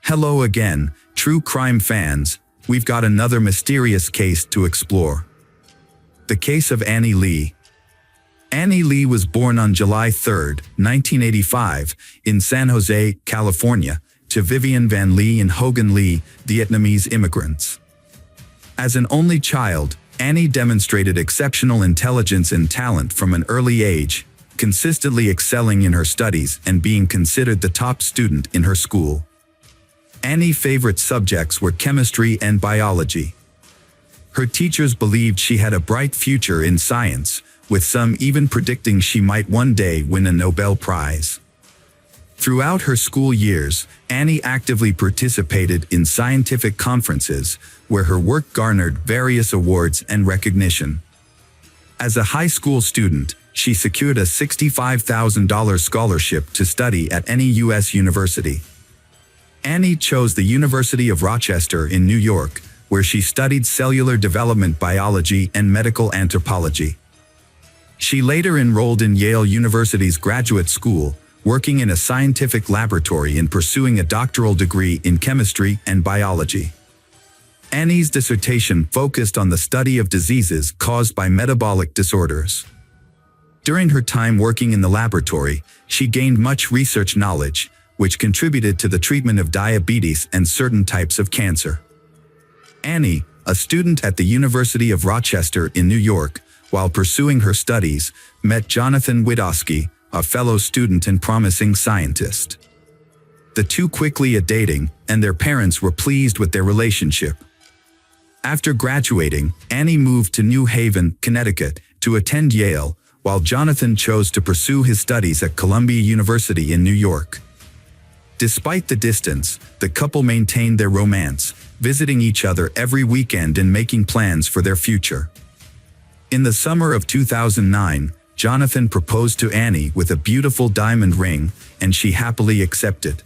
Hello again, true crime fans. We've got another mysterious case to explore. The case of Annie Lee. Annie Lee was born on July 3, 1985, in San Jose, California, to Vivian Van Lee and Hogan Lee, Vietnamese immigrants. As an only child, Annie demonstrated exceptional intelligence and talent from an early age, consistently excelling in her studies and being considered the top student in her school. Annie's favorite subjects were chemistry and biology. Her teachers believed she had a bright future in science, with some even predicting she might one day win a Nobel Prize. Throughout her school years, Annie actively participated in scientific conferences, where her work garnered various awards and recognition. As a high school student, she secured a $65,000 scholarship to study at any U.S. university. Annie chose the University of Rochester in New York, where she studied cellular development biology and medical anthropology. She later enrolled in Yale University's graduate school, working in a scientific laboratory and pursuing a doctoral degree in chemistry and biology. Annie's dissertation focused on the study of diseases caused by metabolic disorders. During her time working in the laboratory, she gained much research knowledge, which contributed to the treatment of diabetes and certain types of cancer. Annie, a student at the University of Rochester in New York, while pursuing her studies, met Jonathan Widowski, a fellow student and promising scientist. The two quickly dating, and their parents were pleased with their relationship. After graduating, Annie moved to New Haven, Connecticut, to attend Yale, while Jonathan chose to pursue his studies at Columbia University in New York. Despite the distance, the couple maintained their romance, visiting each other every weekend and making plans for their future. In the summer of 2009, Jonathan proposed to Annie with a beautiful diamond ring, and she happily accepted.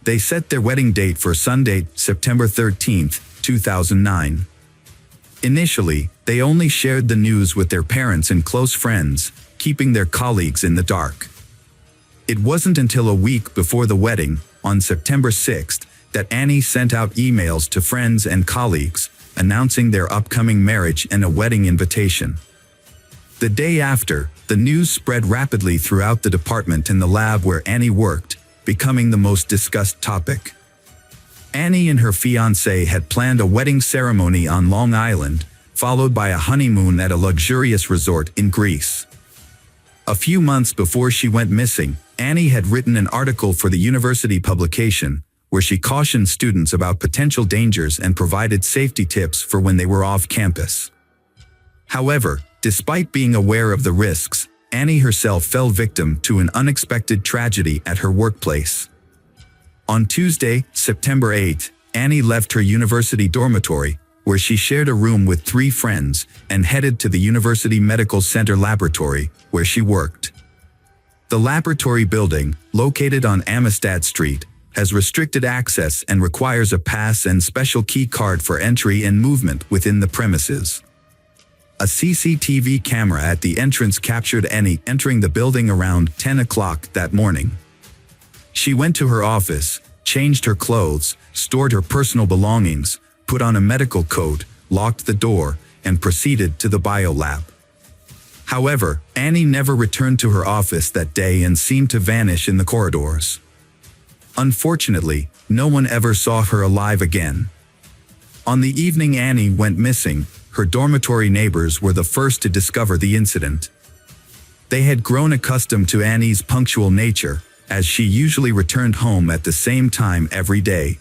They set their wedding date for Sunday, September 13, 2009. Initially, they only shared the news with their parents and close friends, keeping their colleagues in the dark. It wasn't until a week before the wedding, on September 6, that Annie sent out emails to friends and colleagues, announcing their upcoming marriage and a wedding invitation. The day after, the news spread rapidly throughout the department and the lab where Annie worked, becoming the most discussed topic. Annie and her fiancé had planned a wedding ceremony on Long Island, followed by a honeymoon at a luxurious resort in Greece. A few months before she went missing, Annie had written an article for the university publication, where she cautioned students about potential dangers and provided safety tips for when they were off campus. However, despite being aware of the risks, Annie herself fell victim to an unexpected tragedy at her workplace. On Tuesday, September 8, Annie left her university dormitory, where she shared a room with 3 friends, and headed to the University Medical Center laboratory, where she worked. The laboratory building, located on Amistad Street, has restricted access and requires a pass and special key card for entry and movement within the premises. A CCTV camera at the entrance captured Annie entering the building around 10 o'clock that morning. She went to her office, changed her clothes, stored her personal belongings, put on a medical coat, locked the door, and proceeded to the biolab. However, Annie never returned to her office that day and seemed to vanish in the corridors. Unfortunately, no one ever saw her alive again. On the evening Annie went missing, her dormitory neighbors were the first to discover the incident. They had grown accustomed to Annie's punctual nature, as she usually returned home at the same time every day.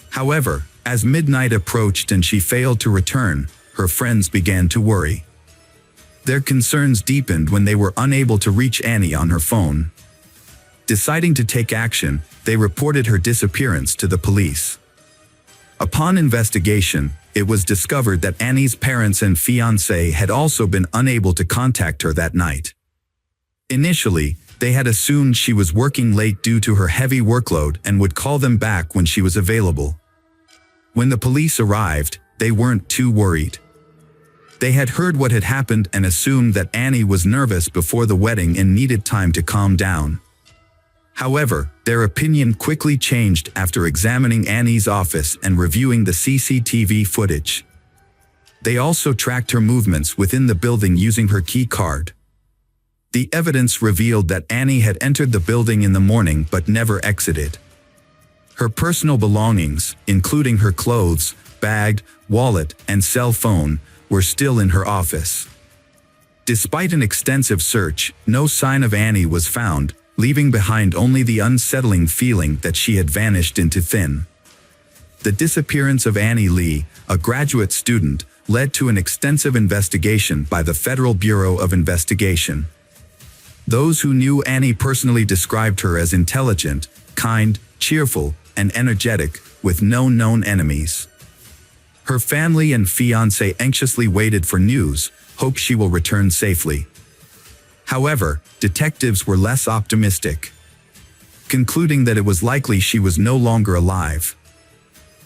However, as midnight approached and she failed to return, her friends began to worry. Their concerns deepened when they were unable to reach Annie on her phone. Deciding to take action, they reported her disappearance to the police. Upon investigation, it was discovered that Annie's parents and fiancé had also been unable to contact her that night. Initially, they had assumed she was working late due to her heavy workload and would call them back when she was available. When the police arrived, they weren't too worried. They had heard what had happened and assumed that Annie was nervous before the wedding and needed time to calm down. However, their opinion quickly changed after examining Annie's office and reviewing the CCTV footage. They also tracked her movements within the building using her key card. The evidence revealed that Annie had entered the building in the morning but never exited. Her personal belongings, including her clothes, bag, wallet, and cell phone, were still in her office. Despite an extensive search, no sign of Annie was found, leaving behind only the unsettling feeling that she had vanished into thin. The disappearance of Annie Lee, a graduate student, led to an extensive investigation by the Federal Bureau of Investigation. Those who knew Annie personally described her as intelligent, kind, cheerful, and energetic, with no known enemies. Her family and fiancé anxiously waited for news, hope she will return safely. However, detectives were less optimistic, concluding that it was likely she was no longer alive.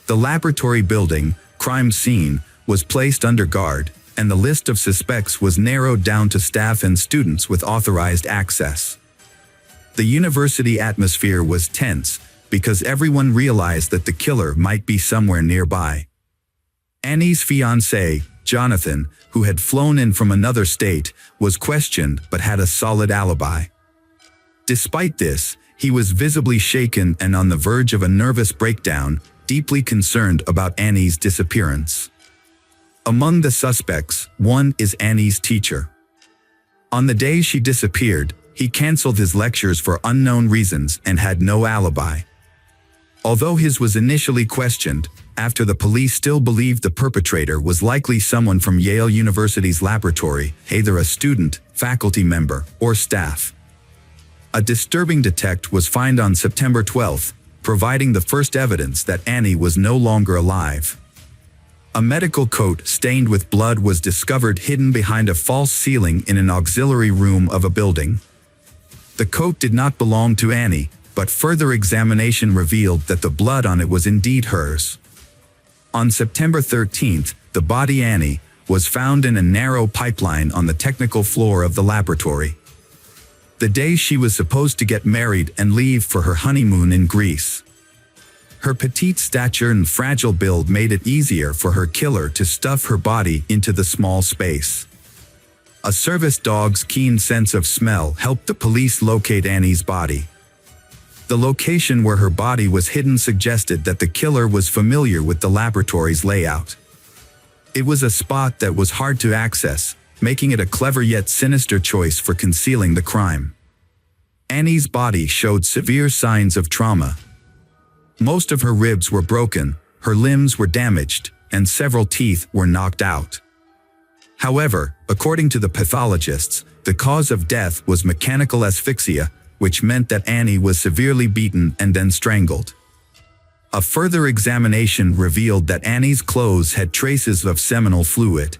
The laboratory building, crime scene, was placed under guard, and the list of suspects was narrowed down to staff and students with authorized access. The university atmosphere was tense because everyone realized that the killer might be somewhere nearby. Annie's fiancé, Jonathan, who had flown in from another state, was questioned but had a solid alibi. Despite this, he was visibly shaken and on the verge of a nervous breakdown, deeply concerned about Annie's disappearance. Among the suspects, one is Annie's teacher. On the day she disappeared, he canceled his lectures for unknown reasons and had no alibi. Although his was initially questioned, after the police still believed the perpetrator was likely someone from Yale University's laboratory, either a student, faculty member, or staff. A disturbing detect was found on September 12, providing the first evidence that Annie was no longer alive. A medical coat stained with blood was discovered hidden behind a false ceiling in an auxiliary room of a building. The coat did not belong to Annie, but further examination revealed that the blood on it was indeed hers. On September 13, the body Annie was found in a narrow pipeline on the technical floor of the laboratory. The day she was supposed to get married and leave for her honeymoon in Greece. Her petite stature and fragile build made it easier for her killer to stuff her body into the small space. A service dog's keen sense of smell helped the police locate Annie's body. The location where her body was hidden suggested that the killer was familiar with the laboratory's layout. It was a spot that was hard to access, making it a clever yet sinister choice for concealing the crime. Annie's body showed severe signs of trauma. Most of her ribs were broken, her limbs were damaged, and several teeth were knocked out. However, according to the pathologists, the cause of death was mechanical asphyxia, which meant that Annie was severely beaten and then strangled. A further examination revealed that Annie's clothes had traces of seminal fluid.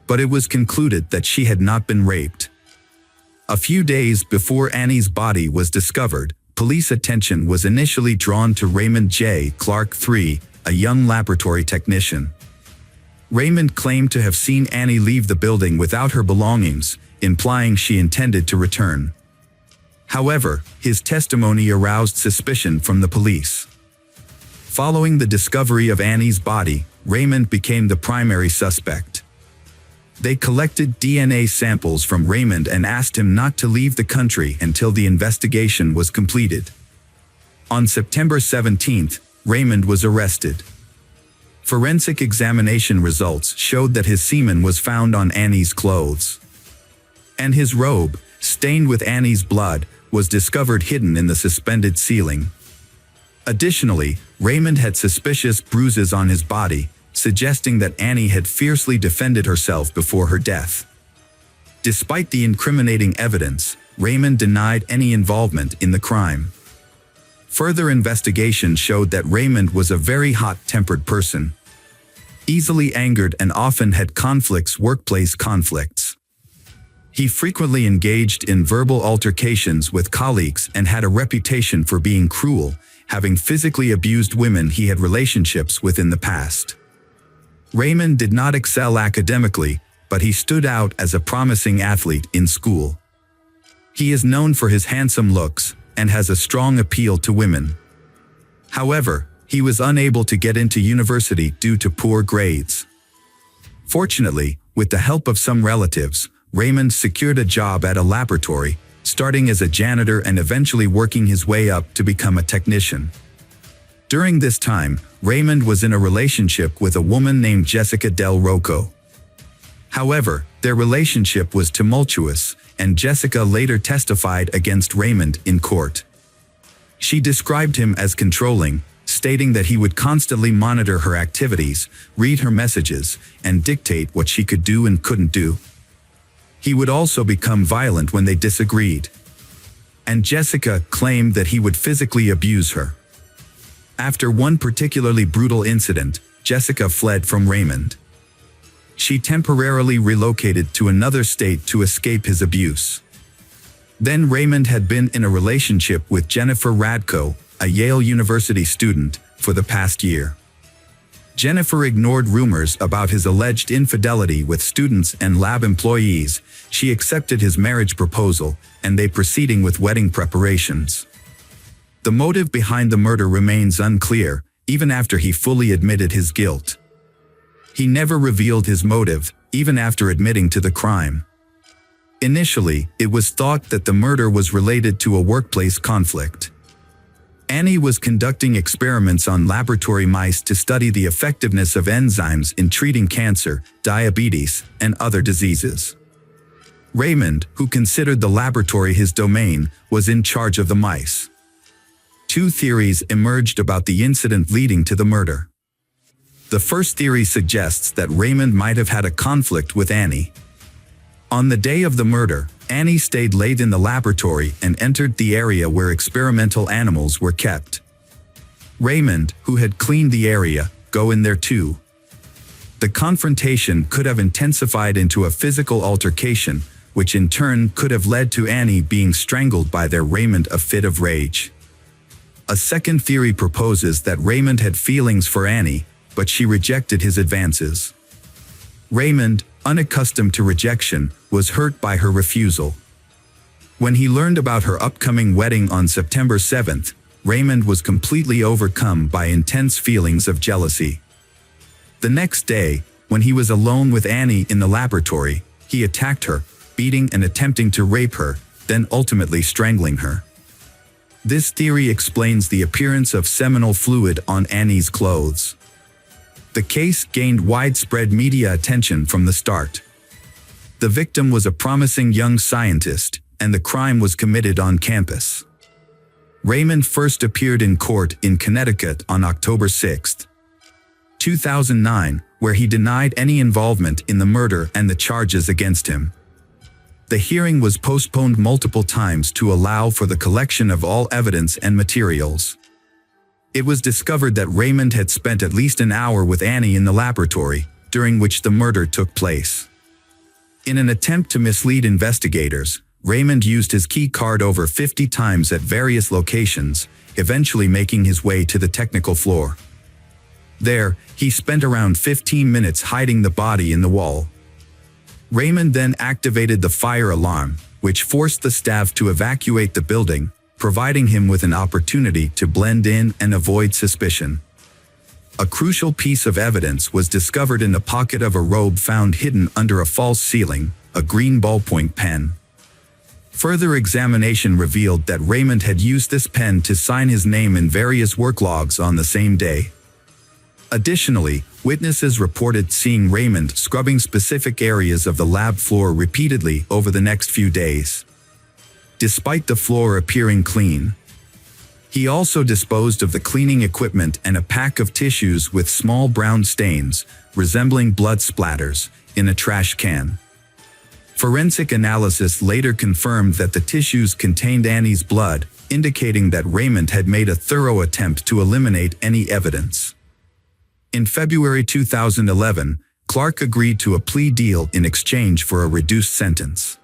But it was concluded that she had not been raped. A few days before Annie's body was discovered, police attention was initially drawn to Raymond J. Clark III, a young laboratory technician. Raymond claimed to have seen Annie leave the building without her belongings, implying she intended to return. However, his testimony aroused suspicion from the police. Following the discovery of Annie's body, Raymond became the primary suspect. They collected DNA samples from Raymond and asked him not to leave the country until the investigation was completed. On September 17, Raymond was arrested. Forensic examination results showed that his semen was found on Annie's clothes. And his robe, stained with Annie's blood, was discovered hidden in the suspended ceiling. Additionally, Raymond had suspicious bruises on his body, suggesting that Annie had fiercely defended herself before her death. Despite the incriminating evidence, Raymond denied any involvement in the crime. Further investigation showed that Raymond was a very hot-tempered person, easily angered and often had workplace conflicts. He frequently engaged in verbal altercations with colleagues and had a reputation for being cruel, having physically abused women he had relationships with in the past. Raymond did not excel academically, but he stood out as a promising athlete in school. He is known for his handsome looks, and has a strong appeal to women. However, he was unable to get into university due to poor grades. Fortunately, with the help of some relatives, Raymond secured a job at a laboratory, starting as a janitor and eventually working his way up to become a technician. During this time, Raymond was in a relationship with a woman named Jessica Del Rocco. However, their relationship was tumultuous, and Jessica later testified against Raymond in court. She described him as controlling, stating that he would constantly monitor her activities, read her messages, and dictate what she could do and couldn't do. He would also become violent when they disagreed. And Jessica claimed that he would physically abuse her. After one particularly brutal incident, Jessica fled from Raymond. She temporarily relocated to another state to escape his abuse. Then Raymond had been in a relationship with Jennifer Radko, a Yale University student, for the past year. Jennifer ignored rumors about his alleged infidelity with students and lab employees. She accepted his marriage proposal, and they proceeding with wedding preparations. The motive behind the murder remains unclear, even after he fully admitted his guilt. He never revealed his motive, even after admitting to the crime. Initially, it was thought that the murder was related to a workplace conflict. Annie was conducting experiments on laboratory mice to study the effectiveness of enzymes in treating cancer, diabetes, and other diseases. Raymond, who considered the laboratory his domain, was in charge of the mice. Two theories emerged about the incident leading to the murder. The first theory suggests that Raymond might have had a conflict with Annie. On the day of the murder, Annie stayed late in the laboratory and entered the area where experimental animals were kept. Raymond, who had cleaned the area, go in there too. The confrontation could have intensified into a physical altercation, which in turn could have led to Annie being strangled by their Raymond a fit of rage. A second theory proposes that Raymond had feelings for Annie, but she rejected his advances. Raymond, unaccustomed to rejection, was hurt by her refusal. When he learned about her upcoming wedding on September 7th, Raymond was completely overcome by intense feelings of jealousy. The next day, when he was alone with Annie in the laboratory, he attacked her, beating and attempting to rape her, then ultimately strangling her. This theory explains the appearance of seminal fluid on Annie's clothes. The case gained widespread media attention from the start. The victim was a promising young scientist, and the crime was committed on campus. Raymond first appeared in court in Connecticut on October 6, 2009, where he denied any involvement in the murder and the charges against him. The hearing was postponed multiple times to allow for the collection of all evidence and materials. It was discovered that Raymond had spent at least an hour with Annie in the laboratory, during which the murder took place. In an attempt to mislead investigators, Raymond used his key card over 50 times at various locations, eventually making his way to the technical floor. There, he spent around 15 minutes hiding the body in the wall. Raymond then activated the fire alarm, which forced the staff to evacuate the building, providing him with an opportunity to blend in and avoid suspicion. A crucial piece of evidence was discovered in the pocket of a robe found hidden under a false ceiling, a green ballpoint pen. Further examination revealed that Raymond had used this pen to sign his name in various work logs on the same day. Additionally, witnesses reported seeing Raymond scrubbing specific areas of the lab floor repeatedly over the next few days. Despite the floor appearing clean, he also disposed of the cleaning equipment and a pack of tissues with small brown stains, resembling blood splatters, in a trash can. Forensic analysis later confirmed that the tissues contained Annie's blood, indicating that Raymond had made a thorough attempt to eliminate any evidence. In February 2011, Clark agreed to a plea deal in exchange for a reduced sentence.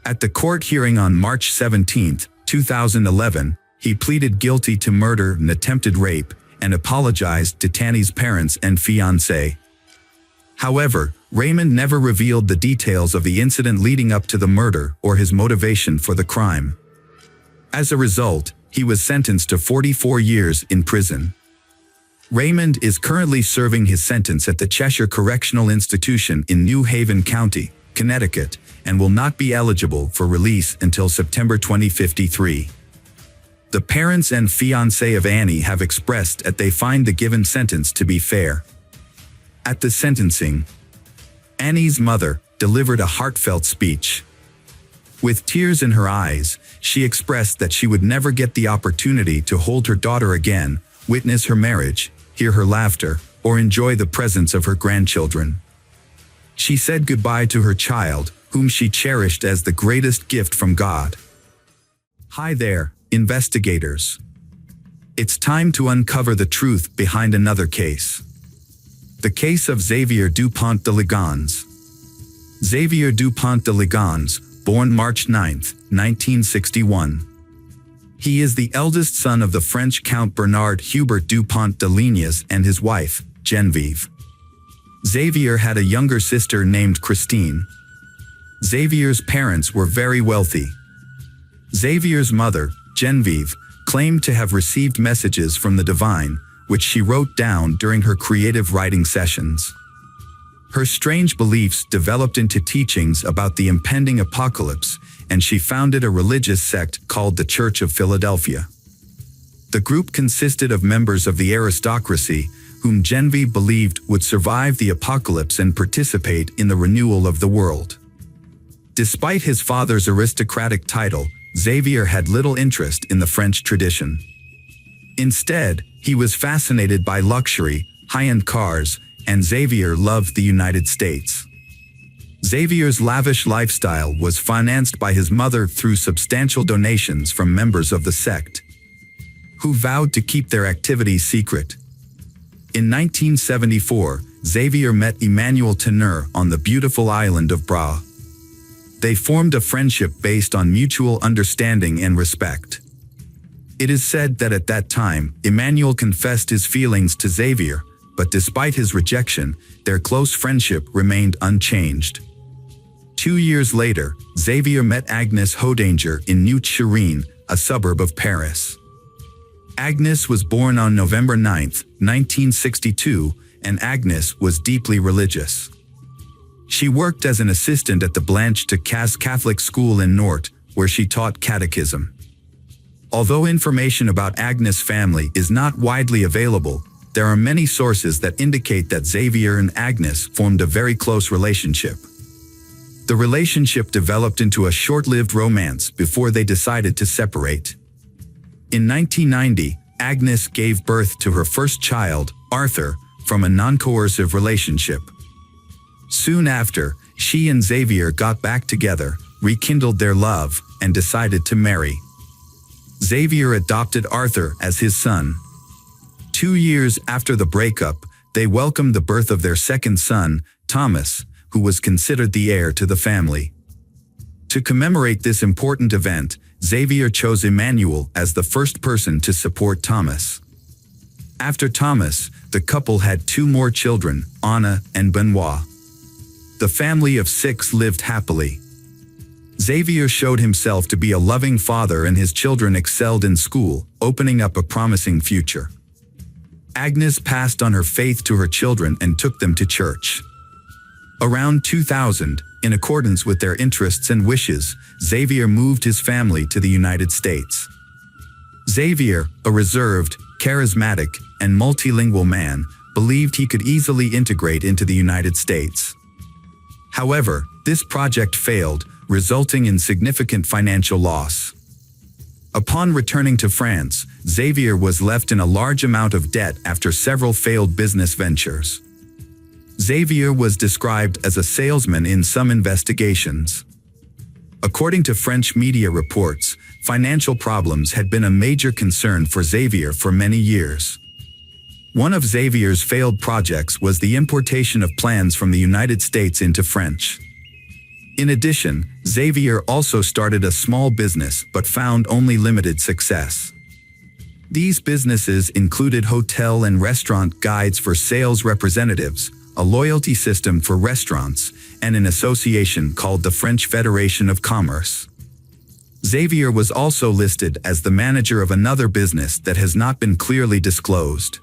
At the court hearing on March 17, 2011, he pleaded guilty to murder and attempted rape and apologized to Tanny's parents and fiancé. However, Raymond never revealed the details of the incident leading up to the murder or his motivation for the crime. As a result, he was sentenced to 44 years in prison. Raymond is currently serving his sentence at the Cheshire Correctional Institution in New Haven County, Connecticut, and will not be eligible for release until September 2053. The parents and fiancé of Annie have expressed that they find the given sentence to be fair. At the sentencing, Annie's mother delivered a heartfelt speech. With tears in her eyes, she expressed that she would never get the opportunity to hold her daughter again, witness her marriage, hear her laughter, or enjoy the presence of her grandchildren. She said goodbye to her child, whom she cherished as the greatest gift from God. Hi there, investigators. It's time to uncover the truth behind another case. The case of Xavier Dupont de Ligons. Xavier Dupont de Ligons, born March 9, 1961. He is the eldest son of the French Count Bernard Hubert Dupont de Lignes and his wife, Geneviève. Xavier had a younger sister named Christine. Xavier's parents were very wealthy. Xavier's mother, Geneviève, claimed to have received messages from the divine, which she wrote down during her creative writing sessions. Her strange beliefs developed into teachings about the impending apocalypse, and she founded a religious sect called the Church of Philadelphia. The group consisted of members of the aristocracy, whom Geneviève believed would survive the apocalypse and participate in the renewal of the world. Despite his father's aristocratic title, Xavier had little interest in the French tradition. Instead, he was fascinated by luxury, high-end cars, and Xavier loved the United States. Xavier's lavish lifestyle was financed by his mother through substantial donations from members of the sect, who vowed to keep their activities secret. In 1974, Xavier met Emmanuel Teneur on the beautiful island of Bra. They formed a friendship based on mutual understanding and respect. It is said that at that time, Emmanuel confessed his feelings to Xavier, but despite his rejection, their close friendship remained unchanged. 2 years later, Xavier met Agnes Hodanger in Neuilly, a suburb of Paris. Agnes was born on November 9, 1962, and Agnes was deeply religious. She worked as an assistant at the Blanche de Casse Catholic School in Nantes, where she taught catechism. Although information about Agnes' family is not widely available, there are many sources that indicate that Xavier and Agnes formed a very close relationship. The relationship developed into a short-lived romance before they decided to separate. In 1990, Agnes gave birth to her first child, Arthur, from a non-coercive relationship. Soon after, she and Xavier got back together, rekindled their love, and decided to marry. Xavier adopted Arthur as his son. 2 years after the breakup, they welcomed the birth of their second son, Thomas, who was considered the heir to the family. To commemorate this important event, Xavier chose Emmanuel as the first person to support Thomas. After Thomas, the couple had 2 more children, Anna and Benoit. The family of 6 lived happily. Xavier showed himself to be a loving father and his children excelled in school, opening up a promising future. Agnes passed on her faith to her children and took them to church. Around 2000, in accordance with their interests and wishes, Xavier moved his family to the United States. Xavier, a reserved, charismatic, and multilingual man, believed he could easily integrate into the United States. However, this project failed, resulting in significant financial loss. Upon returning to France, Xavier was left in a large amount of debt after several failed business ventures. Xavier was described as a salesman in some investigations. According to French media reports, financial problems had been a major concern for Xavier for many years. One of Xavier's failed projects was the importation of plans from the United States into French. In addition, Xavier also started a small business but found only limited success. These businesses included hotel and restaurant guides for sales representatives, a loyalty system for restaurants, and an association called the French Federation of Commerce. Xavier was also listed as the manager of another business that has not been clearly disclosed.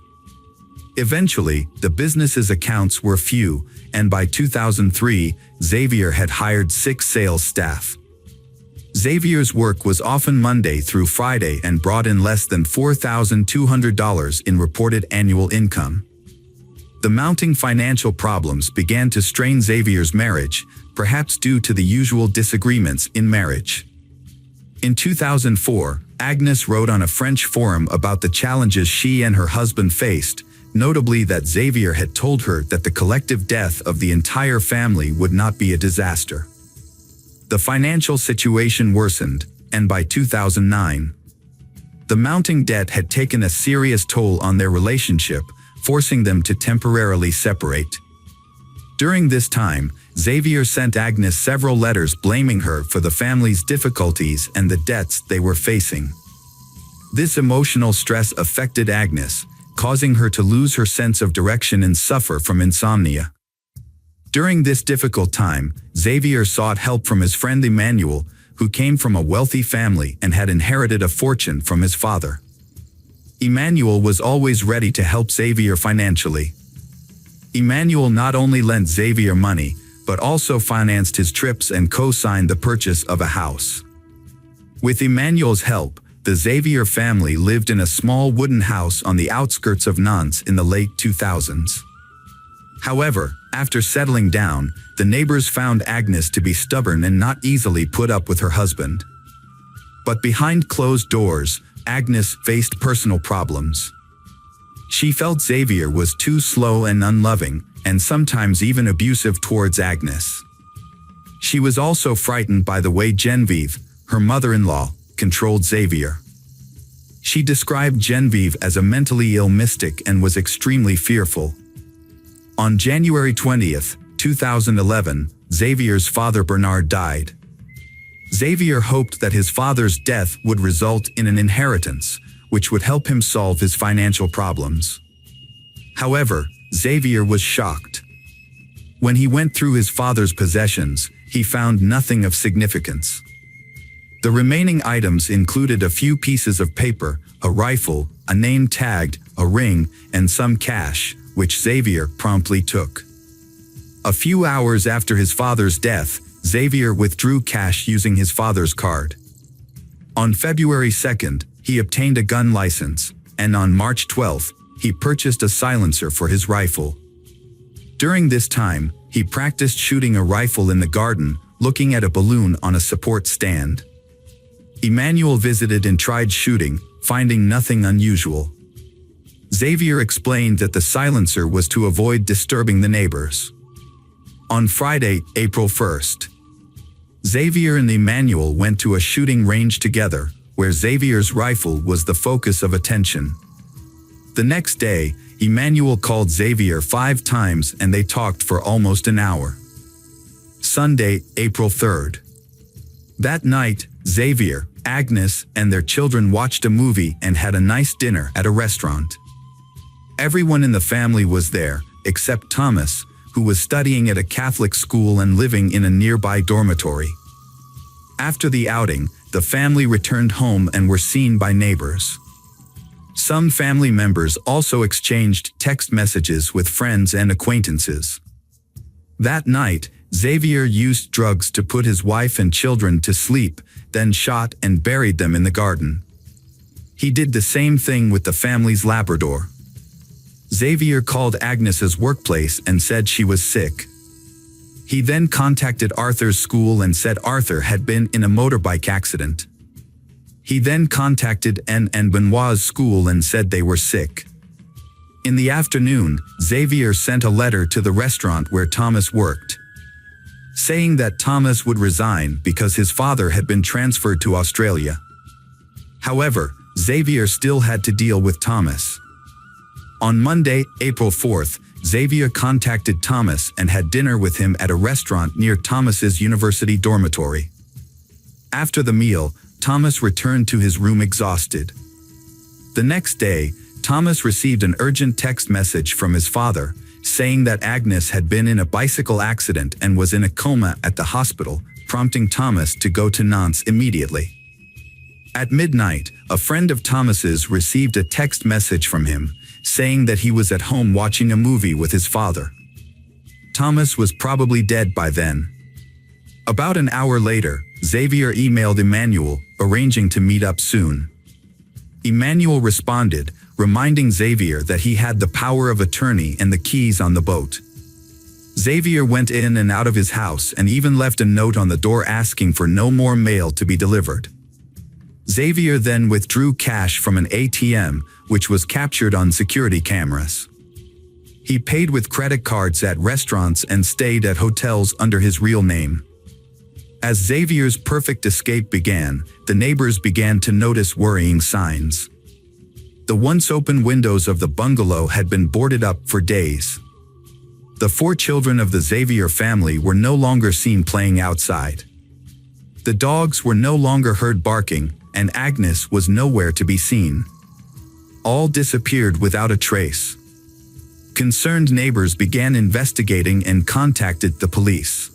Eventually, the business's accounts were few, and by 2003, Xavier had hired 6 sales staff. Xavier's work was often Monday through Friday and brought in less than $4,200 in reported annual income. The mounting financial problems began to strain Xavier's marriage, perhaps due to the usual disagreements in marriage. In 2004, Agnes wrote on a French forum about the challenges she and her husband faced, notably that Xavier had told her that the collective death of the entire family would not be a disaster. The financial situation worsened, and by 2009, the mounting debt had taken a serious toll on their relationship, forcing them to temporarily separate. During this time, Xavier sent Agnes several letters blaming her for the family's difficulties and the debts they were facing. This emotional stress affected Agnes, causing her to lose her sense of direction and suffer from insomnia. During this difficult time, Xavier sought help from his friend Emmanuel, who came from a wealthy family and had inherited a fortune from his father. Emmanuel was always ready to help Xavier financially. Emmanuel not only lent Xavier money, but also financed his trips and co-signed the purchase of a house. With Emmanuel's help, the Xavier family lived in a small wooden house on the outskirts of Nantes in the late 2000s. However, after settling down, the neighbors found Agnes to be stubborn and not easily put up with her husband. But behind closed doors, Agnes faced personal problems. She felt Xavier was too slow and unloving, and sometimes even abusive towards Agnes. She was also frightened by the way Genevieve, her mother-in-law, controlled Xavier. She described Genevieve as a mentally ill mystic and was extremely fearful. On January 20, 2011, Xavier's father Bernard died. Xavier hoped that his father's death would result in an inheritance, which would help him solve his financial problems. However, Xavier was shocked. When he went through his father's possessions, he found nothing of significance. The remaining items included a few pieces of paper, a rifle, a name tag, a ring, and some cash, which Xavier promptly took. A few hours after his father's death, Xavier withdrew cash using his father's card. On February 2nd, he obtained a gun license, and on March 12th, he purchased a silencer for his rifle. During this time, he practiced shooting a rifle in the garden, looking at a balloon on a support stand. Emmanuel visited and tried shooting, finding nothing unusual. Xavier explained that the silencer was to avoid disturbing the neighbors. On Friday, April 1st, Xavier and Emmanuel went to a shooting range together, where Xavier's rifle was the focus of attention. The next day, Emmanuel called Xavier 5 times and they talked for almost an hour. Sunday, April 3rd. That night, Xavier, Agnes, and their children watched a movie and had a nice dinner at a restaurant. Everyone in the family was there, except Thomas, who was studying at a Catholic school and living in a nearby dormitory. After the outing, the family returned home and were seen by neighbors. Some family members also exchanged text messages with friends and acquaintances. That night, Xavier used drugs to put his wife and children to sleep, then shot and buried them in the garden. He did the same thing with the family's Labrador. Xavier called Agnes's workplace and said she was sick. He then contacted Arthur's school and said Arthur had been in a motorbike accident. He then contacted Anne and Benoit's school and said they were sick. In the afternoon, Xavier sent a letter to the restaurant where Thomas worked, saying that Thomas would resign because his father had been transferred to Australia. However, Xavier still had to deal with Thomas. On Monday, April 4th, Xavier contacted Thomas and had dinner with him at a restaurant near Thomas's university dormitory. After the meal, Thomas returned to his room exhausted. The next day, Thomas received an urgent text message from his father, saying that Agnes had been in a bicycle accident and was in a coma at the hospital, prompting Thomas to go to Nantes immediately. At midnight, a friend of Thomas's received a text message from him, saying that he was at home watching a movie with his father. Thomas was probably dead by then. About an hour later, Xavier emailed Emmanuel, arranging to meet up soon. Emmanuel responded, reminding Xavier that he had the power of attorney and the keys on the boat. Xavier went in and out of his house and even left a note on the door asking for no more mail to be delivered. Xavier then withdrew cash from an ATM, which was captured on security cameras. He paid with credit cards at restaurants and stayed at hotels under his real name. As Xavier's perfect escape began, the neighbors began to notice worrying signs. The once open windows of the bungalow had been boarded up for days. The 4 children of the Xavier family were no longer seen playing outside. The dogs were no longer heard barking, and Agnes was nowhere to be seen. All disappeared without a trace. Concerned neighbors began investigating and contacted the police.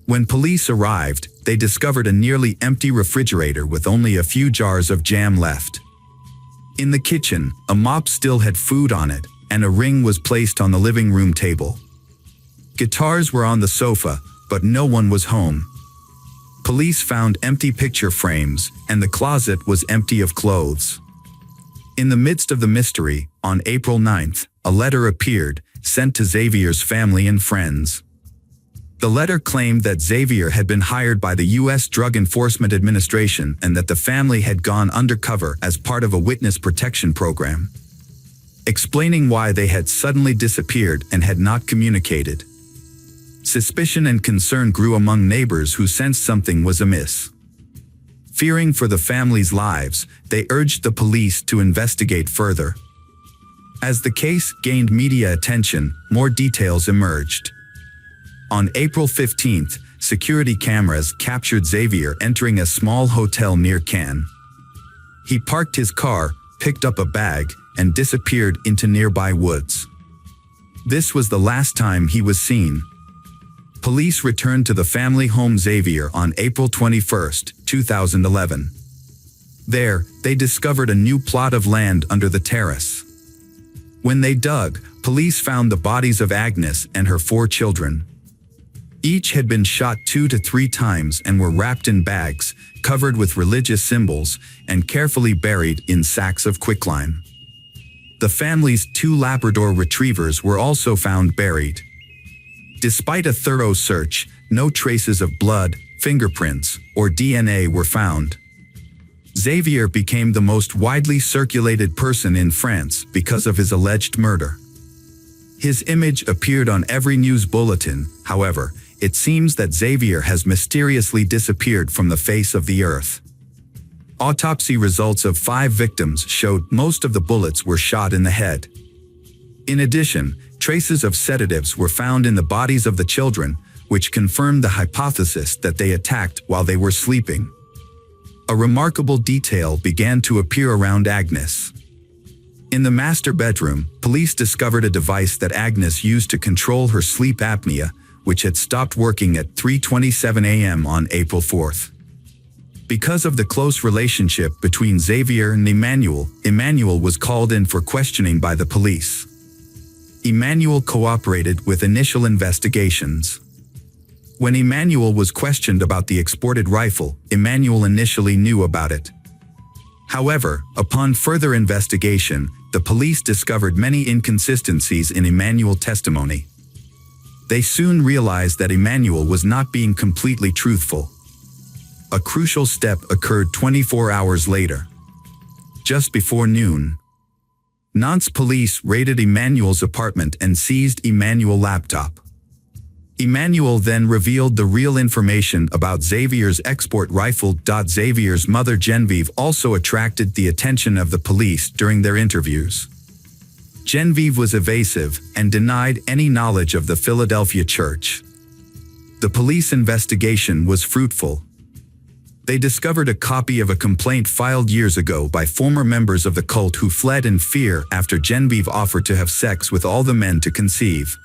When police arrived, they discovered a nearly empty refrigerator with only a few jars of jam left. In the kitchen, a mop still had food on it, and a ring was placed on the living room table. Guitars were on the sofa, but no one was home. Police found empty picture frames, and the closet was empty of clothes. In the midst of the mystery, on April 9th, a letter appeared, sent to Xavier's family and friends. The letter claimed that Xavier had been hired by the U.S. Drug Enforcement Administration and that the family had gone undercover as part of a witness protection program, explaining why they had suddenly disappeared and had not communicated. Suspicion and concern grew among neighbors who sensed something was amiss. Fearing for the family's lives, they urged the police to investigate further. As the case gained media attention, more details emerged. On April 15th, security cameras captured Xavier entering a small hotel near Cannes. He parked his car, picked up a bag, and disappeared into nearby woods. This was the last time he was seen. Police returned to the family home Xavier on April 21, 2011. There, they discovered a new plot of land under the terrace. When they dug, police found the bodies of Agnes and her 4 children. Each had been shot 2 to 3 times and were wrapped in bags, covered with religious symbols, and carefully buried in sacks of quicklime. The family's 2 Labrador retrievers were also found buried. Despite a thorough search, no traces of blood, fingerprints, or DNA were found. Xavier became the most widely circulated person in France because of his alleged murder. His image appeared on every news bulletin. However, it seems that Xavier has mysteriously disappeared from the face of the earth. Autopsy results of 5 victims showed most of the bullets were shot in the head. In addition, traces of sedatives were found in the bodies of the children, which confirmed the hypothesis that they attacked while they were sleeping. A remarkable detail began to appear around Agnes. In the master bedroom, police discovered a device that Agnes used to control her sleep apnea, which had stopped working at 3:27 a.m. on April 4th. Because of the close relationship between Xavier and Emmanuel was called in for questioning by the police. Emmanuel cooperated with initial investigations. When Emmanuel was questioned about the exported rifle, Emmanuel initially knew about it. However, upon further investigation, the police discovered many inconsistencies in Emmanuel's testimony. They soon realized that Emmanuel was not being completely truthful. A crucial step occurred 24 hours later. Just before noon, Nantes police raided Emmanuel's apartment and seized Emmanuel's laptop. Emmanuel then revealed the real information about Xavier's export rifle. Xavier's mother Genevieve also attracted the attention of the police during their interviews. Genevieve was evasive and denied any knowledge of the Philadelphia church. The police investigation was fruitful. They discovered a copy of a complaint filed years ago by former members of the cult who fled in fear after Genevieve offered to have sex with all the men to conceive.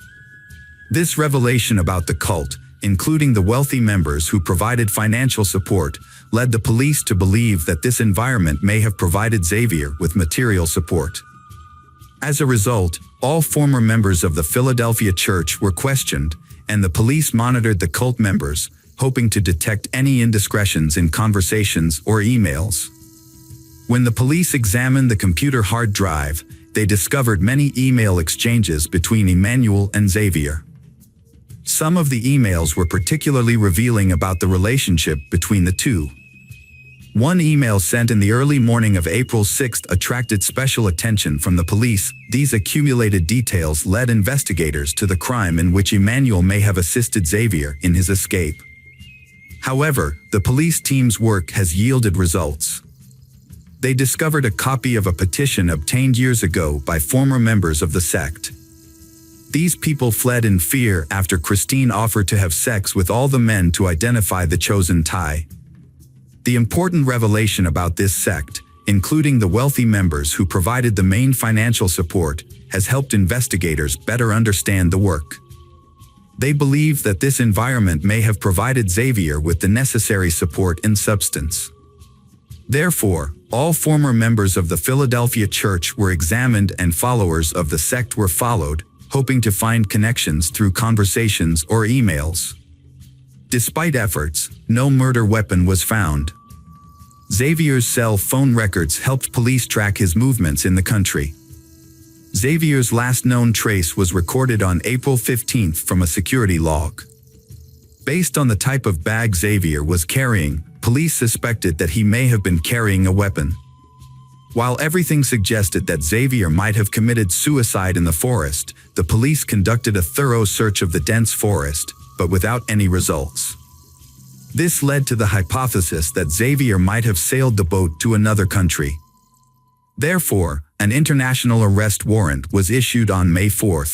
This revelation about the cult, including the wealthy members who provided financial support, led the police to believe that this environment may have provided Xavier with material support. As a result, all former members of the Philadelphia church were questioned, and the police monitored the cult members, hoping to detect any indiscretions in conversations or emails. When the police examined the computer hard drive, they discovered many email exchanges between Emmanuel and Xavier. Some of the emails were particularly revealing about the relationship between the two. One email sent in the early morning of April 6 attracted special attention from the police. These accumulated details led investigators to the crime in which Emmanuel may have assisted Xavier in his escape. However, the police team's work has yielded results. They discovered a copy of a petition obtained years ago by former members of the sect. These people fled in fear after Christine offered to have sex with all the men to identify the chosen tie. The important revelation about this sect, including the wealthy members who provided the main financial support, has helped investigators better understand the work. They believe that this environment may have provided Xavier with the necessary support and substance. Therefore, all former members of the Philadelphia church were examined and followers of the sect were followed, hoping to find connections through conversations or emails. Despite efforts, no murder weapon was found. Xavier's cell phone records helped police track his movements in the country. Xavier's last known trace was recorded on April 15 from a security log. Based on the type of bag Xavier was carrying, police suspected that he may have been carrying a weapon. While everything suggested that Xavier might have committed suicide in the forest, the police conducted a thorough search of the dense forest, but without any results. This led to the hypothesis that Xavier might have sailed the boat to another country. Therefore, an international arrest warrant was issued on May 4.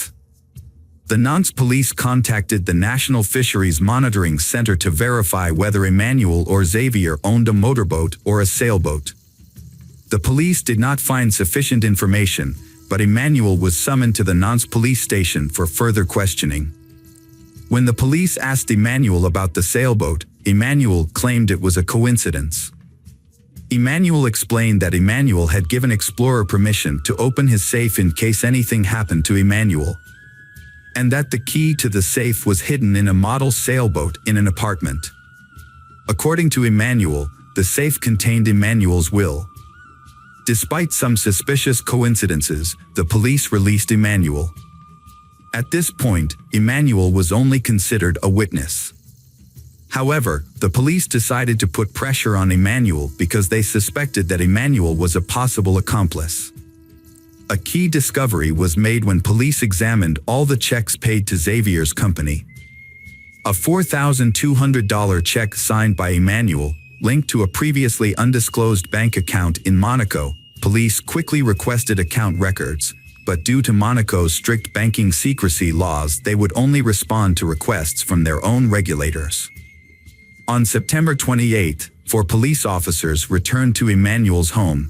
The Nantes police contacted the National Fisheries Monitoring Center to verify whether Emmanuel or Xavier owned a motorboat or a sailboat. The police did not find sufficient information, but Emmanuel was summoned to the Nantes police station for further questioning. When the police asked Emmanuel about the sailboat, Emmanuel claimed it was a coincidence. Emmanuel explained that Emmanuel had given Explorer permission to open his safe in case anything happened to Emmanuel, and that the key to the safe was hidden in a model sailboat in an apartment. According to Emmanuel, the safe contained Emmanuel's will. Despite some suspicious coincidences, the police released Emmanuel. At this point, Emmanuel was only considered a witness. However, the police decided to put pressure on Emmanuel because they suspected that Emmanuel was a possible accomplice. A key discovery was made when police examined all the checks paid to Xavier's company. A $4,200 check signed by Emmanuel, linked to a previously undisclosed bank account in Monaco. Police quickly requested account records, but due to Monaco's strict banking secrecy laws, they would only respond to requests from their own regulators. On September 28, 4 police officers returned to Emmanuel's home.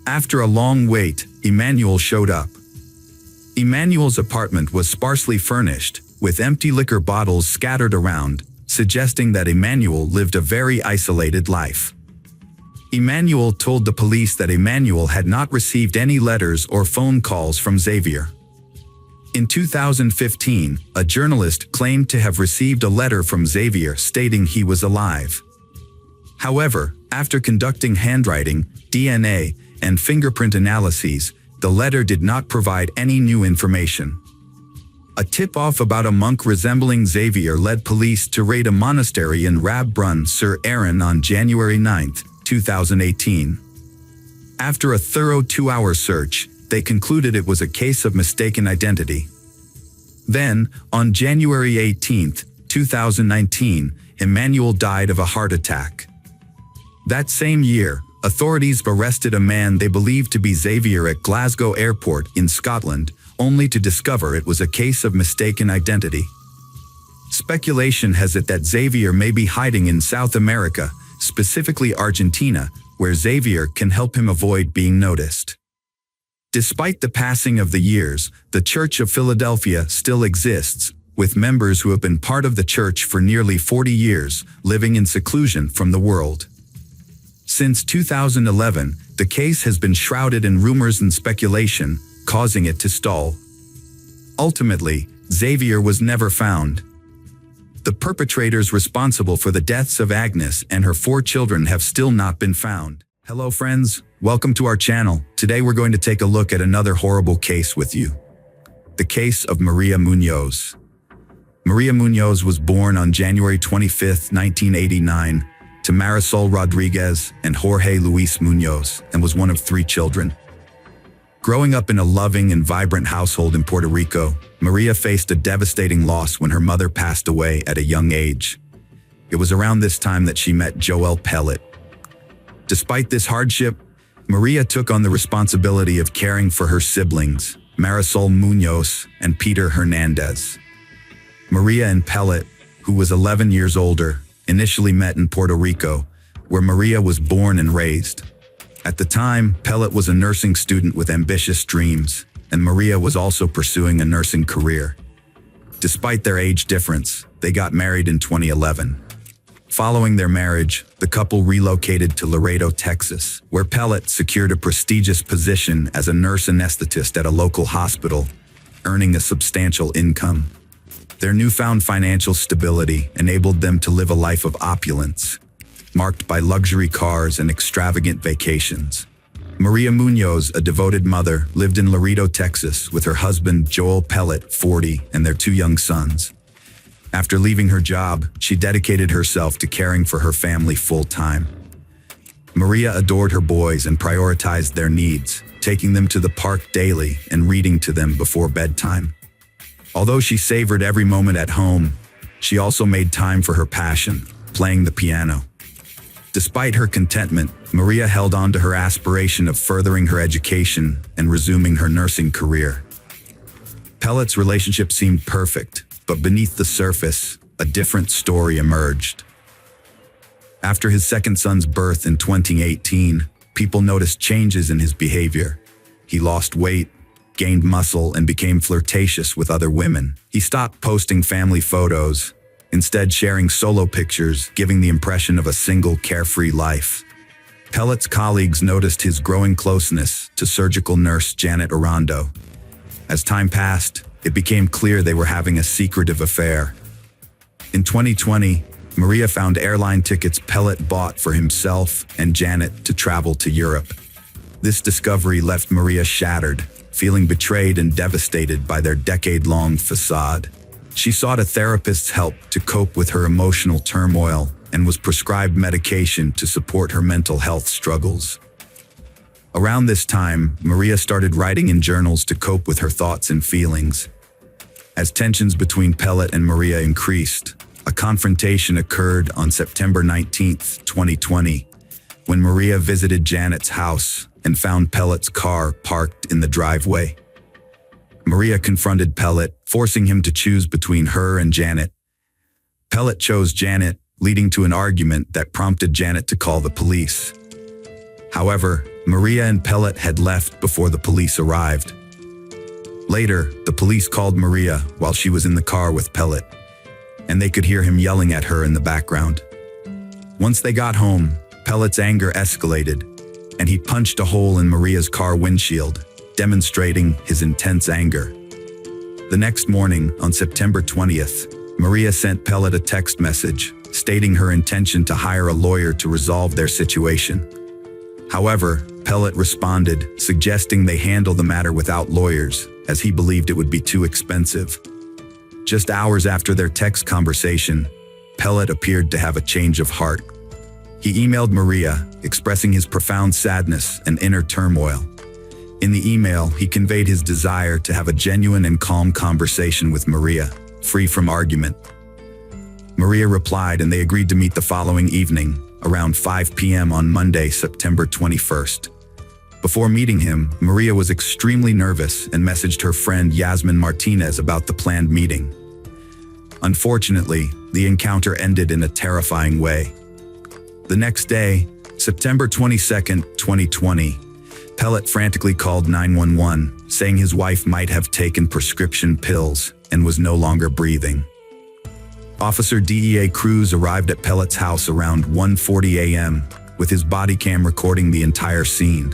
After a long wait, Emmanuel showed up. Emmanuel's apartment was sparsely furnished, with empty liquor bottles scattered around, suggesting that Emmanuel lived a very isolated life. Emmanuel told the police that Emmanuel had not received any letters or phone calls from Xavier. In 2015, a journalist claimed to have received a letter from Xavier stating he was alive. However, after conducting handwriting, DNA, and fingerprint analyses, the letter did not provide any new information. A tip-off about a monk resembling Xavier led police to raid a monastery in Rab Brun sur Aran on January 9, 2018. After a thorough 2-hour search, they concluded it was a case of mistaken identity. Then, on January 18, 2019, Emmanuel died of a heart attack. That same year, authorities arrested a man they believed to be Xavier at Glasgow Airport in Scotland, only to discover it was a case of mistaken identity. Speculation has it that Xavier may be hiding in South America, specifically Argentina, where Xavier can help him avoid being noticed. Despite the passing of the years, the Church of Philadelphia still exists, with members who have been part of the church for nearly 40 years, living in seclusion from the world. Since 2011, the case has been shrouded in rumors and speculation, causing it to stall. Ultimately, Xavier was never found. The perpetrators responsible for the deaths of Agnes and her 4 children have still not been found. Hello friends, welcome to our channel. Today we're going to take a look at another horrible case with you. The case of Maria Munoz. Maria Munoz was born on January 25, 1989, to Marisol Rodriguez and Jorge Luis Munoz, and was one of 3 children. Growing up in a loving and vibrant household in Puerto Rico, Maria faced a devastating loss when her mother passed away at a young age. It was around this time that she met Joel Pellet. Despite this hardship, Maria took on the responsibility of caring for her siblings, Marisol Munoz and Peter Hernandez. Maria and Pellet, who was 11 years older, initially met in Puerto Rico, where Maria was born and raised. At the time, Pellet was a nursing student with ambitious dreams, and Maria was also pursuing a nursing career. Despite their age difference, they got married in 2011. Following their marriage, the couple relocated to Laredo, Texas, where Pellet secured a prestigious position as a nurse anesthetist at a local hospital, earning a substantial income. Their newfound financial stability enabled them to live a life of opulence, marked by luxury cars and extravagant vacations. Maria Munoz, a devoted mother, lived in Laredo, Texas, with her husband Joel Pellet, 40, and their 2 young sons. After leaving her job, she dedicated herself to caring for her family full-time. Maria adored her boys and prioritized their needs, taking them to the park daily and reading to them before bedtime. Although she savored every moment at home, she also made time for her passion, playing the piano. Despite her contentment, Maria held on to her aspiration of furthering her education and resuming her nursing career. Pellet's relationship seemed perfect, but beneath the surface, a different story emerged. After his second son's birth in 2018, people noticed changes in his behavior. He lost weight, gained muscle, and became flirtatious with other women. He stopped posting family photos, instead sharing solo pictures, giving the impression of a single, carefree life. Pellet's colleagues noticed his growing closeness to surgical nurse Janet Arando. As time passed, it became clear they were having a secretive affair. In 2020, Maria found airline tickets Pellet bought for himself and Janet to travel to Europe. This discovery left Maria shattered, feeling betrayed and devastated by their decade-long facade. She sought a therapist's help to cope with her emotional turmoil and was prescribed medication to support her mental health struggles. Around this time, Maria started writing in journals to cope with her thoughts and feelings. As tensions between Pellet and Maria increased, a confrontation occurred on September 19, 2020, when Maria visited Janet's house and found Pellet's car parked in the driveway. Maria confronted Pellet, forcing him to choose between her and Janet. Pellet chose Janet, leading to an argument that prompted Janet to call the police. However, Maria and Pellet had left before the police arrived. Later, the police called Maria while she was in the car with Pellet, and they could hear him yelling at her in the background. Once they got home, Pellet's anger escalated, and he punched a hole in Maria's car windshield, demonstrating his intense anger. The next morning, on September 20th, Maria sent Pellet a text message stating her intention to hire a lawyer to resolve their situation. However, Pellet responded, suggesting they handle the matter without lawyers, as he believed it would be too expensive. Just hours after their text conversation, Pellet appeared to have a change of heart. He emailed Maria, expressing his profound sadness and inner turmoil. In the email, he conveyed his desire to have a genuine and calm conversation with Maria, free from argument. Maria replied, and they agreed to meet the following evening, around 5 p.m. on Monday, September 21st. Before meeting him, Maria was extremely nervous and messaged her friend Yasmin Martinez about the planned meeting. Unfortunately, the encounter ended in a terrifying way. The next day, September 22nd, 2020, Pellet frantically called 911, saying his wife might have taken prescription pills and was no longer breathing. Officer DEA Cruz arrived at Pellet's house around 1:40 a.m., with his body cam recording the entire scene.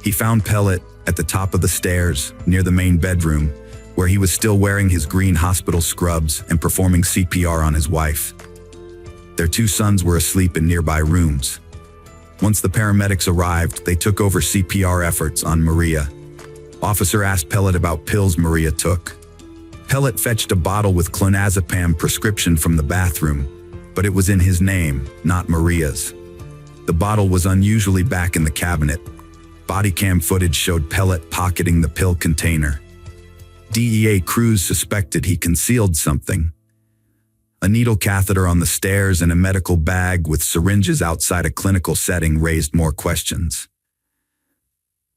He found Pellet at the top of the stairs, near the main bedroom, where he was still wearing his green hospital scrubs and performing CPR on his wife. Their 2 sons were asleep in nearby rooms. Once the paramedics arrived, they took over CPR efforts on Maria. Officer asked Pellet about pills Maria took. Pellet fetched a bottle with clonazepam prescription from the bathroom, but it was in his name, not Maria's. The bottle was unusually back in the cabinet. Body cam footage showed Pellet pocketing the pill container. DEA Cruz suspected he concealed something. A needle catheter on the stairs and a medical bag with syringes outside a clinical setting raised more questions.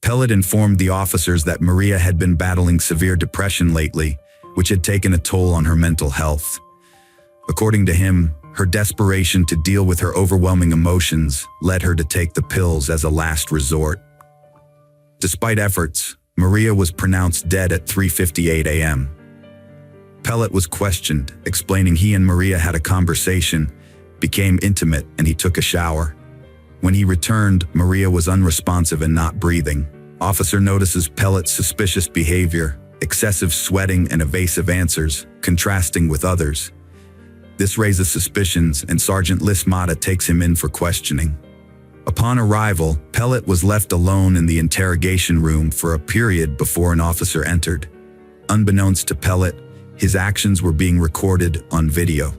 Pellet informed the officers that Maria had been battling severe depression lately, which had taken a toll on her mental health. According to him, her desperation to deal with her overwhelming emotions led her to take the pills as a last resort. Despite efforts, Maria was pronounced dead at 3:58 a.m. Pellet was questioned, explaining he and Maria had a conversation, became intimate, and he took a shower. When he returned, Maria was unresponsive and not breathing. Officer notices Pellet's suspicious behavior, excessive sweating and evasive answers, contrasting with others. This raises suspicions, and Sergeant Lismata takes him in for questioning. Upon arrival, Pellet was left alone in the interrogation room for a period before an officer entered. Unbeknownst to Pellet, his actions were being recorded on video.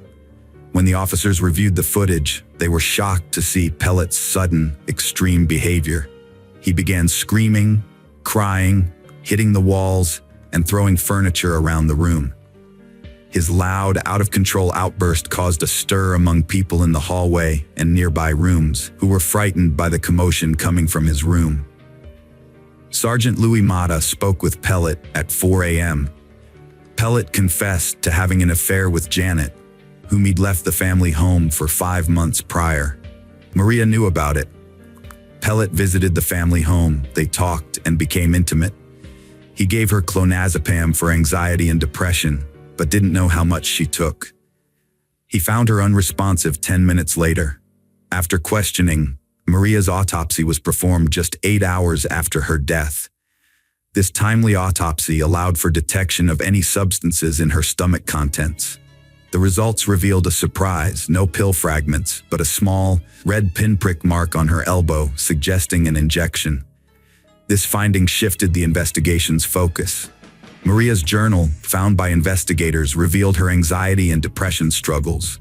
When the officers reviewed the footage, they were shocked to see Pellet's sudden, extreme behavior. He began screaming, crying, hitting the walls, and throwing furniture around the room. His loud, out-of-control outburst caused a stir among people in the hallway and nearby rooms, who were frightened by the commotion coming from his room. Sergeant Louis Mata spoke with Pellet at 4 a.m. Pellet confessed to having an affair with Janet, whom he'd left the family home for 5 months prior. Maria knew about it. Pellet visited the family home, they talked and became intimate. He gave her clonazepam for anxiety and depression, but didn't know how much she took. He found her unresponsive 10 minutes later. After questioning, Maria's autopsy was performed just 8 hours after her death. This timely autopsy allowed for detection of any substances in her stomach contents. The results revealed a surprise: no pill fragments, but a small, red pinprick mark on her elbow, suggesting an injection. This finding shifted the investigation's focus. Maria's journal, found by investigators, revealed her anxiety and depression struggles.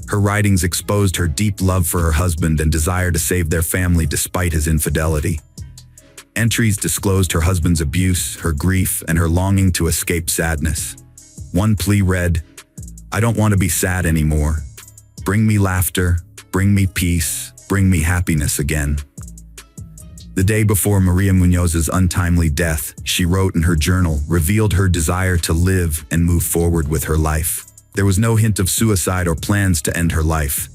Her writings exposed her deep love for her husband and desire to save their family despite his infidelity. Entries disclosed her husband's abuse, her grief, and her longing to escape sadness. One plea read, "I don't want to be sad anymore. Bring me laughter, bring me peace, bring me happiness again." The day before Maria Muñoz's untimely death, she wrote in her journal, revealed her desire to live and move forward with her life. There was no hint of suicide or plans to end her life.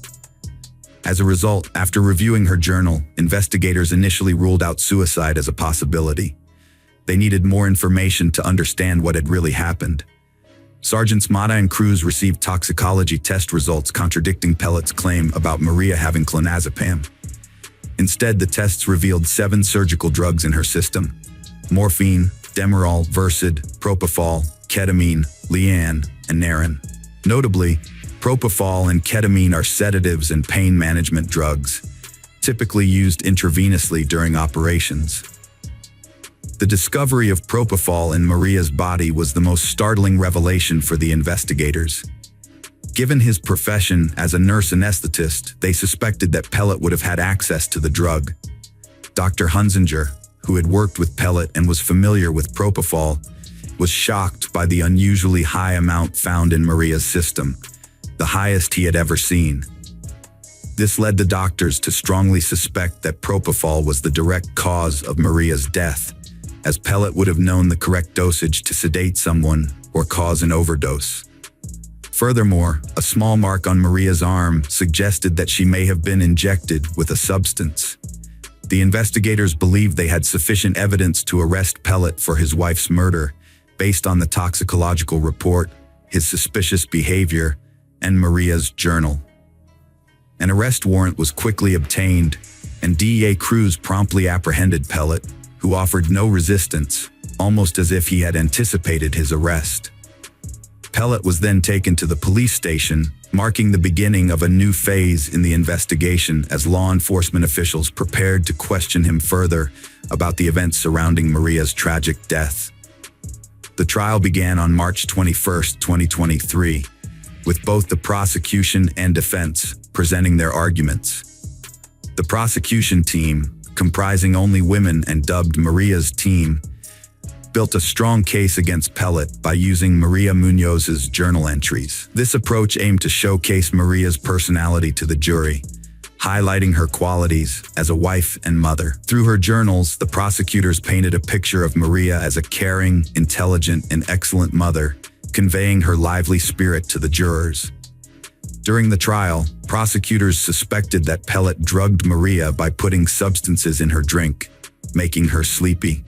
As a result, after reviewing her journal, investigators initially ruled out suicide as a possibility. They needed more information to understand what had really happened. Sergeants Mata and Cruz received toxicology test results contradicting Pellet's claim about Maria having clonazepam. Instead, the tests revealed 7 surgical drugs in her system: morphine, Demerol, Versed, propofol, ketamine, Leanne, and Naren. Notably, propofol and ketamine are sedatives and pain management drugs, typically used intravenously during operations. The discovery of propofol in Maria's body was the most startling revelation for the investigators. Given his profession as a nurse anesthetist, they suspected that Pellet would have had access to the drug. Dr. Hunzinger, who had worked with Pellet and was familiar with propofol, was shocked by the unusually high amount found in Maria's system, the highest he had ever seen. This led the doctors to strongly suspect that propofol was the direct cause of Maria's death, as Pellet would have known the correct dosage to sedate someone or cause an overdose. Furthermore, a small mark on Maria's arm suggested that she may have been injected with a substance. The investigators believed they had sufficient evidence to arrest Pellet for his wife's murder, based on the toxicological report, his suspicious behavior, and Maria's journal. An arrest warrant was quickly obtained, and DEA crews promptly apprehended Pellet, who offered no resistance, almost as if he had anticipated his arrest. Pellet was then taken to the police station, marking the beginning of a new phase in the investigation as law enforcement officials prepared to question him further about the events surrounding Maria's tragic death. The trial began on March 21, 2023, with both the prosecution and defense presenting their arguments. The prosecution team, comprising only women and dubbed Maria's team, built a strong case against Pellet by using Maria Munoz's journal entries. This approach aimed to showcase Maria's personality to the jury, highlighting her qualities as a wife and mother. Through her journals, the prosecutors painted a picture of Maria as a caring, intelligent, and excellent mother, conveying her lively spirit to the jurors. During the trial, prosecutors suspected that Pellet drugged Maria by putting substances in her drink, making her sleepy.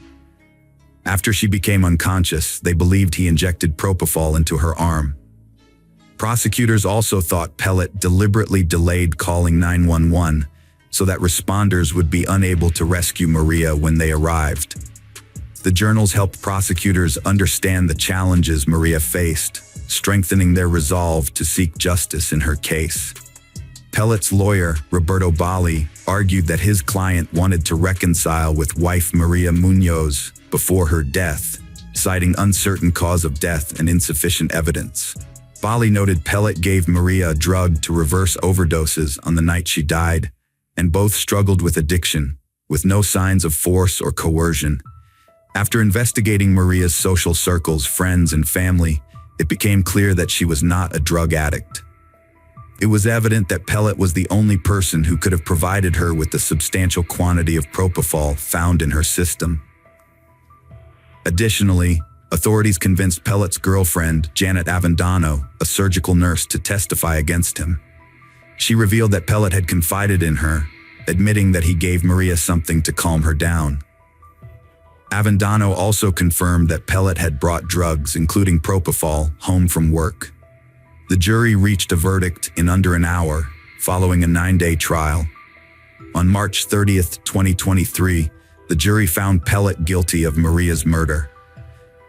After she became unconscious, they believed he injected propofol into her arm. Prosecutors also thought Pellet deliberately delayed calling 911 so that responders would be unable to rescue Maria when they arrived. The journals helped prosecutors understand the challenges Maria faced, strengthening their resolve to seek justice in her case. Pellet's lawyer, Roberto Bali, argued that his client wanted to reconcile with wife Maria Munoz before her death, citing uncertain cause of death and insufficient evidence. Bali noted Pellet gave Maria a drug to reverse overdoses on the night she died, and both struggled with addiction, with no signs of force or coercion. After investigating Maria's social circles, friends, and family, it became clear that she was not a drug addict. It was evident that Pellet was the only person who could have provided her with the substantial quantity of propofol found in her system. Additionally, authorities convinced Pellet's girlfriend, Janet Avendano, a surgical nurse, to testify against him. She revealed that Pellet had confided in her, admitting that he gave Maria something to calm her down. Avendano also confirmed that Pellet had brought drugs, including propofol, home from work. The jury reached a verdict in under an hour, following a 9-day trial. On March 30, 2023, the jury found Pellet guilty of Maria's murder.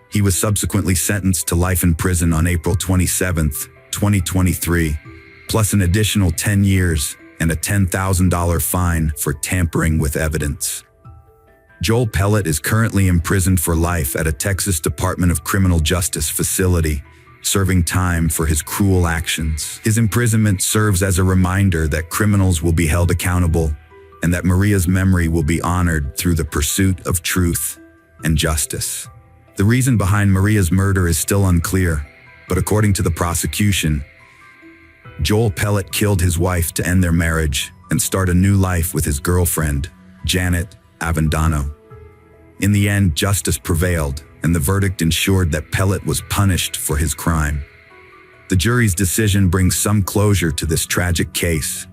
He was subsequently sentenced to life in prison on April 27, 2023, plus an additional 10 years and a $10,000 fine for tampering with evidence. Joel Pellet is currently imprisoned for life at a Texas Department of Criminal Justice facility, serving time for his cruel actions. His imprisonment serves as a reminder that criminals will be held accountable and that Maria's memory will be honored through the pursuit of truth and justice. The reason behind Maria's murder is still unclear, but according to the prosecution, Joel Pellet killed his wife to end their marriage and start a new life with his girlfriend, Janet Avendano. In the end, justice prevailed, and the verdict ensured that Pellet was punished for his crime. The jury's decision brings some closure to this tragic case,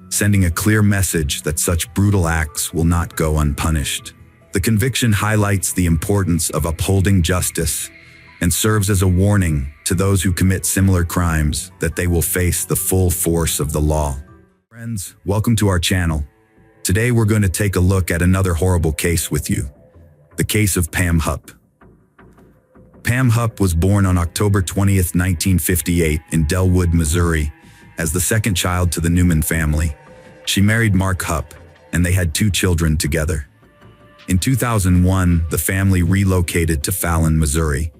sending a clear message that such brutal acts will not go unpunished. The conviction highlights the importance of upholding justice and serves as a warning to those who commit similar crimes that they will face the full force of the law. Friends, welcome to our channel. Today we're going to take a look at another horrible case with you, the case of Pam Hupp. Pam Hupp was born on October 20, 1958 in Delwood, Missouri, as the second child to the Newman family. She married Mark Hupp, and they had 2 children together. In 2001, the family relocated to Fallon, Missouri.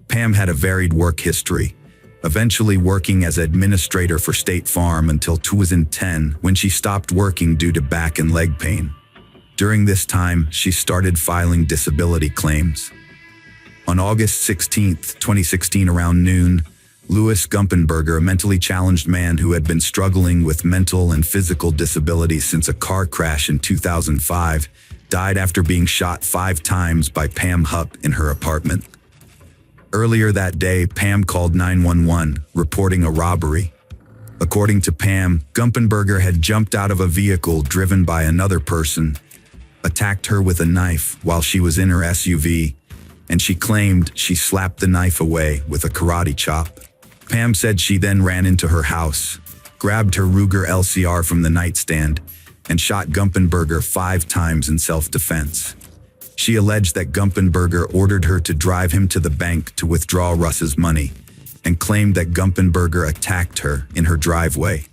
Pam had a varied work history, eventually working as administrator for State Farm until 2010, when she stopped working due to back and leg pain. During this time, she started filing disability claims. On August 16, 2016, around noon, Louis Gumpenberger, a mentally challenged man who had been struggling with mental and physical disabilities since a car crash in 2005, died after being shot 5 times by Pam Hupp in her apartment. Earlier that day, Pam called 911, reporting a robbery. According to Pam, Gumpenberger had jumped out of a vehicle driven by another person attacked her with a knife while she was in her SUV, and she claimed she slapped the knife away with a karate chop. Pam said she then ran into her house, grabbed her Ruger LCR from the nightstand, and shot Gumpenberger 5 times in self-defense. She alleged that Gumpenberger ordered her to drive him to the bank to withdraw Russ's money, and claimed that Gumpenberger attacked her in her driveway.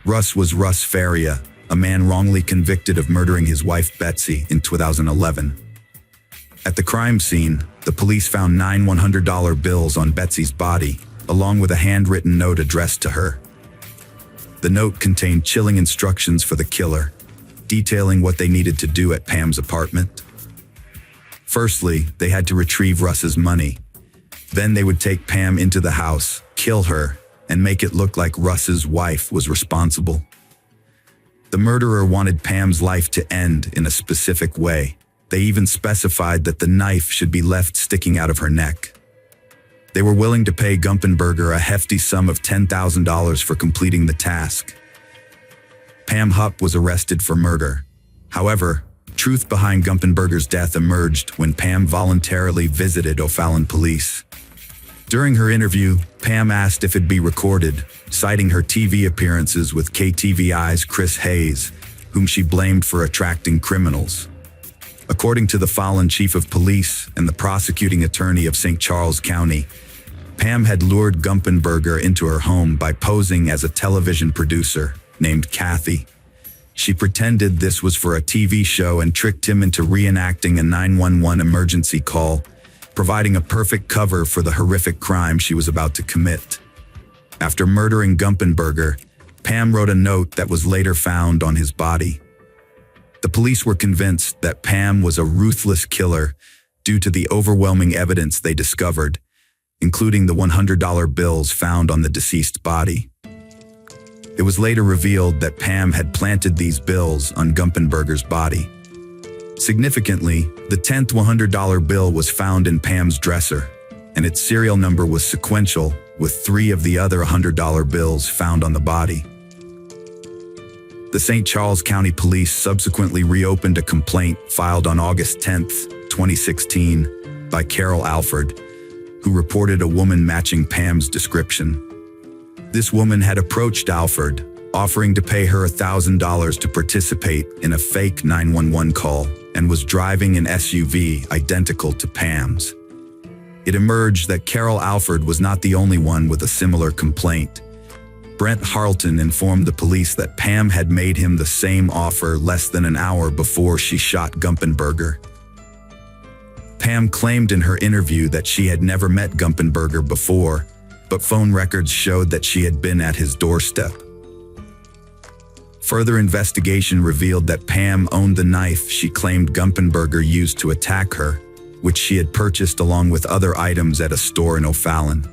Russ was Russ Faria, a man wrongly convicted of murdering his wife Betsy in 2011. At the crime scene, the police found 9 $100 bills on Betsy's body, along with a handwritten note addressed to her. The note contained chilling instructions for the killer, detailing what they needed to do at Pam's apartment. Firstly, they had to retrieve Russ's money. Then they would take Pam into the house, kill her, and make it look like Russ's wife was responsible. The murderer wanted Pam's life to end in a specific way. They even specified that the knife should be left sticking out of her neck. They were willing to pay Gumpenberger a hefty sum of $10,000 for completing the task. Pam Hupp was arrested for murder. However, truth behind Gumpenberger's death emerged when Pam voluntarily visited O'Fallon police. During her interview, Pam asked if it be recorded, citing her TV appearances with KTVI's Chris Hayes, whom she blamed for attracting criminals. According to the Fallon chief of police and the prosecuting attorney of St. Charles County, Pam had lured Gumpenberger into her home by posing as a television producer named Kathy. She pretended this was for a TV show and tricked him into reenacting a 911 emergency call, providing a perfect cover for the horrific crime she was about to commit. After murdering Gumpenberger, Pam wrote a note that was later found on his body. The police were convinced that Pam was a ruthless killer due to the overwhelming evidence they discovered, including the $100 bills found on the deceased body. It was later revealed that Pam had planted these bills on Gumpenberger's body. Significantly, the 10th $100 bill was found in Pam's dresser, and its serial number was sequential with 3 of the other $100 bills found on the body. The St. Charles County Police subsequently reopened a complaint filed on August 10, 2016, by Carol Alford, who reported a woman matching Pam's description. This woman had approached Alford, offering to pay her $1,000 to participate in a fake 911 call, and was driving an SUV identical to Pam's. It emerged that Carol Alford was not the only one with a similar complaint. Brent Harleton informed the police that Pam had made him the same offer less than an hour before she shot Gumpenberger. Pam claimed in her interview that she had never met Gumpenberger before, but phone records showed that she had been at his doorstep. Further investigation revealed that Pam owned the knife she claimed Gumpenberger used to attack her, which she had purchased along with other items at a store in O'Fallon.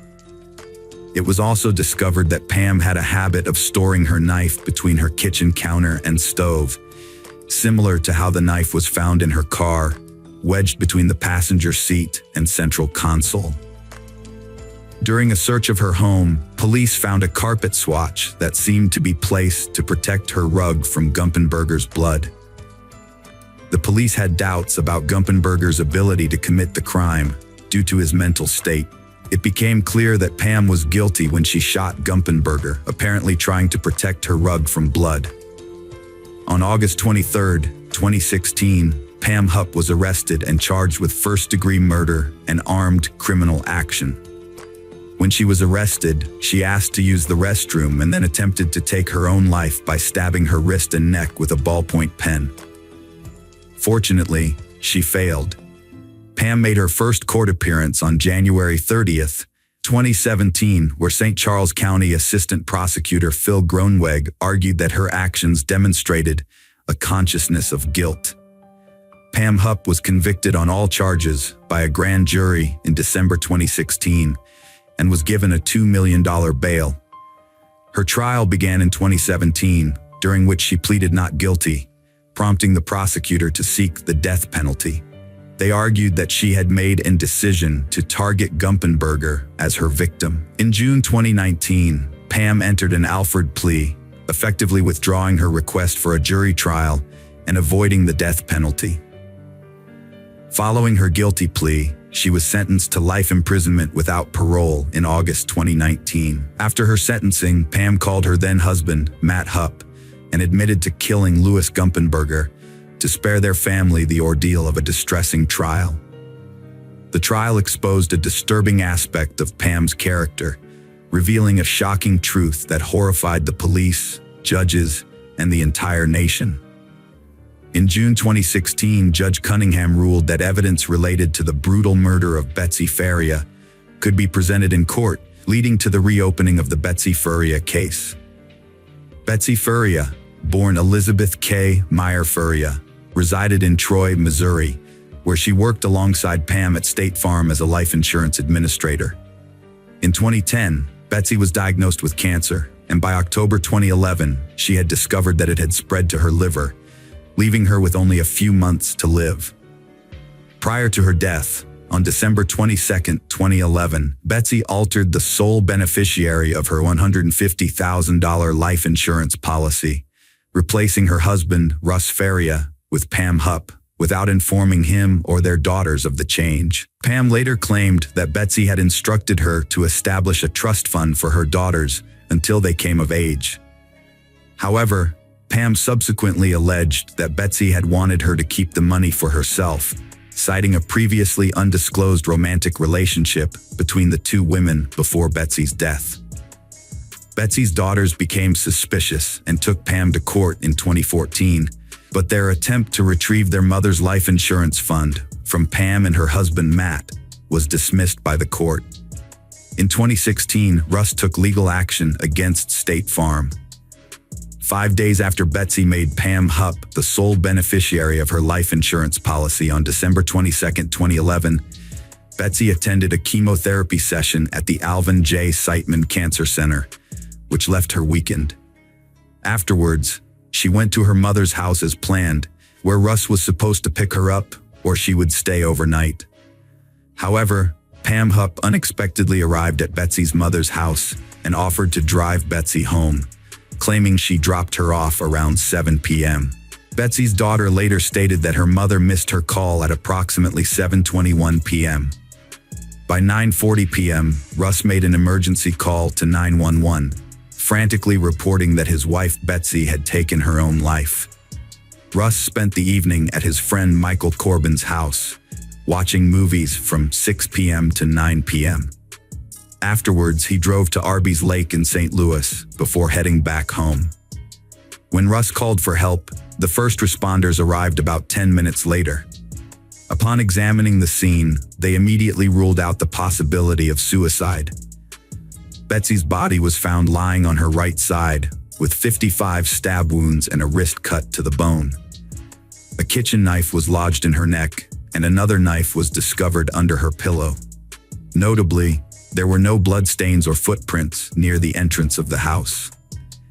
It was also discovered that Pam had a habit of storing her knife between her kitchen counter and stove, similar to how the knife was found in her car, wedged between the passenger seat and central console. During a search of her home, police found a carpet swatch that seemed to be placed to protect her rug from Gumpenberger's blood. The police had doubts about Gumpenberger's ability to commit the crime due to his mental state. It became clear that Pam was guilty when she shot Gumpenberger, apparently trying to protect her rug from blood. On August 23, 2016, Pam Hupp was arrested and charged with first-degree murder and armed criminal action. When she was arrested, she asked to use the restroom and then attempted to take her own life by stabbing her wrist and neck with a ballpoint pen. Fortunately, she failed. Pam made her first court appearance on January 30, 2017, where St. Charles County Assistant Prosecutor Phil Groenweg argued that her actions demonstrated a consciousness of guilt. Pam Hupp was convicted on all charges by a grand jury in December 2016 and was given a $2 million bail. Her trial began in 2017, during which she pleaded not guilty, prompting the prosecutor to seek the death penalty. They argued that she had made a decision to target Gumpenberger as her victim. In June 2019, Pam entered an Alford plea, effectively withdrawing her request for a jury trial and avoiding the death penalty. Following her guilty plea, she was sentenced to life imprisonment without parole in August 2019. After her sentencing, Pam called her then-husband, Matt Hupp, and admitted to killing Louis Gumpenberger to spare their family the ordeal of a distressing trial. The trial exposed a disturbing aspect of Pam's character, revealing a shocking truth that horrified the police, judges, and the entire nation. In June 2016, Judge Cunningham ruled that evidence related to the brutal murder of Betsy Faria could be presented in court, leading to the reopening of the Betsy Faria case. Betsy Faria, born Elizabeth K. Meyer Faria, resided in Troy, Missouri, where she worked alongside Pam at State Farm as a life insurance administrator. In 2010, Betsy was diagnosed with cancer, and by October 2011, she had discovered that it had spread to her liver, leaving her with only a few months to live. Prior to her death, on December 22, 2011, Betsy altered the sole beneficiary of her $150,000 life insurance policy, replacing her husband, Russ Faria, with Pam Hupp, without informing him or their daughters of the change. Pam later claimed that Betsy had instructed her to establish a trust fund for her daughters until they came of age. However, Pam subsequently alleged that Betsy had wanted her to keep the money for herself, citing a previously undisclosed romantic relationship between the two women before Betsy's death. Betsy's daughters became suspicious and took Pam to court in 2014, but their attempt to retrieve their mother's life insurance fund from Pam and her husband Matt was dismissed by the court. In 2016, Russ took legal action against State Farm. 5 days after Betsy made Pam Hupp the sole beneficiary of her life insurance policy on December 22, 2011, Betsy attended a chemotherapy session at the Alvin J. Siteman Cancer Center, which left her weakened. Afterwards, she went to her mother's house as planned, where Russ was supposed to pick her up, or she would stay overnight. However, Pam Hupp unexpectedly arrived at Betsy's mother's house and offered to drive Betsy home, claiming she dropped her off around 7 p.m. Betsy's daughter later stated that her mother missed her call at approximately 7:21 p.m. By 9:40 p.m., Russ made an emergency call to 911, frantically reporting that his wife Betsy had taken her own life. Russ spent the evening at his friend Michael Corbin's house, watching movies from 6 p.m. to 9 p.m. Afterwards, he drove to Arby's Lake in St. Louis before heading back home. When Russ called for help, the first responders arrived about 10 minutes later. Upon examining the scene, they immediately ruled out the possibility of suicide. Betsy's body was found lying on her right side, with 55 stab wounds and a wrist cut to the bone. A kitchen knife was lodged in her neck, and another knife was discovered under her pillow. Notably, there were no bloodstains or footprints near the entrance of the house.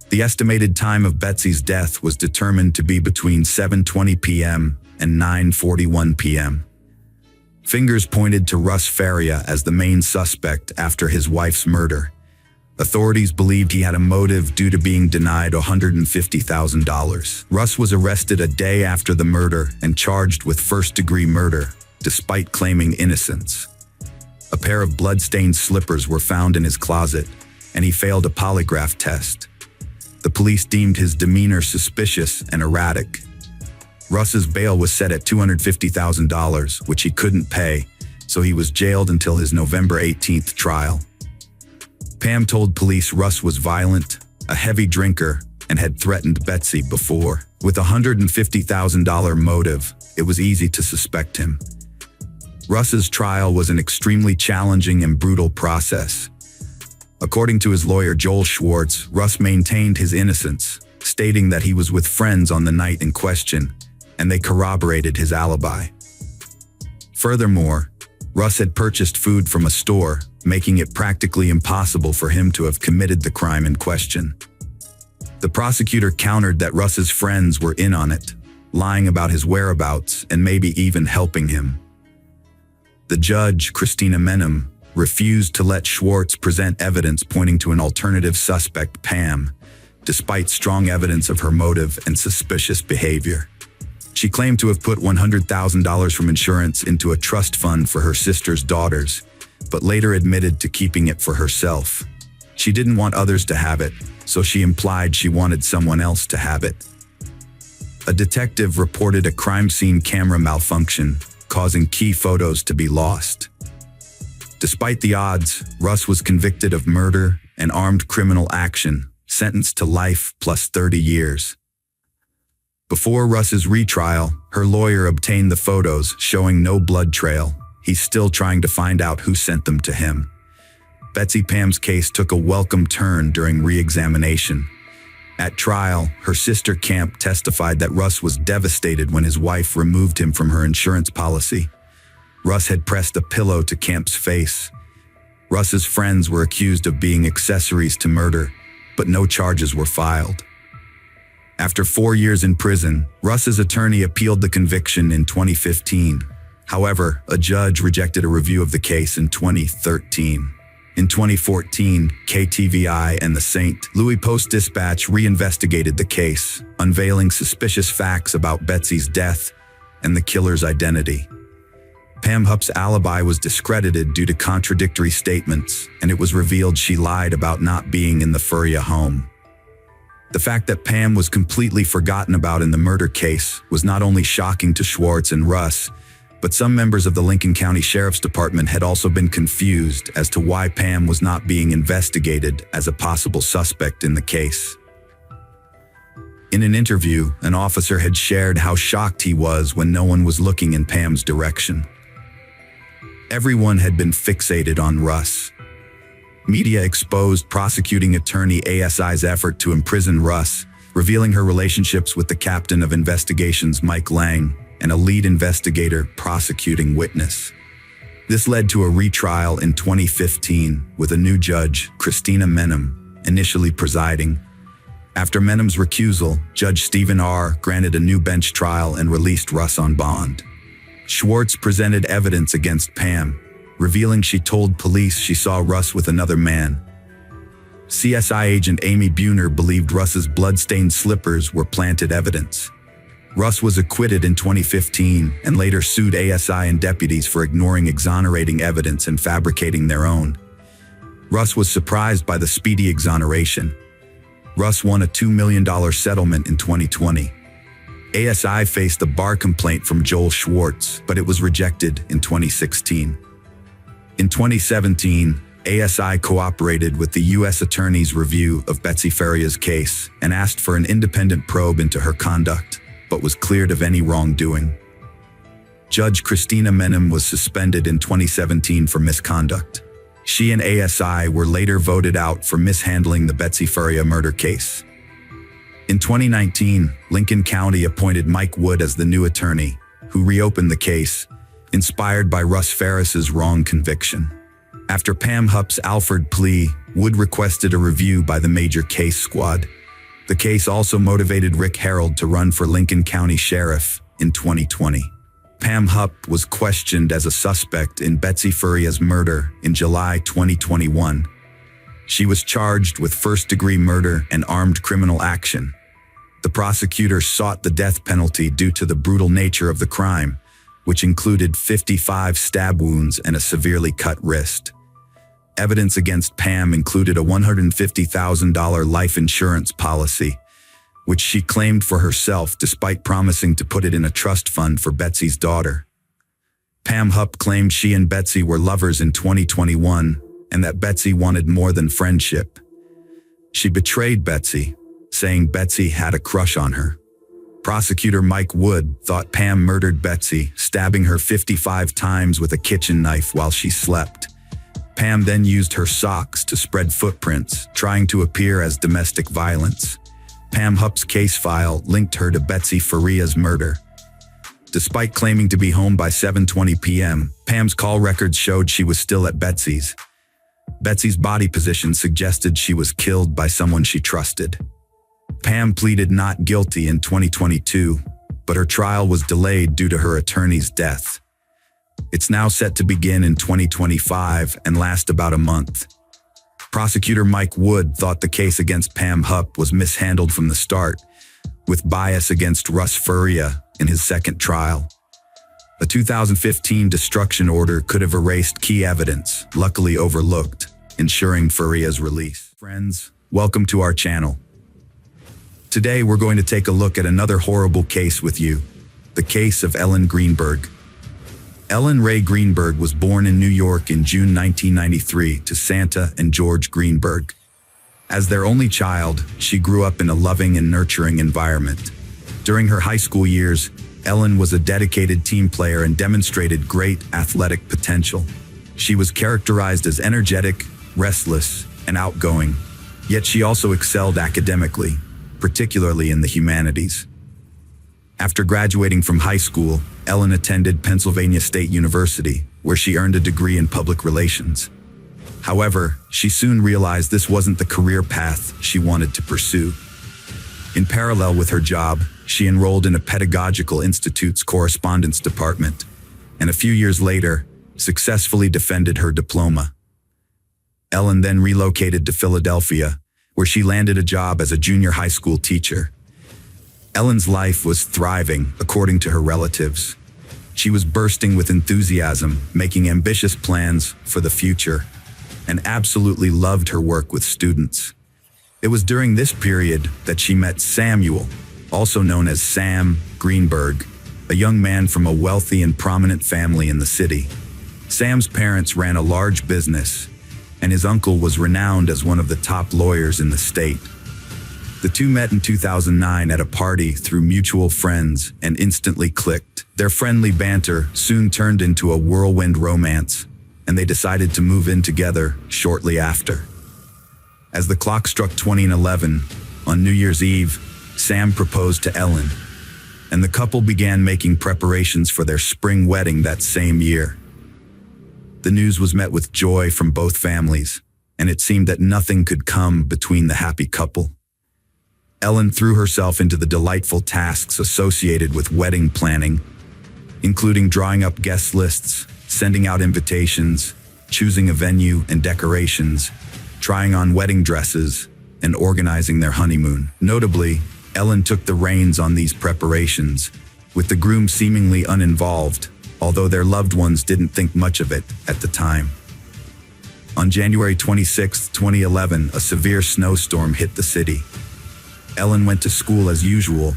The estimated time of Betsy's death was determined to be between 7:20 p.m. and 9:41 p.m. Fingers pointed to Russ Faria as the main suspect after his wife's murder. Authorities believed he had a motive due to being denied $150,000. Russ was arrested a day after the murder and charged with first-degree murder, despite claiming innocence. A pair of blood-stained slippers were found in his closet, and he failed a polygraph test. The police deemed his demeanor suspicious and erratic. Russ's bail was set at $250,000, which he couldn't pay, so he was jailed until his November 18th trial. Pam told police Russ was violent, a heavy drinker, and had threatened Betsy before. With a $150,000 motive, it was easy to suspect him. Russ's trial was an extremely challenging and brutal process. According to his lawyer Joel Schwartz, Russ maintained his innocence, stating that he was with friends on the night in question, and they corroborated his alibi. Furthermore, Russ had purchased food from a store, making it practically impossible for him to have committed the crime in question. The prosecutor countered that Russ's friends were in on it, lying about his whereabouts and maybe even helping him. The judge, Christina Menem, refused to let Schwartz present evidence pointing to an alternative suspect, Pam, despite strong evidence of her motive and suspicious behavior. She claimed to have put $100,000 from insurance into a trust fund for her sister's daughters, but later admitted to keeping it for herself. She didn't want others to have it, so she implied she wanted someone else to have it. A detective reported a crime scene camera malfunction, causing key photos to be lost. Despite the odds, Russ was convicted of murder and armed criminal action, sentenced to life plus 30 years. Before Russ's retrial, her lawyer obtained the photos showing no blood trail. He's still trying to find out who sent them to him. Betsy Pam's case took a welcome turn during re-examination. At trial, her sister Camp testified that Russ was devastated when his wife removed him from her insurance policy. Russ had pressed a pillow to Camp's face. Russ's friends were accused of being accessories to murder, but no charges were filed. After 4 years in prison, Russ's attorney appealed the conviction in 2015. However, a judge rejected a review of the case in 2013. In 2014, KTVI and the St. Louis Post-Dispatch reinvestigated the case, unveiling suspicious facts about Betsy's death and the killer's identity. Pam Hupp's alibi was discredited due to contradictory statements, and it was revealed she lied about not being in the Furia home. The fact that Pam was completely forgotten about in the murder case was not only shocking to Schwartz and Russ, but some members of the Lincoln County Sheriff's Department had also been confused as to why Pam was not being investigated as a possible suspect in the case. In an interview, an officer had shared how shocked he was when no one was looking in Pam's direction. Everyone had been fixated on Russ. Media exposed prosecuting attorney ASI's effort to imprison Russ, revealing her relationships with the captain of investigations Mike Lang and a lead investigator prosecuting witness. This led to a retrial in 2015 with a new judge, Christina Menem, initially presiding. After Menem's recusal, Judge Stephen R. granted a new bench trial and released Russ on bond. Schwartz presented evidence against Pam, revealing she told police she saw Russ with another man. CSI agent Amy Buhner believed Russ's blood-stained slippers were planted evidence. Russ was acquitted in 2015 and later sued ASI and deputies for ignoring exonerating evidence and fabricating their own. Russ was surprised by the speedy exoneration. Russ won a $2 million settlement in 2020. ASI faced a bar complaint from Joel Schwartz, but it was rejected in 2016. In 2017, ASI cooperated with the U.S. Attorney's review of Betsy Faria's case and asked for an independent probe into her conduct, but was cleared of any wrongdoing. Judge Christina Menem was suspended in 2017 for misconduct. She and ASI were later voted out for mishandling the Betsy Faria murder case. In 2019, Lincoln County appointed Mike Wood as the new attorney, who reopened the case, inspired by Russ Ferris's wrong conviction. After Pam Hupp's Alford plea, Wood requested a review by the major case squad. The case also motivated Rick Harold to run for Lincoln County Sheriff in 2020. Pam Hupp was questioned as a suspect in Betsy Faria's murder in July 2021. She was charged with first-degree murder and armed criminal action. The prosecutor sought the death penalty due to the brutal nature of the crime, which included 55 stab wounds and a severely cut wrist. Evidence against Pam included a $150,000 life insurance policy, which she claimed for herself despite promising to put it in a trust fund for Betsy's daughter. Pam Hupp claimed she and Betsy were lovers in 2021 and that Betsy wanted more than friendship. She betrayed Betsy, saying Betsy had a crush on her. Prosecutor Mike Wood thought Pam murdered Betsy, stabbing her 55 times with a kitchen knife while she slept. Pam then used her socks to spread footprints, trying to appear as domestic violence. Pam Hupp's case file linked her to Betsy Faria's murder. Despite claiming to be home by 7:20 p.m., Pam's call records showed she was still at Betsy's. Betsy's body position suggested she was killed by someone she trusted. Pam pleaded not guilty in 2022, but her trial was delayed due to her attorney's death. It's now set to begin in 2025 and last about a month. Prosecutor Mike Wood thought the case against Pam Hupp was mishandled from the start, with bias against Russ Faria in his second trial. A 2015 destruction order could have erased key evidence, luckily overlooked, ensuring Faria's release. Friends, welcome to our channel. Today we're going to take a look at another horrible case with you, the case of Ellen Greenberg. Ellen Ray Greenberg was born in New York in June 1993 to Santa and George Greenberg. As their only child, she grew up in a loving and nurturing environment. During her high school years, Ellen was a dedicated team player and demonstrated great athletic potential. She was characterized as energetic, restless, and outgoing, yet she also excelled academically, particularly in the humanities. After graduating from high school, Ellen attended Pennsylvania State University, where she earned a degree in public relations. However, she soon realized this wasn't the career path she wanted to pursue. In parallel with her job, she enrolled in a pedagogical institute's correspondence department, and a few years later, successfully defended her diploma. Ellen then relocated to Philadelphia, where she landed a job as a junior high school teacher. Ellen's life was thriving, according to her relatives. She was bursting with enthusiasm, making ambitious plans for the future, and absolutely loved her work with students. It was during this period that she met Samuel, also known as Sam Greenberg, a young man from a wealthy and prominent family in the city. Sam's parents ran a large business, and his uncle was renowned as one of the top lawyers in the state. The two met in 2009 at a party through mutual friends and instantly clicked. Their friendly banter soon turned into a whirlwind romance, and they decided to move in together shortly after. As the clock struck 2011, on New Year's Eve, Sam proposed to Ellen, and the couple began making preparations for their spring wedding that same year. The news was met with joy from both families, and it seemed that nothing could come between the happy couple. Ellen threw herself into the delightful tasks associated with wedding planning, including drawing up guest lists, sending out invitations, choosing a venue and decorations, trying on wedding dresses, and organizing their honeymoon. Notably, Ellen took the reins on these preparations, with the groom seemingly uninvolved, although their loved ones didn't think much of it at the time. On January 26, 2011, a severe snowstorm hit the city. Ellen went to school as usual,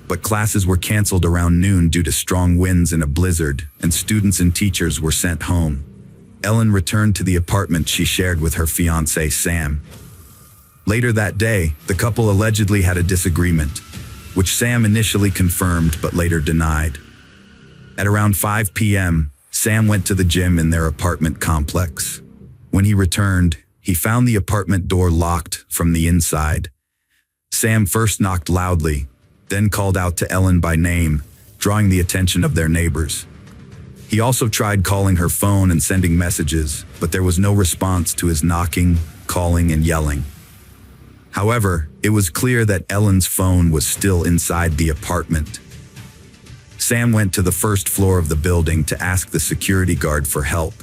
but classes were canceled around noon due to strong winds and a blizzard, and students and teachers were sent home. Ellen returned to the apartment she shared with her fiancé, Sam. Later that day, the couple allegedly had a disagreement, which Sam initially confirmed but later denied. At around 5 p.m., Sam went to the gym in their apartment complex. When he returned, he found the apartment door locked from the inside. Sam first knocked loudly, then called out to Ellen by name, drawing the attention of their neighbors. He also tried calling her phone and sending messages, but there was no response to his knocking, calling, and yelling. However, it was clear that Ellen's phone was still inside the apartment. Sam went to the first floor of the building to ask the security guard for help.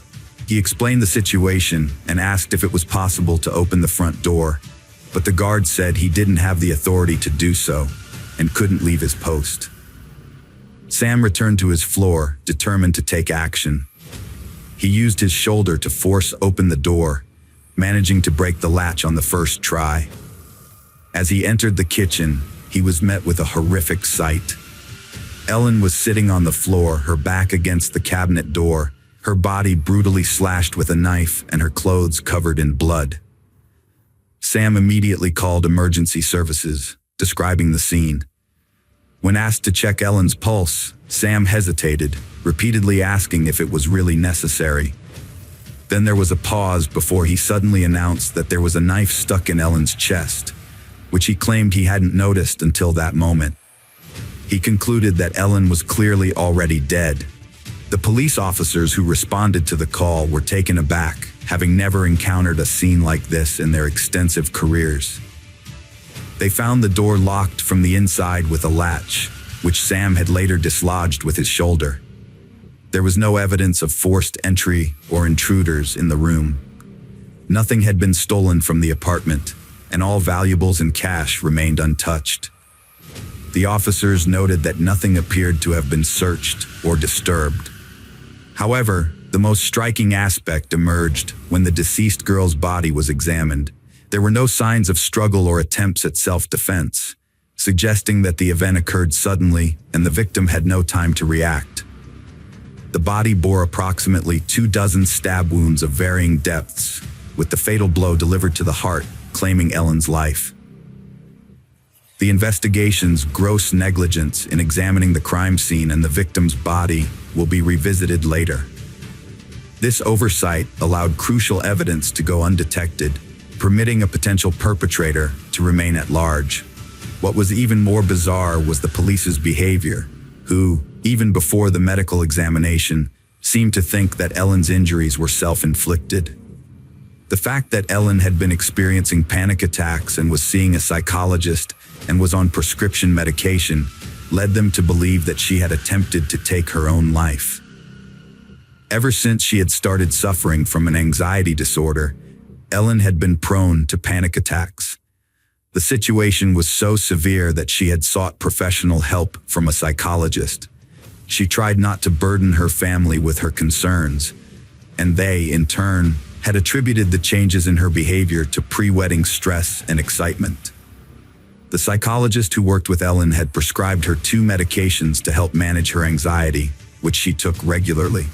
He explained the situation and asked if it was possible to open the front door, but the guard said he didn't have the authority to do so and couldn't leave his post. Sam returned to his floor, determined to take action. He used his shoulder to force open the door, managing to break the latch on the first try. As he entered the kitchen, he was met with a horrific sight. Ellen was sitting on the floor, her back against the cabinet door, her body brutally slashed with a knife and her clothes covered in blood. Sam immediately called emergency services, describing the scene. When asked to check Ellen's pulse, Sam hesitated, repeatedly asking if it was really necessary. Then there was a pause before he suddenly announced that there was a knife stuck in Ellen's chest, which he claimed he hadn't noticed until that moment. He concluded that Ellen was clearly already dead. The police officers who responded to the call were taken aback, having never encountered a scene like this in their extensive careers. They found the door locked from the inside with a latch, which Sam had later dislodged with his shoulder. There was no evidence of forced entry or intruders in the room. Nothing had been stolen from the apartment, and all valuables and cash remained untouched. The officers noted that nothing appeared to have been searched or disturbed. However, the most striking aspect emerged when the deceased girl's body was examined. There were no signs of struggle or attempts at self-defense, suggesting that the event occurred suddenly and the victim had no time to react. The body bore approximately 24 stab wounds of varying depths, with the fatal blow delivered to the heart, claiming Ellen's life. The investigation's gross negligence in examining the crime scene and the victim's body will be revisited later. This oversight allowed crucial evidence to go undetected, permitting a potential perpetrator to remain at large. What was even more bizarre was the police's behavior, who, even before the medical examination, seemed to think that Ellen's injuries were self-inflicted. The fact that Ellen had been experiencing panic attacks and was seeing a psychologist and was on prescription medication led them to believe that she had attempted to take her own life. Ever since she had started suffering from an anxiety disorder, Ellen had been prone to panic attacks. The situation was so severe that she had sought professional help from a psychologist. She tried not to burden her family with her concerns, and they, in turn, had attributed the changes in her behavior to pre-wedding stress and excitement. The psychologist who worked with Ellen had prescribed her 2 medications to help manage her anxiety, which she took regularly.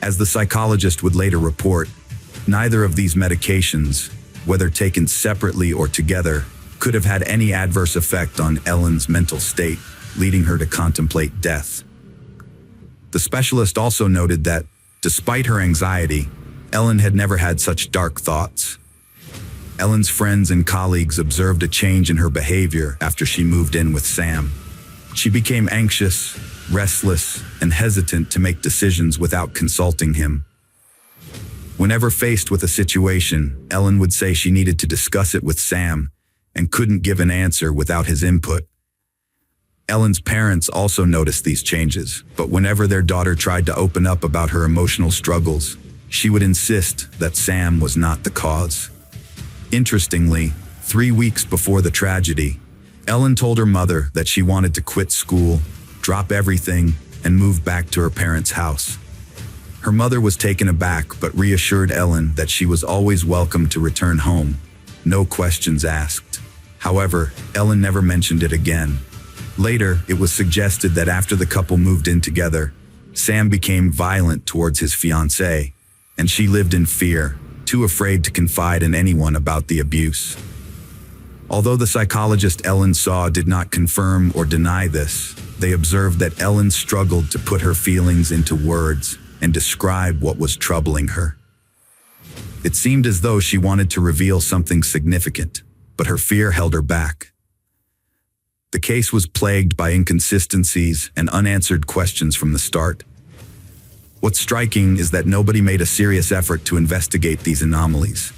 As the psychologist would later report, neither of these medications, whether taken separately or together, could have had any adverse effect on Ellen's mental state, leading her to contemplate death. The specialist also noted that, despite her anxiety, Ellen had never had such dark thoughts. Ellen's friends and colleagues observed a change in her behavior after she moved in with Sam. She became anxious, restless, and hesitant to make decisions without consulting him. Whenever faced with a situation, Ellen would say she needed to discuss it with Sam and couldn't give an answer without his input. Ellen's parents also noticed these changes, but whenever their daughter tried to open up about her emotional struggles, she would insist that Sam was not the cause. Interestingly, 3 weeks before the tragedy, Ellen told her mother that she wanted to quit school, drop everything, and move back to her parents' house. Her mother was taken aback but reassured Ellen that she was always welcome to return home, no questions asked. However, Ellen never mentioned it again. Later, it was suggested that after the couple moved in together, Sam became violent towards his fiancée, and she lived in fear, too afraid to confide in anyone about the abuse. Although the psychologist Ellen saw did not confirm or deny this, they observed that Ellen struggled to put her feelings into words and describe what was troubling her. It seemed as though she wanted to reveal something significant, but her fear held her back. The case was plagued by inconsistencies and unanswered questions from the start. What's striking is that nobody made a serious effort to investigate these anomalies.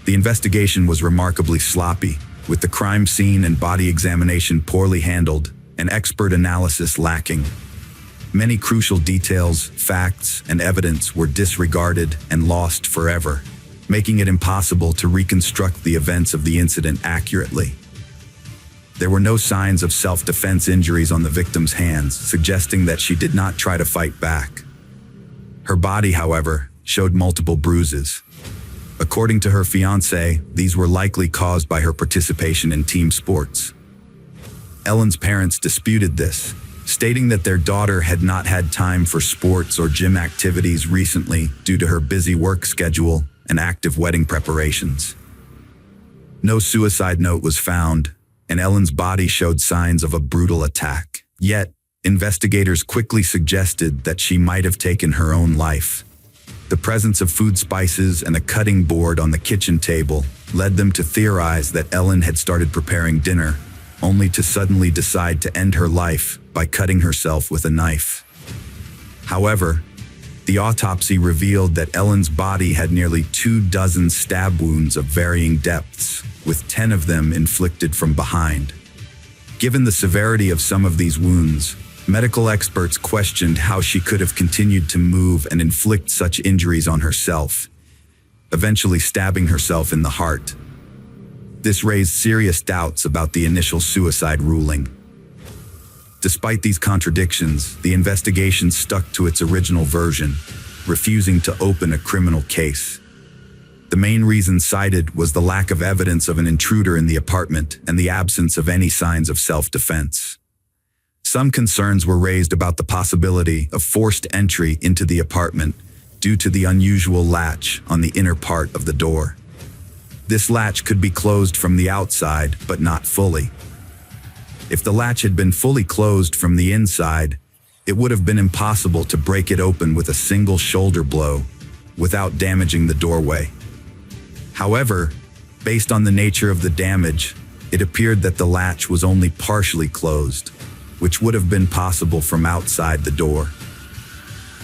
The investigation was remarkably sloppy, with the crime scene and body examination poorly handled and expert analysis lacking. Many crucial details, facts, and evidence were disregarded and lost forever, making it impossible to reconstruct the events of the incident accurately. There were no signs of self-defense injuries on the victim's hands, suggesting that she did not try to fight back. Her body, however, showed multiple bruises. According to her fiancé, these were likely caused by her participation in team sports. Ellen's parents disputed this, stating that their daughter had not had time for sports or gym activities recently due to her busy work schedule and active wedding preparations. No suicide note was found, and Ellen's body showed signs of a brutal attack. Yet, investigators quickly suggested that she might have taken her own life. The presence of food spices and a cutting board on the kitchen table led them to theorize that Ellen had started preparing dinner, only to suddenly decide to end her life by cutting herself with a knife. However, the autopsy revealed that Ellen's body had nearly 24 stab wounds of varying depths, with 10 of them inflicted from behind. Given the severity of some of these wounds, medical experts questioned how she could have continued to move and inflict such injuries on herself, eventually stabbing herself in the heart. This raised serious doubts about the initial suicide ruling. Despite these contradictions, the investigation stuck to its original version, refusing to open a criminal case. The main reason cited was the lack of evidence of an intruder in the apartment and the absence of any signs of self-defense. Some concerns were raised about the possibility of forced entry into the apartment due to the unusual latch on the inner part of the door. This latch could be closed from the outside, but not fully. If the latch had been fully closed from the inside, it would have been impossible to break it open with a single shoulder blow without damaging the doorway. However, based on the nature of the damage, it appeared that the latch was only partially closed, which would have been possible from outside the door.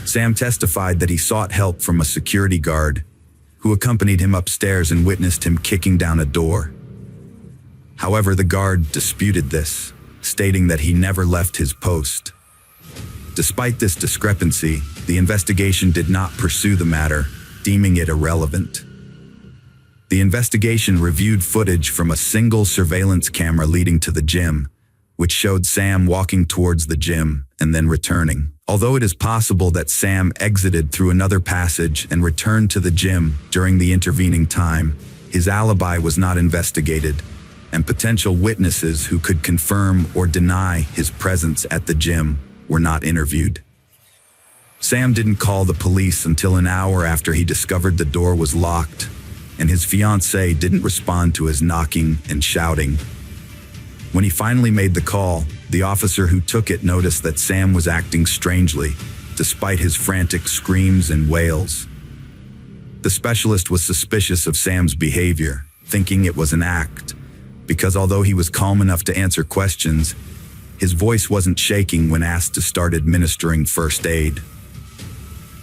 Sam testified that he sought help from a security guard who accompanied him upstairs and witnessed him kicking down a door. However, the guard disputed this, stating that he never left his post. Despite this discrepancy, the investigation did not pursue the matter, deeming it irrelevant. The investigation reviewed footage from a single surveillance camera leading to the gym, which showed Sam walking towards the gym and then returning. Although it is possible that Sam exited through another passage and returned to the gym during the intervening time, his alibi was not investigated, and potential witnesses who could confirm or deny his presence at the gym were not interviewed. Sam didn't call the police until an hour after he discovered the door was locked, and his fiancée didn't respond to his knocking and shouting. When he finally made the call, the officer who took it noticed that Sam was acting strangely, despite his frantic screams and wails. The specialist was suspicious of Sam's behavior, thinking it was an act, because although he was calm enough to answer questions, his voice wasn't shaking when asked to start administering first aid.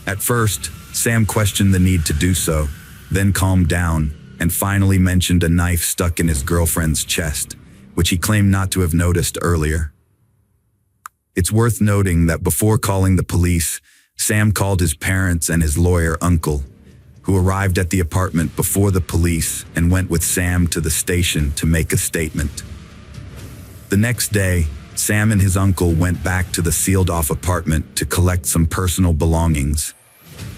At first, Sam questioned the need to do so, then calmed down, and finally mentioned a knife stuck in his girlfriend's chest, which he claimed not to have noticed earlier. It's worth noting that before calling the police, Sam called his parents and his lawyer uncle, who arrived at the apartment before the police and went with Sam to the station to make a statement. The next day, Sam and his uncle went back to the sealed-off apartment to collect some personal belongings,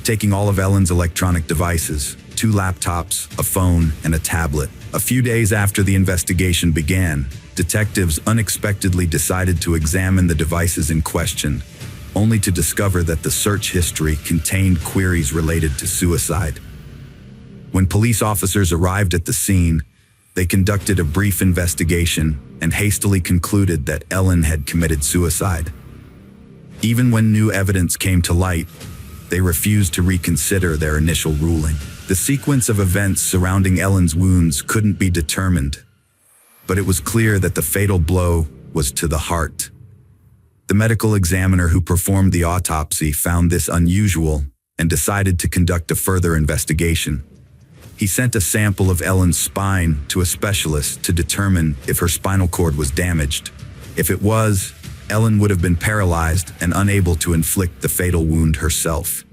taking all of Ellen's electronic devices, 2 laptops, a phone, and a tablet. A few days after the investigation began, detectives unexpectedly decided to examine the devices in question, only to discover that the search history contained queries related to suicide. When police officers arrived at the scene, they conducted a brief investigation and hastily concluded that Ellen had committed suicide. Even when new evidence came to light, they refused to reconsider their initial ruling. The sequence of events surrounding Ellen's wounds couldn't be determined, but it was clear that the fatal blow was to the heart. The medical examiner who performed the autopsy found this unusual and decided to conduct a further investigation. He sent a sample of Ellen's spine to a specialist to determine if her spinal cord was damaged. If it was, Ellen would have been paralyzed and unable to inflict the fatal wound herself.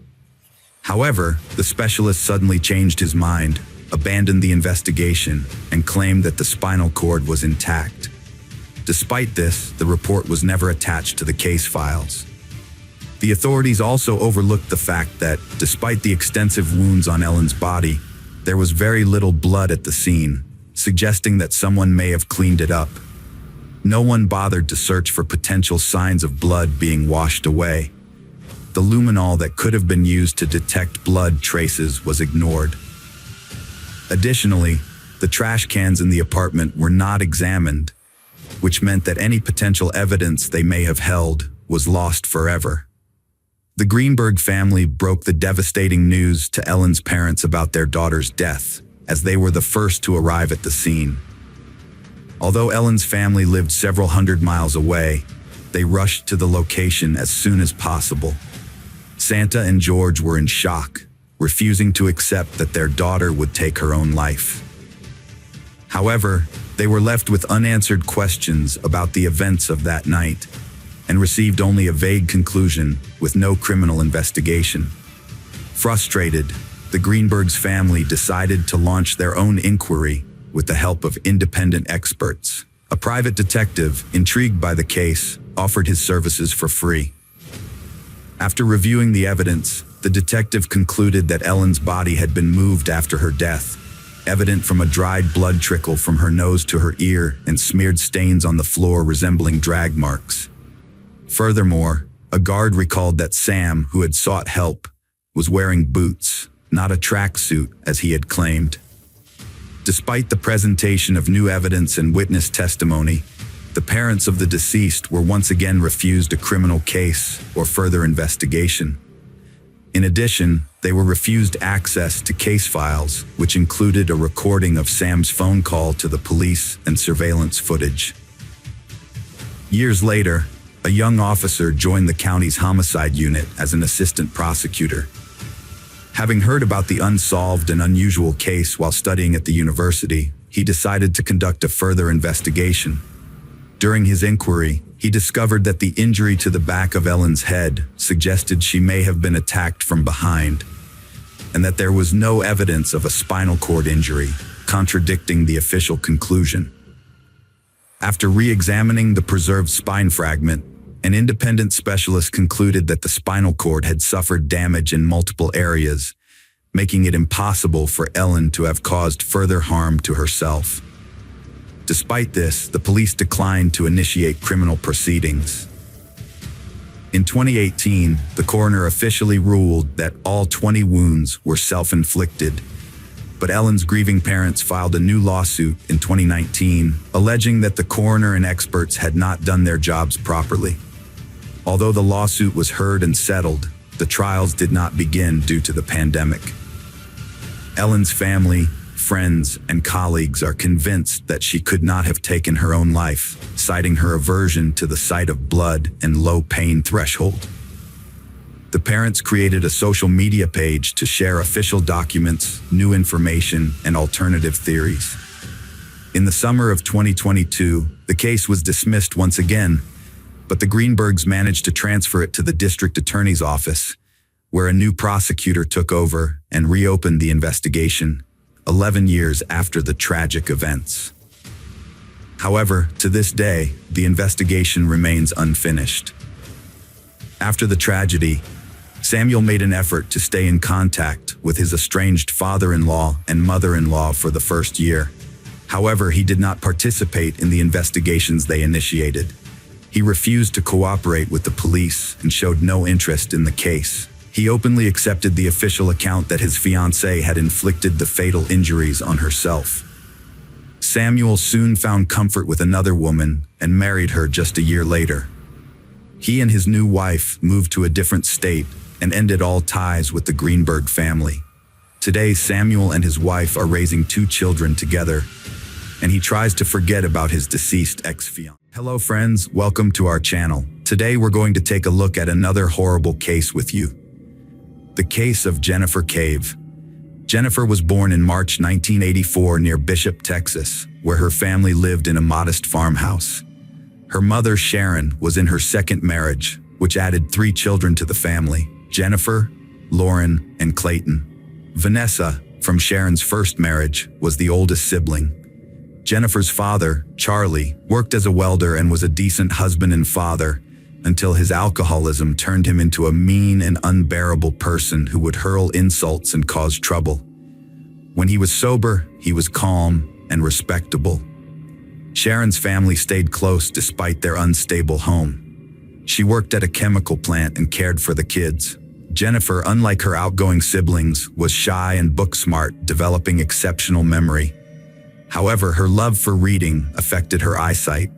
However, the specialist suddenly changed his mind, abandoned the investigation, and claimed that the spinal cord was intact. Despite this, the report was never attached to the case files. The authorities also overlooked the fact that, despite the extensive wounds on Ellen's body, there was very little blood at the scene, suggesting that someone may have cleaned it up. No one bothered to search for potential signs of blood being washed away. The luminol that could have been used to detect blood traces was ignored. Additionally, the trash cans in the apartment were not examined, which meant that any potential evidence they may have held was lost forever. The Greenberg family broke the devastating news to Ellen's parents about their daughter's death, as they were the first to arrive at the scene. Although Ellen's family lived several hundred miles away, they rushed to the location as soon as possible. Santa and George were in shock, refusing to accept that their daughter would take her own life. However, they were left with unanswered questions about the events of that night, and received only a vague conclusion with no criminal investigation. Frustrated, the Greenbergs' family decided to launch their own inquiry with the help of independent experts. A private detective, intrigued by the case, offered his services for free. After reviewing the evidence, the detective concluded that Ellen's body had been moved after her death, evident from a dried blood trickle from her nose to her ear and smeared stains on the floor resembling drag marks. Furthermore, a guard recalled that Sam, who had sought help, was wearing boots, not a tracksuit as he had claimed. Despite the presentation of new evidence and witness testimony, the parents of the deceased were once again refused a criminal case or further investigation. In addition, they were refused access to case files, which included a recording of Sam's phone call to the police and surveillance footage. Years later, a young officer joined the county's homicide unit as an assistant prosecutor. Having heard about the unsolved and unusual case while studying at the university, he decided to conduct a further investigation. During his inquiry, he discovered that the injury to the back of Ellen's head suggested she may have been attacked from behind, and that there was no evidence of a spinal cord injury, contradicting the official conclusion. After re-examining the preserved spine fragment, an independent specialist concluded that the spinal cord had suffered damage in multiple areas, making it impossible for Ellen to have caused further harm to herself. Despite this, the police declined to initiate criminal proceedings. In 2018, the coroner officially ruled that all 20 wounds were self-inflicted, but Ellen's grieving parents filed a new lawsuit in 2019, alleging that the coroner and experts had not done their jobs properly. Although the lawsuit was heard and settled, the trials did not begin due to the pandemic. Ellen's family, friends, and colleagues are convinced that she could not have taken her own life, citing her aversion to the sight of blood and low pain threshold. The parents created a social media page to share official documents, new information, and alternative theories. In the summer of 2022, the case was dismissed once again, but the Greenbergs managed to transfer it to the district attorney's office, where a new prosecutor took over and reopened the investigation, 11 years after the tragic events. However, to this day, the investigation remains unfinished. After the tragedy, Samuel made an effort to stay in contact with his estranged father-in-law and mother-in-law for the first year. However, he did not participate in the investigations they initiated. He refused to cooperate with the police and showed no interest in the case. He openly accepted the official account that his fiancée had inflicted the fatal injuries on herself. Samuel soon found comfort with another woman and married her just a year later. He and his new wife moved to a different state and ended all ties with the Greenberg family. Today, Samuel and his wife are raising 2 children together, and he tries to forget about his deceased ex-fiancée. Hello friends, welcome to our channel. Today we're going to take a look at another horrible case with you. The case of Jennifer Cave. Jennifer was born in March 1984 near Bishop, Texas, where her family lived in a modest farmhouse. Her mother, Sharon, was in her second marriage, which added 3 children to the family: Jennifer, Lauren, and Clayton. Vanessa, from Sharon's first marriage, was the oldest sibling. Jennifer's father, Charlie, worked as a welder and was a decent husband and father, until his alcoholism turned him into a mean and unbearable person who would hurl insults and cause trouble. When he was sober, he was calm and respectable. Sharon's family stayed close despite their unstable home. She worked at a chemical plant and cared for the kids. Jennifer, unlike her outgoing siblings, was shy and book-smart, developing exceptional memory. However, her love for reading affected her eyesight,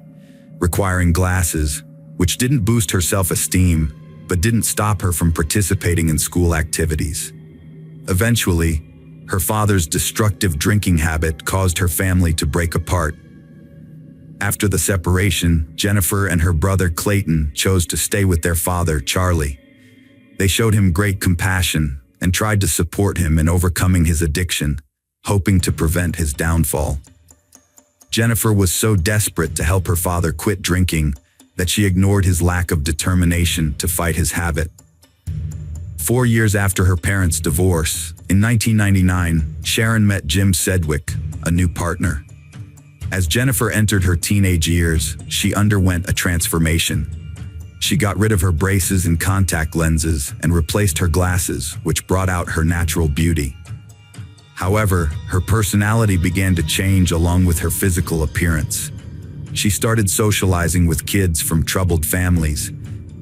requiring glasses, which didn't boost her self-esteem, but didn't stop her from participating in school activities. Eventually, her father's destructive drinking habit caused her family to break apart. After the separation, Jennifer and her brother Clayton chose to stay with their father, Charlie. They showed him great compassion and tried to support him in overcoming his addiction, hoping to prevent his downfall. Jennifer was so desperate to help her father quit drinking that she ignored his lack of determination to fight his habit. 4 years after her parents' divorce, in 1999, Sharon met Jim Sedgwick, a new partner. As Jennifer entered her teenage years, she underwent a transformation. She got rid of her braces and contact lenses and replaced her glasses, which brought out her natural beauty. However, her personality began to change along with her physical appearance. She started socializing with kids from troubled families,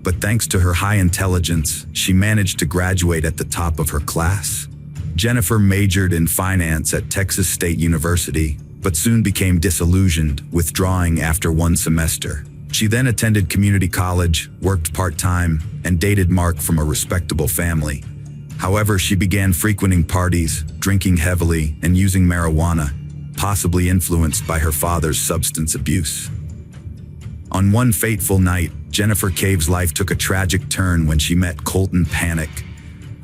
but thanks to her high intelligence, she managed to graduate at the top of her class. Jennifer majored in finance at Texas State University, but soon became disillusioned, withdrawing after one semester. She then attended community college, worked part-time, and dated Mark from a respectable family. However, she began frequenting parties, drinking heavily, and using marijuana, possibly influenced by her father's substance abuse. On one fateful night, Jennifer Cave's life took a tragic turn when she met Colton Panic.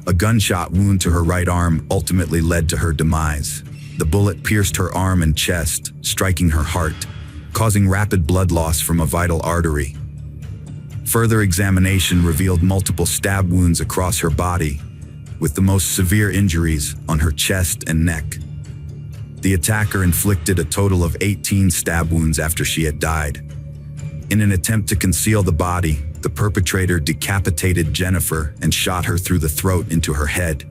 A gunshot wound to her right arm ultimately led to her demise. The bullet pierced her arm and chest, striking her heart, causing rapid blood loss from a vital artery. Further examination revealed multiple stab wounds across her body, with the most severe injuries on her chest and neck. The attacker inflicted a total of 18 stab wounds after she had died. In an attempt to conceal the body, the perpetrator decapitated Jennifer and shot her through the throat into her head.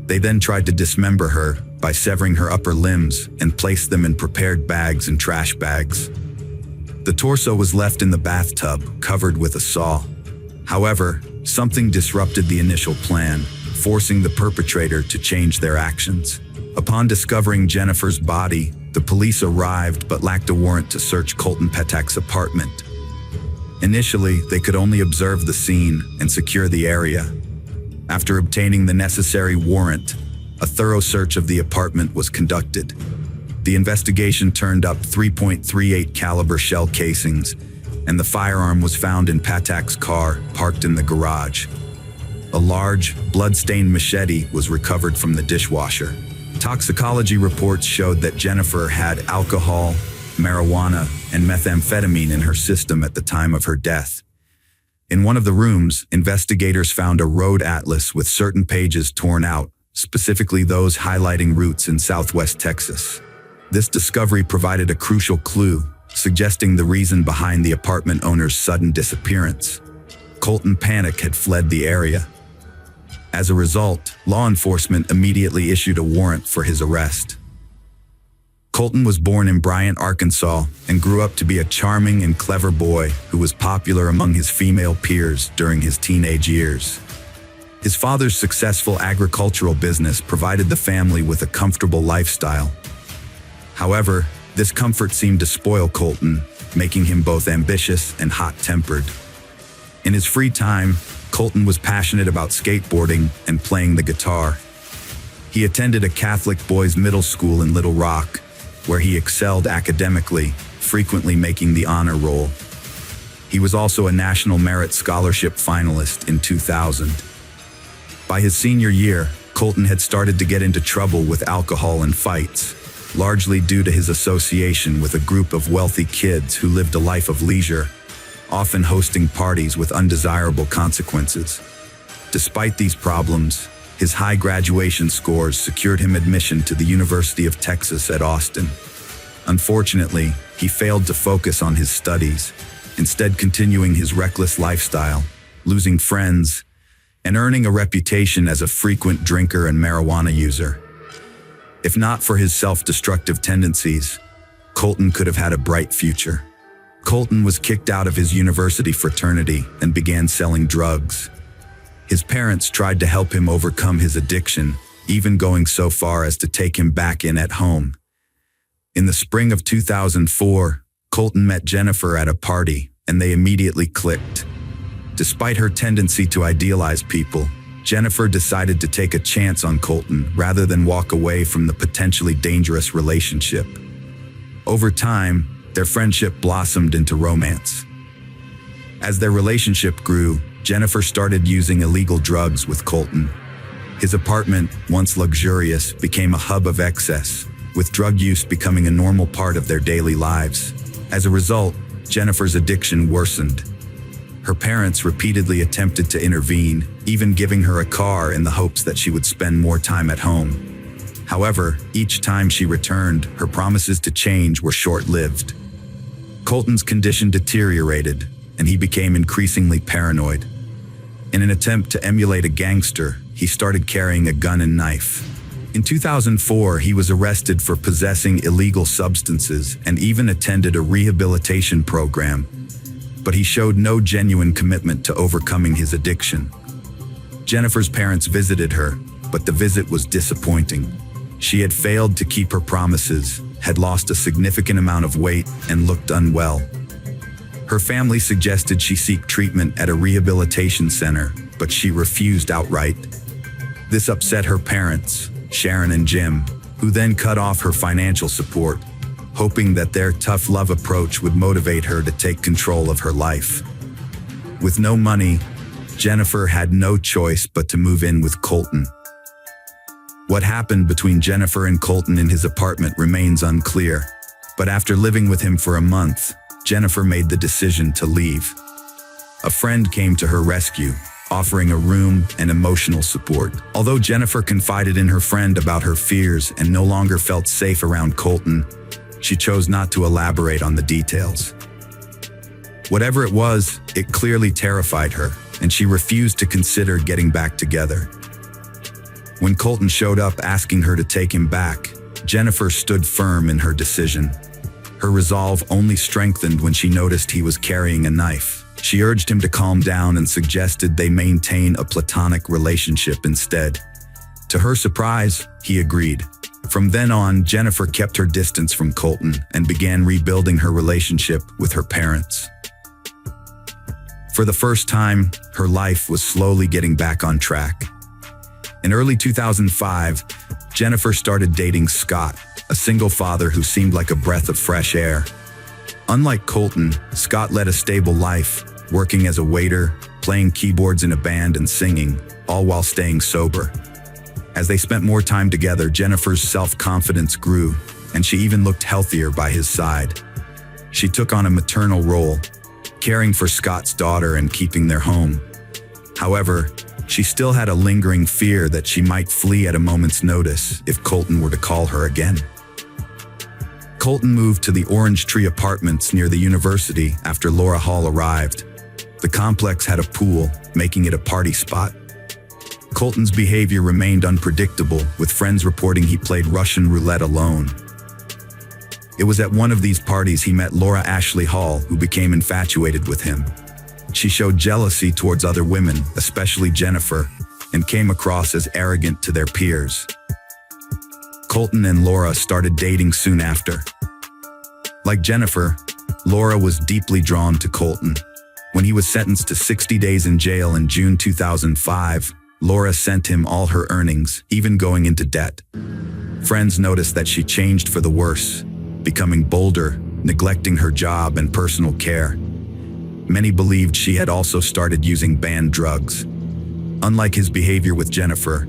They then tried to dismember her by severing her upper limbs and placed them in prepared bags and trash bags. The torso was left in the bathtub, covered with a saw. However, something disrupted the initial plan, forcing the perpetrator to change their actions. Upon discovering Jennifer's body, the police arrived but lacked a warrant to search Colton Patak's apartment. Initially, they could only observe the scene and secure the area. After obtaining the necessary warrant, a thorough search of the apartment was conducted. The investigation turned up 3.38 caliber shell casings, and the firearm was found in Patak's car, parked in the garage. A large, blood-stained machete was recovered from the dishwasher. Toxicology reports showed that Jennifer had alcohol, marijuana, and methamphetamine in her system at the time of her death. In one of the rooms, investigators found a road atlas with certain pages torn out, specifically those highlighting routes in southwest Texas. This discovery provided a crucial clue, suggesting the reason behind the apartment owner's sudden disappearance. Colton Panic had fled the area. As a result, law enforcement immediately issued a warrant for his arrest. Colton was born in Bryant, Arkansas, and grew up to be a charming and clever boy who was popular among his female peers during his teenage years. His father's successful agricultural business provided the family with a comfortable lifestyle. However, this comfort seemed to spoil Colton, making him both ambitious and hot-tempered. In his free time, Colton was passionate about skateboarding and playing the guitar. He attended a Catholic boys' middle school in Little Rock, where he excelled academically, frequently making the honor roll. He was also a National Merit Scholarship finalist in 2000. By his senior year, Colton had started to get into trouble with alcohol and fights, largely due to his association with a group of wealthy kids who lived a life of leisure, often hosting parties with undesirable consequences. Despite these problems, his high graduation scores secured him admission to the University of Texas at Austin. Unfortunately, he failed to focus on his studies, instead continuing his reckless lifestyle, losing friends, and earning a reputation as a frequent drinker and marijuana user. If not for his self-destructive tendencies, Colton could have had a bright future. Colton was kicked out of his university fraternity and began selling drugs. His parents tried to help him overcome his addiction, even going so far as to take him back in at home. In the spring of 2004, Colton met Jennifer at a party, and they immediately clicked. Despite her tendency to idealize people, Jennifer decided to take a chance on Colton rather than walk away from the potentially dangerous relationship. Over time, their friendship blossomed into romance. As their relationship grew, Jennifer started using illegal drugs with Colton. His apartment, once luxurious, became a hub of excess, with drug use becoming a normal part of their daily lives. As a result, Jennifer's addiction worsened. Her parents repeatedly attempted to intervene, even giving her a car in the hopes that she would spend more time at home. However, each time she returned, her promises to change were short-lived. Colton's condition deteriorated, and he became increasingly paranoid. In an attempt to emulate a gangster, he started carrying a gun and knife. In 2004, he was arrested for possessing illegal substances and even attended a rehabilitation program. But he showed no genuine commitment to overcoming his addiction. Jennifer's parents visited her, but the visit was disappointing. She had failed to keep her promises, had lost a significant amount of weight, and looked unwell. Her family suggested she seek treatment at a rehabilitation center, but she refused outright. This upset her parents, Sharon and Jim, who then cut off her financial support, hoping that their tough love approach would motivate her to take control of her life. With no money, Jennifer had no choice but to move in with Colton. What happened between Jennifer and Colton in his apartment remains unclear, but after living with him for a month, Jennifer made the decision to leave. A friend came to her rescue, offering a room and emotional support. Although Jennifer confided in her friend about her fears and no longer felt safe around Colton, she chose not to elaborate on the details. Whatever it was, it clearly terrified her, and she refused to consider getting back together. When Colton showed up asking her to take him back, Jennifer stood firm in her decision. Her resolve only strengthened when she noticed he was carrying a knife. She urged him to calm down and suggested they maintain a platonic relationship instead. To her surprise, he agreed. From then on, Jennifer kept her distance from Colton and began rebuilding her relationship with her parents. For the first time, her life was slowly getting back on track. In early 2005, Jennifer started dating Scott, a single father who seemed like a breath of fresh air. Unlike Colton, Scott led a stable life, working as a waiter, playing keyboards in a band and singing, all while staying sober. As they spent more time together, Jennifer's self-confidence grew, and she even looked healthier by his side. She took on a maternal role, caring for Scott's daughter and keeping their home. However, she still had a lingering fear that she might flee at a moment's notice if Colton were to call her again. Colton moved to the Orange Tree Apartments near the university after Laura Hall arrived. The complex had a pool, making it a party spot. Colton's behavior remained unpredictable, with friends reporting he played Russian roulette alone. It was at one of these parties he met Laura Ashley Hall, who became infatuated with him. She showed jealousy towards other women, especially Jennifer, and came across as arrogant to their peers. Colton and Laura started dating soon after. Like Jennifer, Laura was deeply drawn to Colton. When he was sentenced to 60 days in jail in June 2005, Laura sent him all her earnings, even going into debt. Friends noticed that she changed for the worse, becoming bolder, neglecting her job and personal care. Many believed she had also started using banned drugs. Unlike his behavior with Jennifer,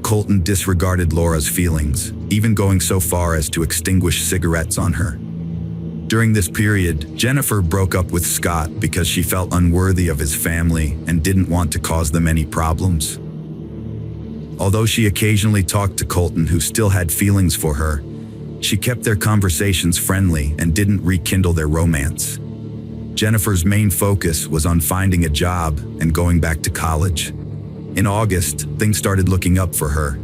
Colton disregarded Laura's feelings, even going so far as to extinguish cigarettes on her. During this period, Jennifer broke up with Scott because she felt unworthy of his family and didn't want to cause them any problems. Although she occasionally talked to Colton, who still had feelings for her, she kept their conversations friendly and didn't rekindle their romance. Jennifer's main focus was on finding a job and going back to college. In August, things started looking up for her.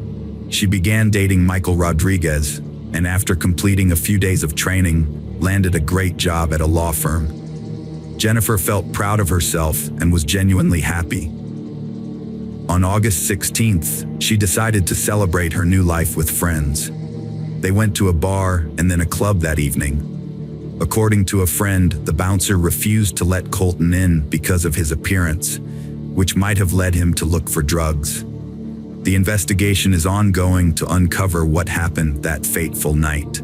She began dating Michael Rodriguez, and after completing a few days of training, landed a great job at a law firm. Jennifer felt proud of herself and was genuinely happy. On August 16th, she decided to celebrate her new life with friends. They went to a bar and then a club that evening. According to a friend, the bouncer refused to let Colton in because of his appearance, which might have led him to look for drugs. The investigation is ongoing to uncover what happened that fateful night.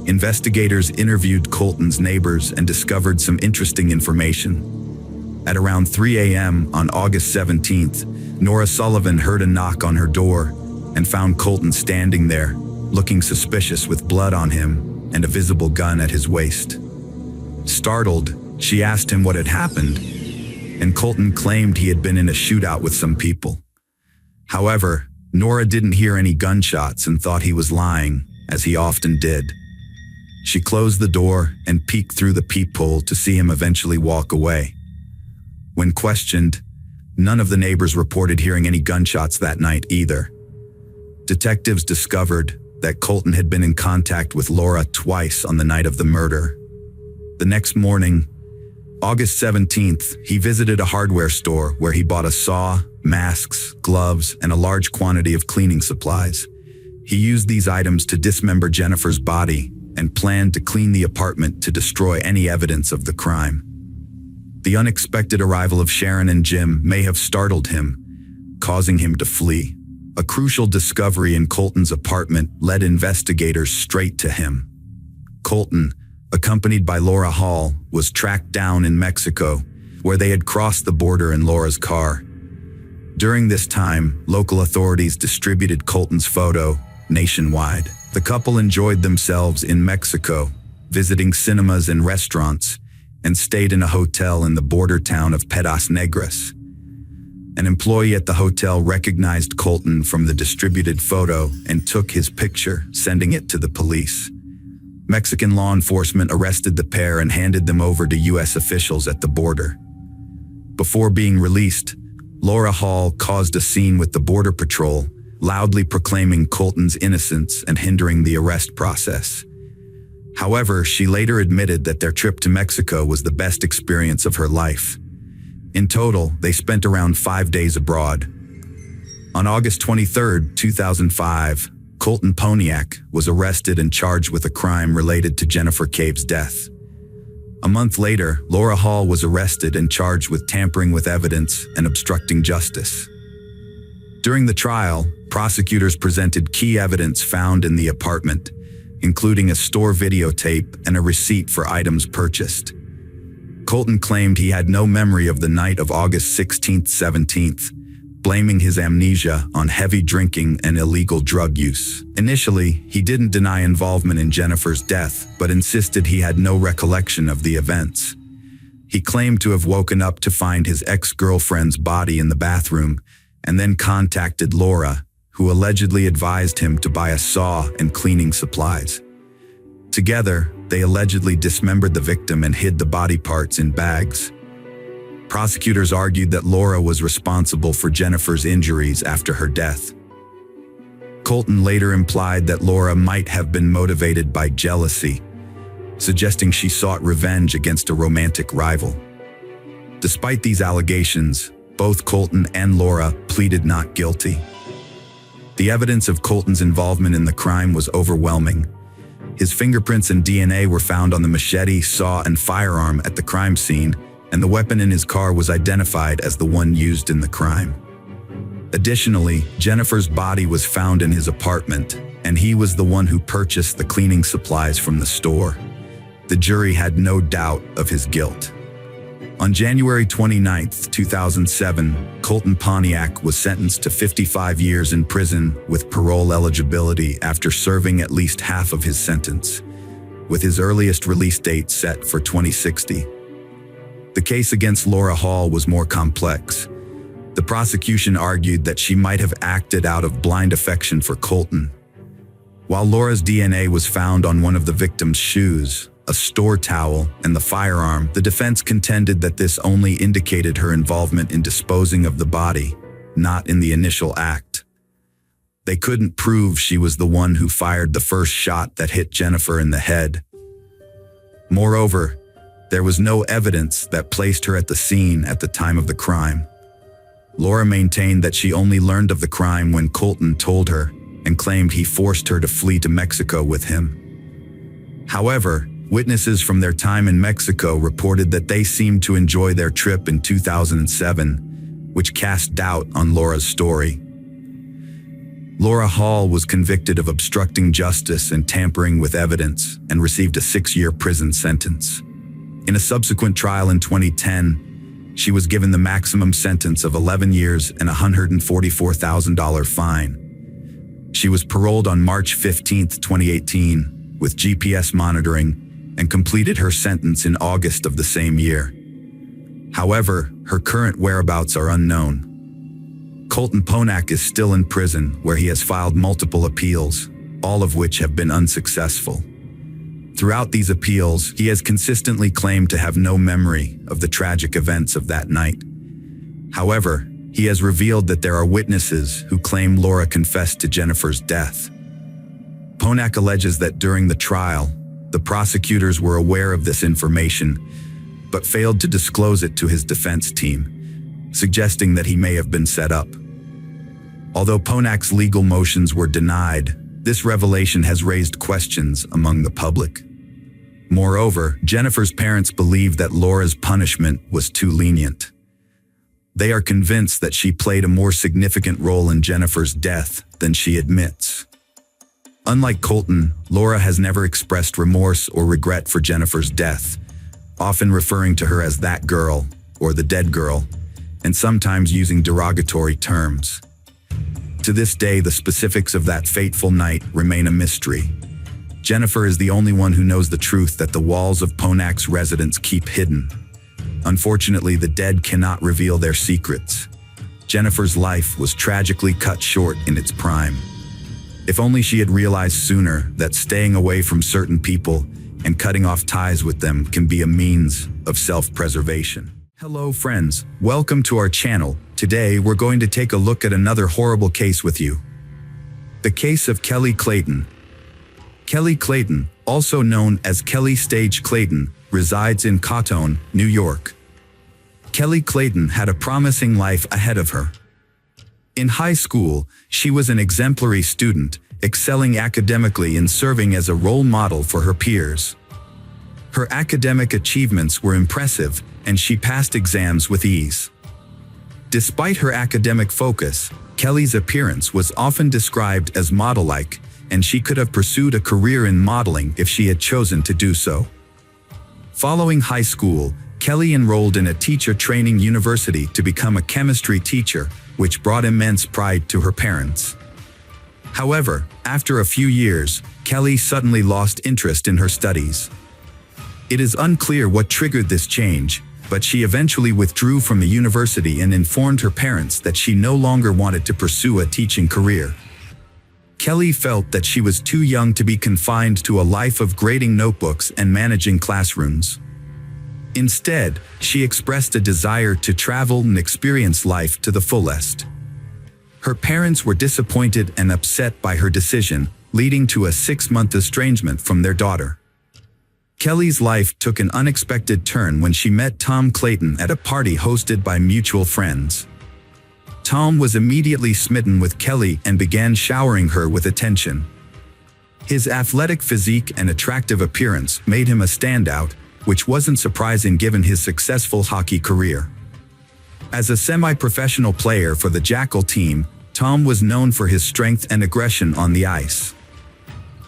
Investigators interviewed Colton's neighbors and discovered some interesting information. At around 3 a.m. on August 17th, Nora Sullivan heard a knock on her door and found Colton standing there, looking suspicious with blood on him and a visible gun at his waist. Startled, She asked him what had happened, and Colton claimed he had been in a shootout with some people. However, Nora didn't hear any gunshots and thought he was lying, as he often did. She closed the door and peeked through the peephole to see him eventually walk away. When questioned, none of the neighbors reported hearing any gunshots that night either. Detectives discovered that Colton had been in contact with Laura twice on the night of the murder. The next morning, August 17th, he visited a hardware store where he bought a saw, masks, gloves, and a large quantity of cleaning supplies. He used these items to dismember Jennifer's body and planned to clean the apartment to destroy any evidence of the crime. The unexpected arrival of Sharon and Jim may have startled him, causing him to flee. A crucial discovery in Colton's apartment led investigators straight to him. Colton, accompanied by Laura Hall, was tracked down in Mexico, where they had crossed the border in Laura's car. During this time, local authorities distributed Colton's photo nationwide. The couple enjoyed themselves in Mexico, visiting cinemas and restaurants, and stayed in a hotel in the border town of Pedas Negras. An employee at the hotel recognized Colton from the distributed photo and took his picture, sending it to the police. Mexican law enforcement arrested the pair and handed them over to U.S. officials at the border. Before being released, Laura Hall caused a scene with the Border Patrol, loudly proclaiming Colton's innocence and hindering the arrest process. However, she later admitted that their trip to Mexico was the best experience of her life. In total, they spent around 5 days abroad. On August 23, 2005, Colton Poniak was arrested and charged with a crime related to Jennifer Cave's death. A month later, Laura Hall was arrested and charged with tampering with evidence and obstructing justice. During the trial, prosecutors presented key evidence found in the apartment, including a store videotape and a receipt for items purchased. Colton claimed he had no memory of the night of August 16th, 17th, blaming his amnesia on heavy drinking and illegal drug use. Initially, he didn't deny involvement in Jennifer's death, but insisted he had no recollection of the events. He claimed to have woken up to find his ex-girlfriend's body in the bathroom, and then contacted Laura, who allegedly advised him to buy a saw and cleaning supplies. Together, they allegedly dismembered the victim and hid the body parts in bags. Prosecutors argued that Laura was responsible for Jennifer's injuries after her death. Colton later implied that Laura might have been motivated by jealousy, suggesting she sought revenge against a romantic rival. Despite these allegations, both Colton and Laura pleaded not guilty. The evidence of Colton's involvement in the crime was overwhelming. His fingerprints and DNA were found on the machete, saw, and firearm at the crime scene, and the weapon in his car was identified as the one used in the crime. Additionally, Jennifer's body was found in his apartment, and he was the one who purchased the cleaning supplies from the store. The jury had no doubt of his guilt. On January 29, 2007, Colton Poniak was sentenced to 55 years in prison with parole eligibility after serving at least half of his sentence, with his earliest release date set for 2060. The case against Laura Hall was more complex. The prosecution argued that she might have acted out of blind affection for Colton. While Laura's DNA was found on one of the victim's shoes, a store towel, and the firearm, the defense contended that this only indicated her involvement in disposing of the body, not in the initial act. They couldn't prove she was the one who fired the first shot that hit Jennifer in the head. Moreover, there was no evidence that placed her at the scene at the time of the crime. Laura maintained that she only learned of the crime when Colton told her, and claimed he forced her to flee to Mexico with him. However, witnesses from their time in Mexico reported that they seemed to enjoy their trip in 2007, which cast doubt on Laura's story. Laura Hall was convicted of obstructing justice and tampering with evidence and received a 6-year prison sentence. In a subsequent trial in 2010, she was given the maximum sentence of 11 years and a $144,000 fine. She was paroled on March 15, 2018, with GPS monitoring, and completed her sentence in August of the same year. However, her current whereabouts are unknown. Colton Ponak is still in prison, where he has filed multiple appeals, all of which have been unsuccessful. Throughout these appeals, he has consistently claimed to have no memory of the tragic events of that night. However, he has revealed that there are witnesses who claim Laura confessed to Jennifer's death. Ponak alleges that during the trial, the prosecutors were aware of this information, but failed to disclose it to his defense team, suggesting that he may have been set up. Although Ponak's legal motions were denied, this revelation has raised questions among the public. Moreover, Jennifer's parents believe that Laura's punishment was too lenient. They are convinced that she played a more significant role in Jennifer's death than she admits. Unlike Colton, Laura has never expressed remorse or regret for Jennifer's death, often referring to her as that girl or the dead girl, and sometimes using derogatory terms. To this day, the specifics of that fateful night remain a mystery. Jennifer is the only one who knows the truth that the walls of Ponak's residence keep hidden. Unfortunately, the dead cannot reveal their secrets. Jennifer's life was tragically cut short in its prime. If only she had realized sooner that staying away from certain people and cutting off ties with them can be a means of self-preservation. Hello friends, welcome to our channel. Today we're going to take a look at another horrible case with you. The case of Kelly Clayton. Kelly Clayton, also known as Kelly Stage Clayton, resides in Cotton, New York. Kelly Clayton had a promising life ahead of her. In high school, she was an exemplary student, excelling academically and serving as a role model for her peers. Her academic achievements were impressive, and she passed exams with ease. Despite her academic focus, Kelly's appearance was often described as model-like, and she could have pursued a career in modeling if she had chosen to do so. Following high school, Kelly enrolled in a teacher training university to become a chemistry teacher, which brought immense pride to her parents. However, after a few years, Kelly suddenly lost interest in her studies. It is unclear what triggered this change, but she eventually withdrew from the university and informed her parents that she no longer wanted to pursue a teaching career. Kelly felt that she was too young to be confined to a life of grading notebooks and managing classrooms. Instead, she expressed a desire to travel and experience life to the fullest. Her parents were disappointed and upset by her decision, leading to a 6-month estrangement from their daughter. Kelly's life took an unexpected turn when she met Tom Clayton at a party hosted by mutual friends. Tom was immediately smitten with Kelly and began showering her with attention. His athletic physique and attractive appearance made him a standout, which wasn't surprising given his successful hockey career. As a semi-professional player for the Jackal team, Tom was known for his strength and aggression on the ice.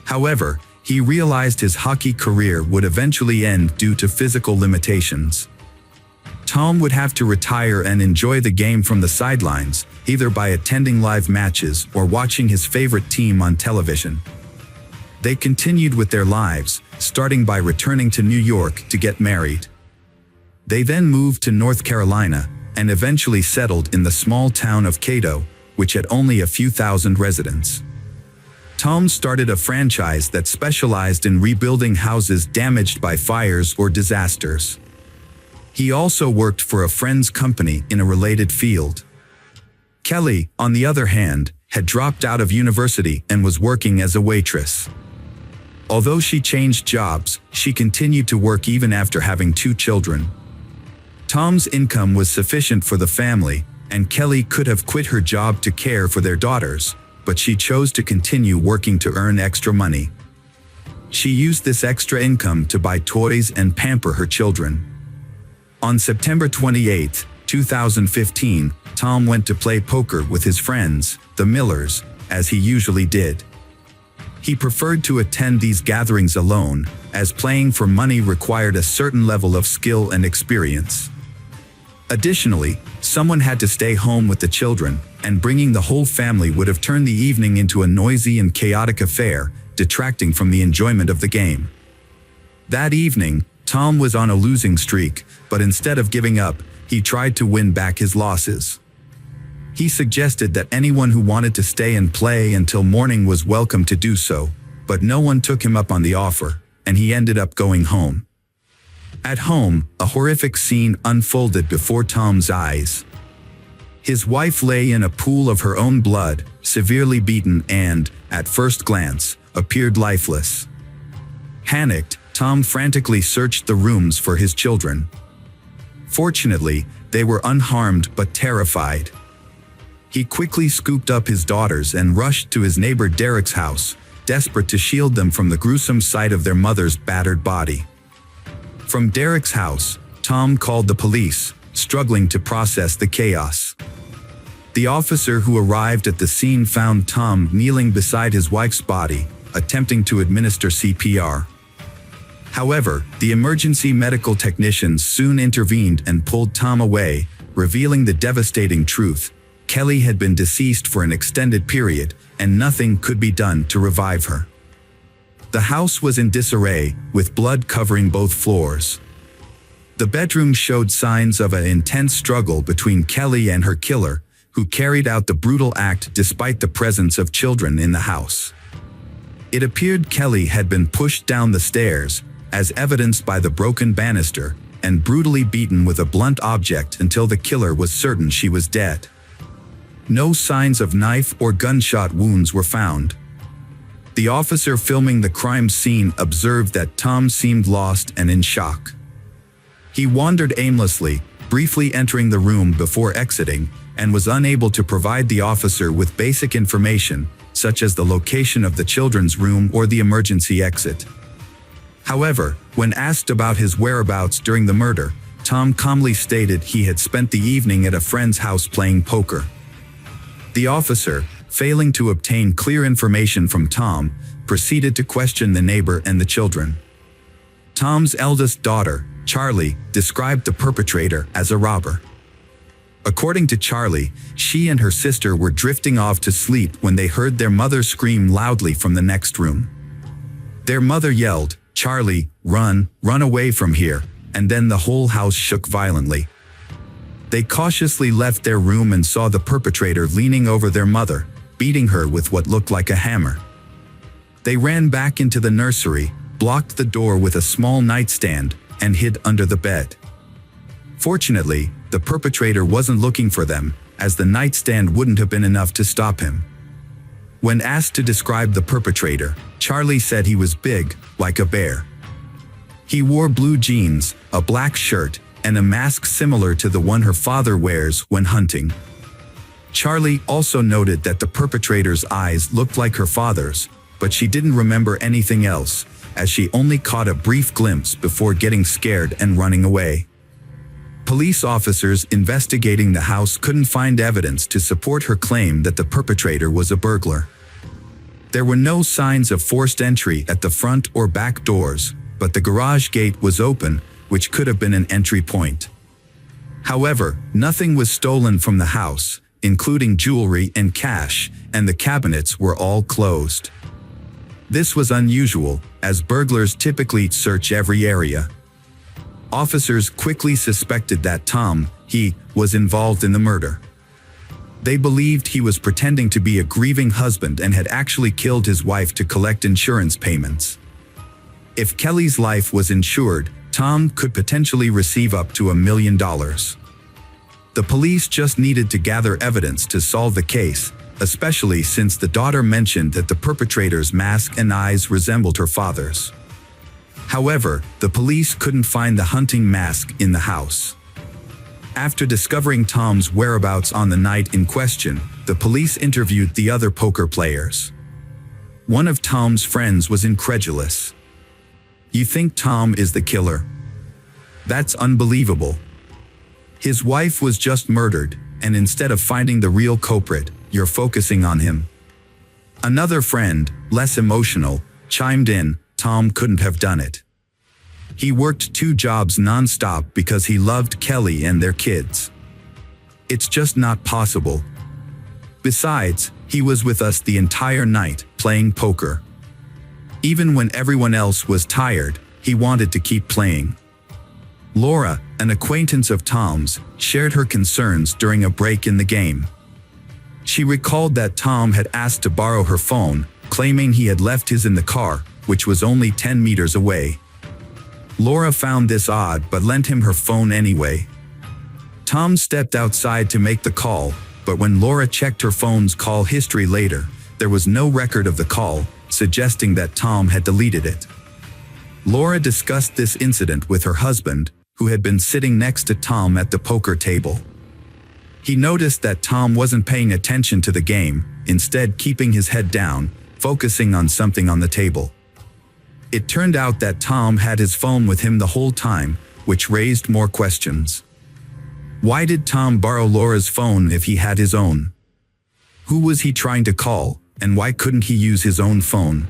However, he realized his hockey career would eventually end due to physical limitations. Tom would have to retire and enjoy the game from the sidelines, either by attending live matches or watching his favorite team on television. They continued with their lives, starting by returning to New York to get married. They then moved to North Carolina and eventually settled in the small town of Cato, which had only a few thousand residents. Tom started a franchise that specialized in rebuilding houses damaged by fires or disasters. He also worked for a friend's company in a related field. Kelly, on the other hand, had dropped out of university and was working as a waitress. Although she changed jobs, she continued to work even after having 2 children. Tom's income was sufficient for the family, and Kelly could have quit her job to care for their daughters, but she chose to continue working to earn extra money. She used this extra income to buy toys and pamper her children. On September 28, 2015, Tom went to play poker with his friends, the Millers, as he usually did. He preferred to attend these gatherings alone, as playing for money required a certain level of skill and experience. Additionally, someone had to stay home with the children, and bringing the whole family would have turned the evening into a noisy and chaotic affair, detracting from the enjoyment of the game. That evening, Tom was on a losing streak, but instead of giving up, he tried to win back his losses. He suggested that anyone who wanted to stay and play until morning was welcome to do so, but no one took him up on the offer, and he ended up going home. At home, a horrific scene unfolded before Tom's eyes. His wife lay in a pool of her own blood, severely beaten and, at first glance, appeared lifeless. Panicked, Tom frantically searched the rooms for his children. Fortunately, they were unharmed but terrified. He quickly scooped up his daughters and rushed to his neighbor Derek's house, desperate to shield them from the gruesome sight of their mother's battered body. From Derek's house, Tom called the police, struggling to process the chaos. The officer who arrived at the scene found Tom kneeling beside his wife's body, attempting to administer CPR. However, the emergency medical technicians soon intervened and pulled Tom away, revealing the devastating truth: Kelly had been deceased for an extended period, and nothing could be done to revive her. The house was in disarray, with blood covering both floors. The bedroom showed signs of an intense struggle between Kelly and her killer, who carried out the brutal act despite the presence of children in the house. It appeared Kelly had been pushed down the stairs, as evidenced by the broken banister, and brutally beaten with a blunt object until the killer was certain she was dead. No signs of knife or gunshot wounds were found. The officer filming the crime scene observed that Tom seemed lost and in shock. He wandered aimlessly, briefly entering the room before exiting, and was unable to provide the officer with basic information, such as the location of the children's room or the emergency exit. However, when asked about his whereabouts during the murder, Tom calmly stated he had spent the evening at a friend's house playing poker. The officer, failing to obtain clear information from Tom, proceeded to question the neighbor and the children. Tom's eldest daughter, Charlie, described the perpetrator as a robber. According to Charlie, she and her sister were drifting off to sleep when they heard their mother scream loudly from the next room. Their mother yelled, "Charlie, run away from here," and then the whole house shook violently. They cautiously left their room and saw the perpetrator leaning over their mother, beating her with what looked like a hammer. They ran back into the nursery, blocked the door with a small nightstand, and hid under the bed. Fortunately, the perpetrator wasn't looking for them, as the nightstand wouldn't have been enough to stop him. When asked to describe the perpetrator, Charlie said he was big, like a bear. He wore blue jeans, a black shirt, and a mask similar to the one her father wears when hunting. Charlie also noted that the perpetrator's eyes looked like her father's, but she didn't remember anything else, as she only caught a brief glimpse before getting scared and running away. Police officers investigating the house couldn't find evidence to support her claim that the perpetrator was a burglar. There were no signs of forced entry at the front or back doors, but the garage gate was open, which could have been an entry point. However, nothing was stolen from the house, including jewelry and cash, and the cabinets were all closed. This was unusual, as burglars typically search every area. Officers quickly suspected that Tom, was involved in the murder. They believed he was pretending to be a grieving husband and had actually killed his wife to collect insurance payments. If Kelly's life was insured, Tom could potentially receive up to $1 million. The police just needed to gather evidence to solve the case, especially since the daughter mentioned that the perpetrator's mask and eyes resembled her father's. However, the police couldn't find the hunting mask in the house. After discovering Tom's whereabouts on the night in question, the police interviewed the other poker players. One of Tom's friends was incredulous. "You think Tom is the killer? That's unbelievable. His wife was just murdered, and instead of finding the real culprit, you're focusing on him." Another friend, less emotional, chimed in, "Tom couldn't have done it. He worked 2 jobs non-stop because he loved Kelly and their kids. It's just not possible. Besides, he was with us the entire night, playing poker. Even when everyone else was tired, he wanted to keep playing. Laura, an acquaintance of Tom's, shared her concerns during a break in the game. She recalled that Tom had asked to borrow her phone, claiming he had left his in the car, which was only 10 meters away. Laura found this odd but lent him her phone anyway. Tom stepped outside to make the call, but when Laura checked her phone's call history later, there was no record of the call, suggesting that Tom had deleted it. Laura discussed this incident with her husband, who had been sitting next to Tom at the poker table. He noticed that Tom wasn't paying attention to the game, instead keeping his head down, focusing on something on the table. It turned out that Tom had his phone with him the whole time, which raised more questions. Why did Tom borrow Laura's phone if he had his own? Who was he trying to call, and why couldn't he use his own phone?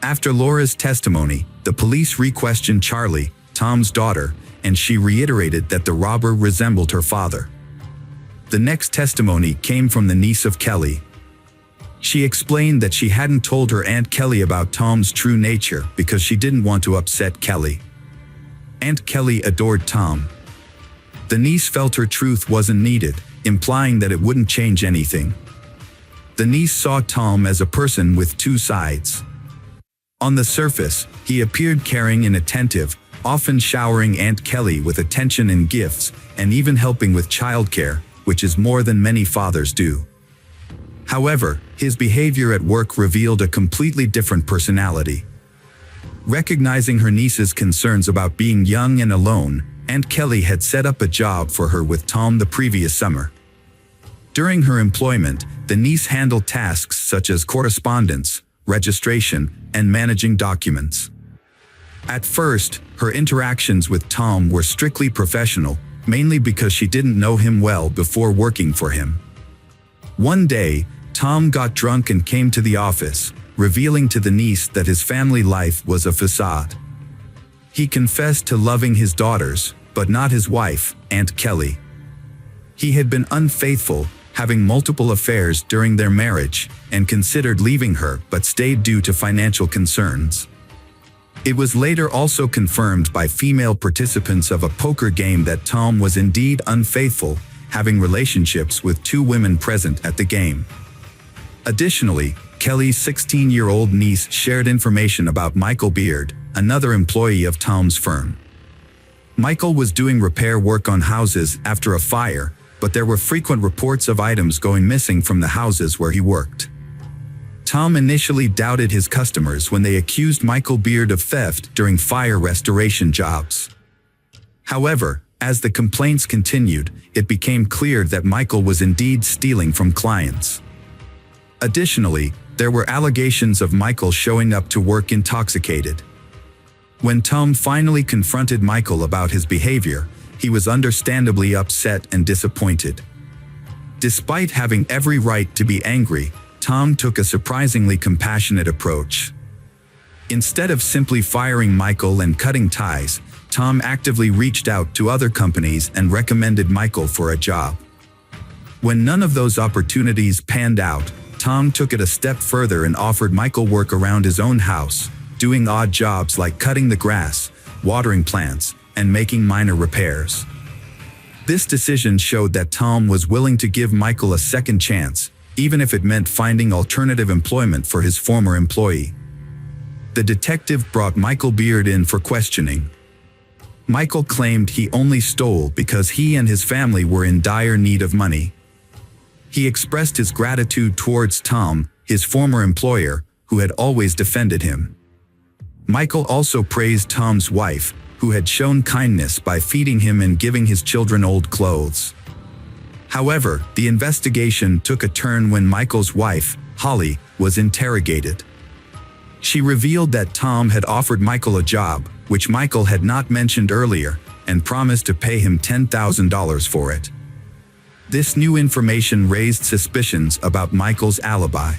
After Laura's testimony, the police re-questioned Charlie, Tom's daughter, and she reiterated that the robber resembled her father. The next testimony came from the niece of Kelly. She explained that she hadn't told her Aunt Kelly about Tom's true nature because she didn't want to upset Kelly. Aunt Kelly adored Tom. The niece felt her truth wasn't needed, implying that it wouldn't change anything. The niece saw Tom as a person with two sides. On the surface, he appeared caring and attentive, often showering Aunt Kelly with attention and gifts, and even helping with childcare, which is more than many fathers do. However, his behavior at work revealed a completely different personality. Recognizing her niece's concerns about being young and alone, Aunt Kelly had set up a job for her with Tom the previous summer. During her employment, the niece handled tasks such as correspondence, registration, and managing documents. At first, her interactions with Tom were strictly professional, mainly because she didn't know him well before working for him. One day, Tom got drunk and came to the office, revealing to the niece that his family life was a facade. He confessed to loving his daughters, but not his wife, Aunt Kelly. He had been unfaithful, having multiple affairs during their marriage, and considered leaving her but stayed due to financial concerns. It was later also confirmed by female participants of a poker game that Tom was indeed unfaithful, having relationships with two women present at the game. Additionally, Kelly's 16-year-old niece shared information about Michael Beard, another employee of Tom's firm. Michael was doing repair work on houses after a fire, but there were frequent reports of items going missing from the houses where he worked. Tom initially doubted his customers when they accused Michael Beard of theft during fire restoration jobs. However, as the complaints continued, it became clear that Michael was indeed stealing from clients. Additionally, there were allegations of Michael showing up to work intoxicated. When Tom finally confronted Michael about his behavior, he was understandably upset and disappointed. Despite having every right to be angry, Tom took a surprisingly compassionate approach. Instead of simply firing Michael and cutting ties, Tom actively reached out to other companies and recommended Michael for a job. When none of those opportunities panned out, Tom took it a step further and offered Michael work around his own house, doing odd jobs like cutting the grass, watering plants, and making minor repairs. This decision showed that Tom was willing to give Michael a second chance, even if it meant finding alternative employment for his former employee. The detective brought Michael Beard in for questioning. Michael claimed he only stole because he and his family were in dire need of money. He expressed his gratitude towards Tom, his former employer, who had always defended him. Michael also praised Tom's wife, who had shown kindness by feeding him and giving his children old clothes. However, the investigation took a turn when Michael's wife, Holly, was interrogated. She revealed that Tom had offered Michael a job, which Michael had not mentioned earlier, and promised to pay him $10,000 for it. This new information raised suspicions about Michael's alibi.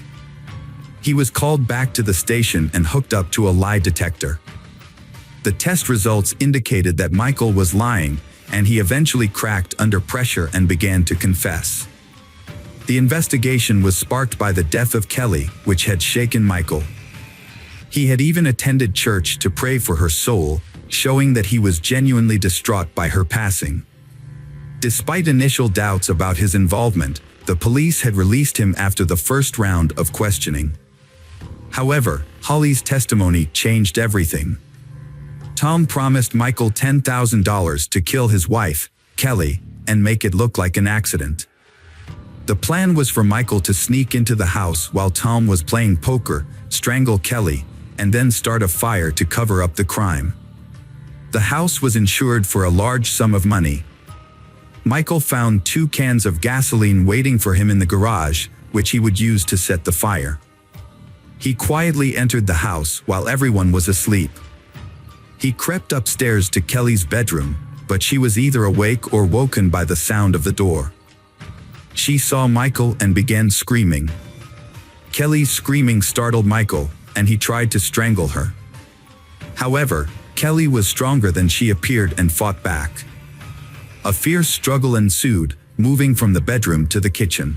He was called back to the station and hooked up to a lie detector. The test results indicated that Michael was lying, and he eventually cracked under pressure and began to confess. The investigation was sparked by the death of Kelly, which had shaken Michael. He had even attended church to pray for her soul, showing that he was genuinely distraught by her passing. Despite initial doubts about his involvement, the police had released him after the first round of questioning. However, Holly's testimony changed everything. Tom promised Michael $10,000 to kill his wife, Kelly, and make it look like an accident. The plan was for Michael to sneak into the house while Tom was playing poker, strangle Kelly, and then start a fire to cover up the crime. The house was insured for a large sum of money. Michael found 2 cans of gasoline waiting for him in the garage, which he would use to set the fire. He quietly entered the house while everyone was asleep. He crept upstairs to Kelly's bedroom, but she was either awake or woken by the sound of the door. She saw Michael and began screaming. Kelly's screaming startled Michael, and he tried to strangle her. However, Kelly was stronger than she appeared and fought back. A fierce struggle ensued, moving from the bedroom to the kitchen.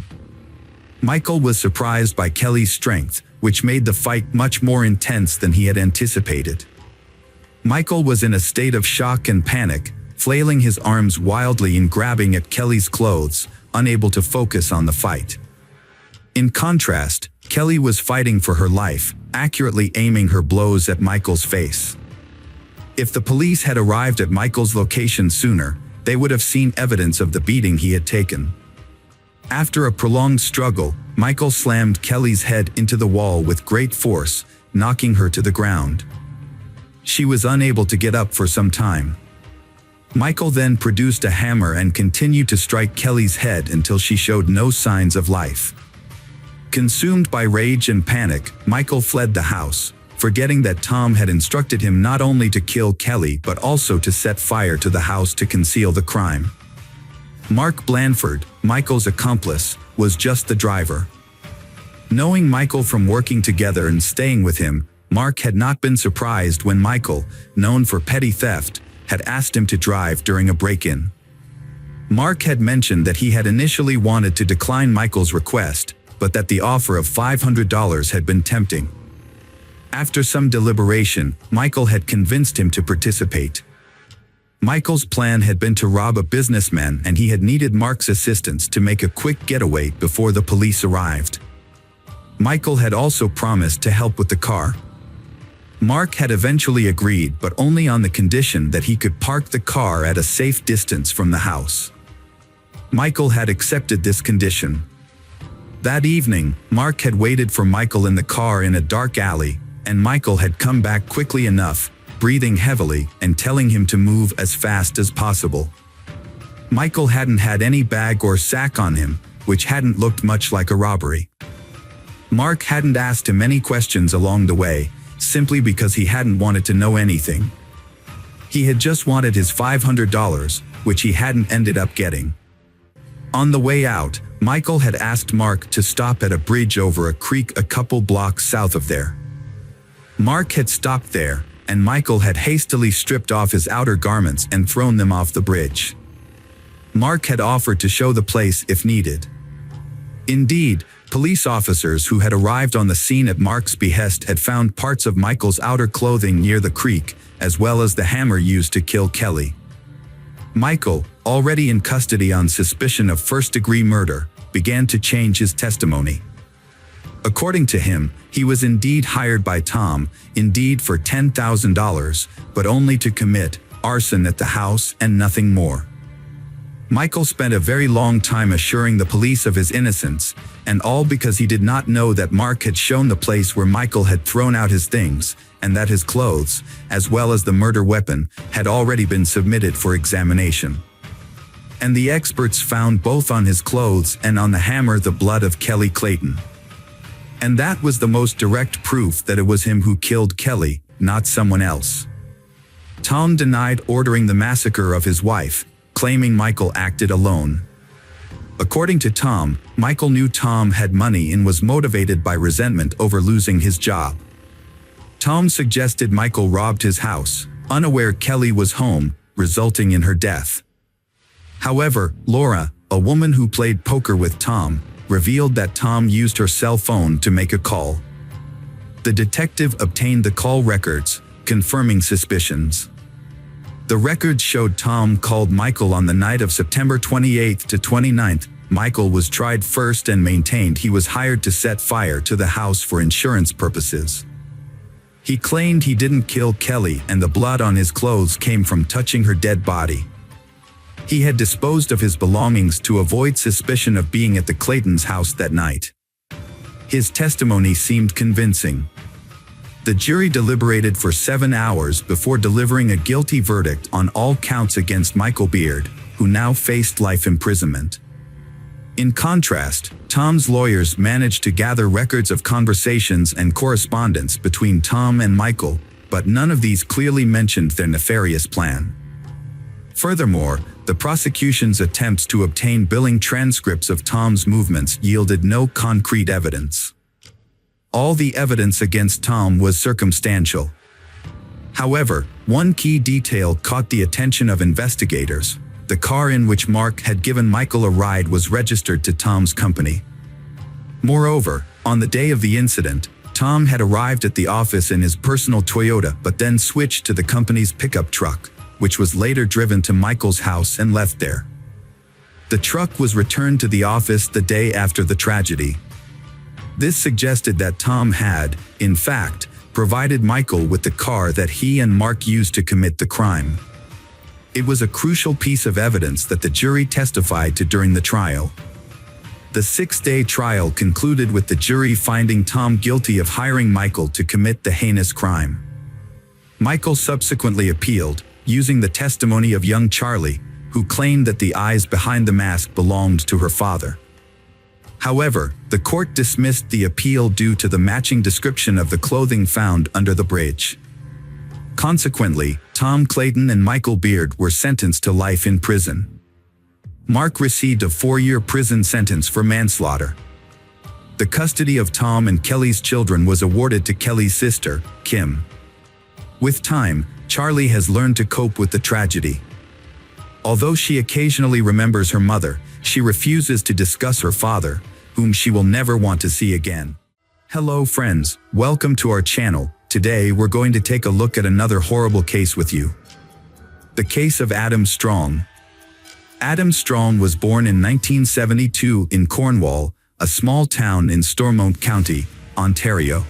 Michael was surprised by Kelly's strength, which made the fight much more intense than he had anticipated. Michael was in a state of shock and panic, flailing his arms wildly and grabbing at Kelly's clothes, unable to focus on the fight. In contrast, Kelly was fighting for her life, accurately aiming her blows at Michael's face. If the police had arrived at Michael's location sooner, they would have seen evidence of the beating he had taken. After a prolonged struggle, Michael slammed Kelly's head into the wall with great force, knocking her to the ground. She was unable to get up for some time. Michael then produced a hammer and continued to strike Kelly's head until she showed no signs of life. Consumed by rage and panic, Michael fled the house, forgetting that Tom had instructed him not only to kill Kelly but also to set fire to the house to conceal the crime. Mark Blanford, Michael's accomplice, was just the driver. Knowing Michael from working together and staying with him, Mark had not been surprised when Michael, known for petty theft, had asked him to drive during a break-in. Mark had mentioned that he had initially wanted to decline Michael's request, but that the offer of $500 had been tempting. After some deliberation, Michael had convinced him to participate. Michael's plan had been to rob a businessman, and he had needed Mark's assistance to make a quick getaway before the police arrived. Michael had also promised to help with the car. Mark had eventually agreed, but only on the condition that he could park the car at a safe distance from the house. Michael had accepted this condition. That evening, Mark had waited for Michael in the car in a dark alley, and Michael had come back quickly enough, breathing heavily and telling him to move as fast as possible. Michael hadn't had any bag or sack on him, which hadn't looked much like a robbery. Mark hadn't asked him any questions along the way, simply because he hadn't wanted to know anything. He had just wanted his $500, which he hadn't ended up getting. On the way out, Michael had asked Mark to stop at a bridge over a creek a couple blocks south of there. Mark had stopped there, and Michael had hastily stripped off his outer garments and thrown them off the bridge. Mark had offered to show the place if needed. Indeed, police officers who had arrived on the scene at Mark's behest had found parts of Michael's outer clothing near the creek, as well as the hammer used to kill Kelly. Michael, already in custody on suspicion of first-degree murder, began to change his testimony. According to him, he was indeed hired by Tom, indeed for $10,000, but only to commit arson at the house and nothing more. Michael spent a very long time assuring the police of his innocence, and all because he did not know that Mark had shown the place where Michael had thrown out his things, and that his clothes, as well as the murder weapon, had already been submitted for examination. And the experts found both on his clothes and on the hammer the blood of Kelly Clayton. And that was the most direct proof that it was him who killed Kelly, not someone else. Tom denied ordering the massacre of his wife, claiming Michael acted alone. According to Tom, Michael knew Tom had money and was motivated by resentment over losing his job. Tom suggested Michael robbed his house, unaware Kelly was home, resulting in her death. However, Laura, a woman who played poker with Tom, revealed that Tom used her cell phone to make a call. The detective obtained the call records, confirming suspicions. The records showed Tom called Michael on the night of September 28th to 29th. Michael was tried first and maintained he was hired to set fire to the house for insurance purposes. He claimed he didn't kill Kelly and the blood on his clothes came from touching her dead body. He had disposed of his belongings to avoid suspicion of being at the Claytons' house that night. His testimony seemed convincing. The jury deliberated for 7 hours before delivering a guilty verdict on all counts against Michael Beard, who now faced life imprisonment. In contrast, Tom's lawyers managed to gather records of conversations and correspondence between Tom and Michael, but none of these clearly mentioned their nefarious plan. Furthermore, the prosecution's attempts to obtain billing transcripts of Tom's movements yielded no concrete evidence. All the evidence against Tom was circumstantial. However, one key detail caught the attention of investigators. The car in which Mark had given Michael a ride was registered to Tom's company. Moreover, on the day of the incident, Tom had arrived at the office in his personal Toyota but then switched to the company's pickup truck, which was later driven to Michael's house and left there. The truck was returned to the office the day after the tragedy. This suggested that Tom had, in fact, provided Michael with the car that he and Mark used to commit the crime. It was a crucial piece of evidence that the jury testified to during the trial. The 6-day trial concluded with the jury finding Tom guilty of hiring Michael to commit the heinous crime. Michael subsequently appealed, using the testimony of young Charlie, who claimed that the eyes behind the mask belonged to her father. However, the court dismissed the appeal due to the matching description of the clothing found under the bridge. Consequently, Tom Clayton and Michael Beard were sentenced to life in prison. Mark received a 4-year prison sentence for manslaughter. The custody of Tom and Kelly's children was awarded to Kelly's sister, Kim. With time, Charlie has learned to cope with the tragedy. Although she occasionally remembers her mother, she refuses to discuss her father, whom she will never want to see again. Hello friends, welcome to our channel. Today we're going to take a look at another horrible case with you. The case of Adam Strong. Adam Strong was born in 1972 in Cornwall, a small town in Stormont County, Ontario.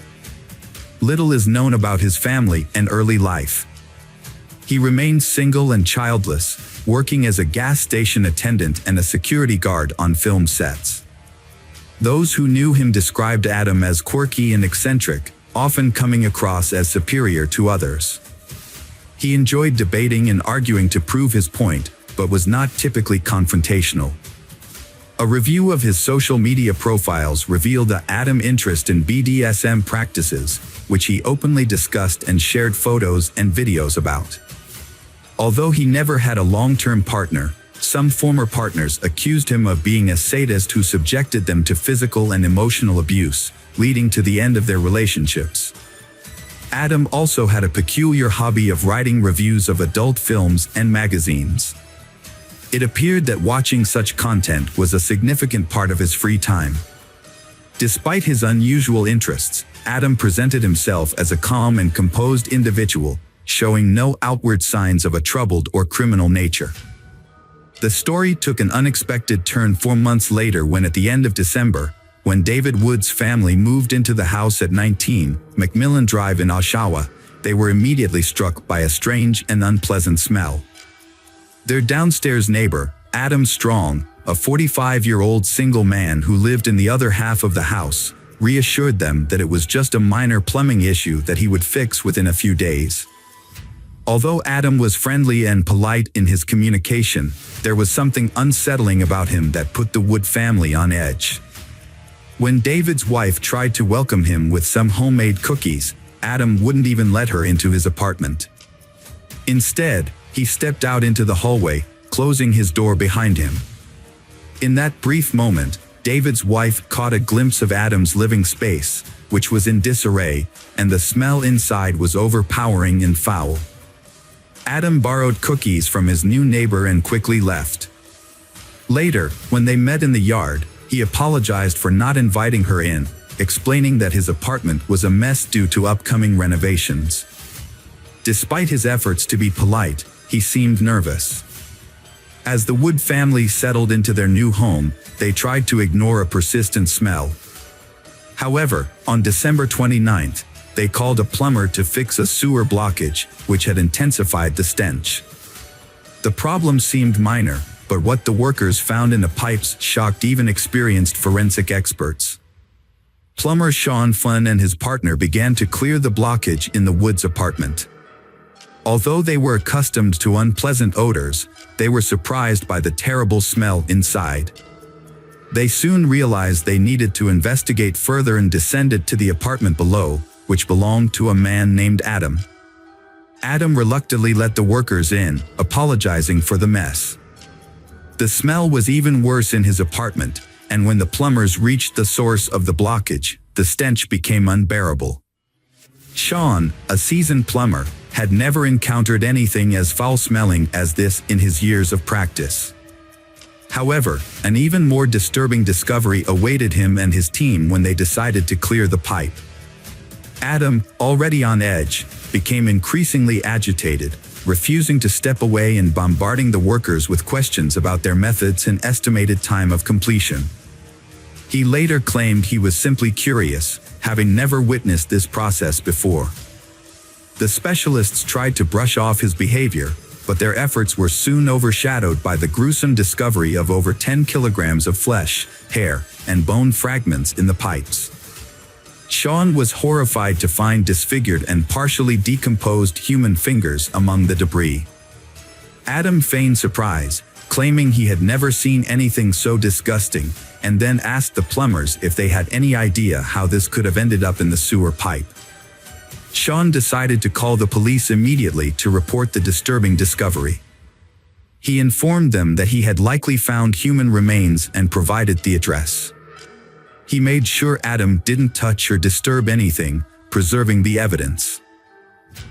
Little is known about his family and early life. He remained single and childless, working as a gas station attendant and a security guard on film sets. Those who knew him described Adam as quirky and eccentric, often coming across as superior to others. He enjoyed debating and arguing to prove his point, but was not typically confrontational. A review of his social media profiles revealed Adam's interest in BDSM practices, which he openly discussed and shared photos and videos about. Although he never had a long-term partner, some former partners accused him of being a sadist who subjected them to physical and emotional abuse, leading to the end of their relationships. Adam also had a peculiar hobby of writing reviews of adult films and magazines. It appeared that watching such content was a significant part of his free time. Despite his unusual interests, Adam presented himself as a calm and composed individual, showing no outward signs of a troubled or criminal nature. The story took an unexpected turn 4 months later when at the end of December, when David Wood's family moved into the house at 19 Macmillan Drive in Oshawa, they were immediately struck by a strange and unpleasant smell. Their downstairs neighbor, Adam Strong, a 45-year-old single man who lived in the other half of the house, reassured them that it was just a minor plumbing issue that he would fix within a few days. Although Adam was friendly and polite in his communication, there was something unsettling about him that put the Wood family on edge. When David's wife tried to welcome him with some homemade cookies, Adam wouldn't even let her into his apartment. Instead, he stepped out into the hallway, closing his door behind him. In that brief moment, David's wife caught a glimpse of Adam's living space, which was in disarray, and the smell inside was overpowering and foul. Adam borrowed cookies from his new neighbor and quickly left. Later, when they met in the yard, he apologized for not inviting her in, explaining that his apartment was a mess due to upcoming renovations. Despite his efforts to be polite, he seemed nervous. As the Wood family settled into their new home, they tried to ignore a persistent smell. However, on December 29th, they called a plumber to fix a sewer blockage, which had intensified the stench. The problem seemed minor, but what the workers found in the pipes shocked even experienced forensic experts. Plumber Sean Flynn and his partner began to clear the blockage in the Woods' apartment. Although they were accustomed to unpleasant odors, they were surprised by the terrible smell inside. They soon realized they needed to investigate further and descended to the apartment below, which belonged to a man named Adam. Adam reluctantly let the workers in, apologizing for the mess. The smell was even worse in his apartment, and when the plumbers reached the source of the blockage, the stench became unbearable. Sean, a seasoned plumber, had never encountered anything as foul-smelling as this in his years of practice. However, an even more disturbing discovery awaited him and his team when they decided to clear the pipe. Adam, already on edge, became increasingly agitated, refusing to step away and bombarding the workers with questions about their methods and estimated time of completion. He later claimed he was simply curious, having never witnessed this process before. The specialists tried to brush off his behavior, but their efforts were soon overshadowed by the gruesome discovery of over 10 kilograms of flesh, hair, and bone fragments in the pipes. Sean was horrified to find disfigured and partially decomposed human fingers among the debris. Adam feigned surprise, claiming he had never seen anything so disgusting, and then asked the plumbers if they had any idea how this could have ended up in the sewer pipe. Sean decided to call the police immediately to report the disturbing discovery. He informed them that he had likely found human remains and provided the address. He made sure Adam didn't touch or disturb anything, preserving the evidence.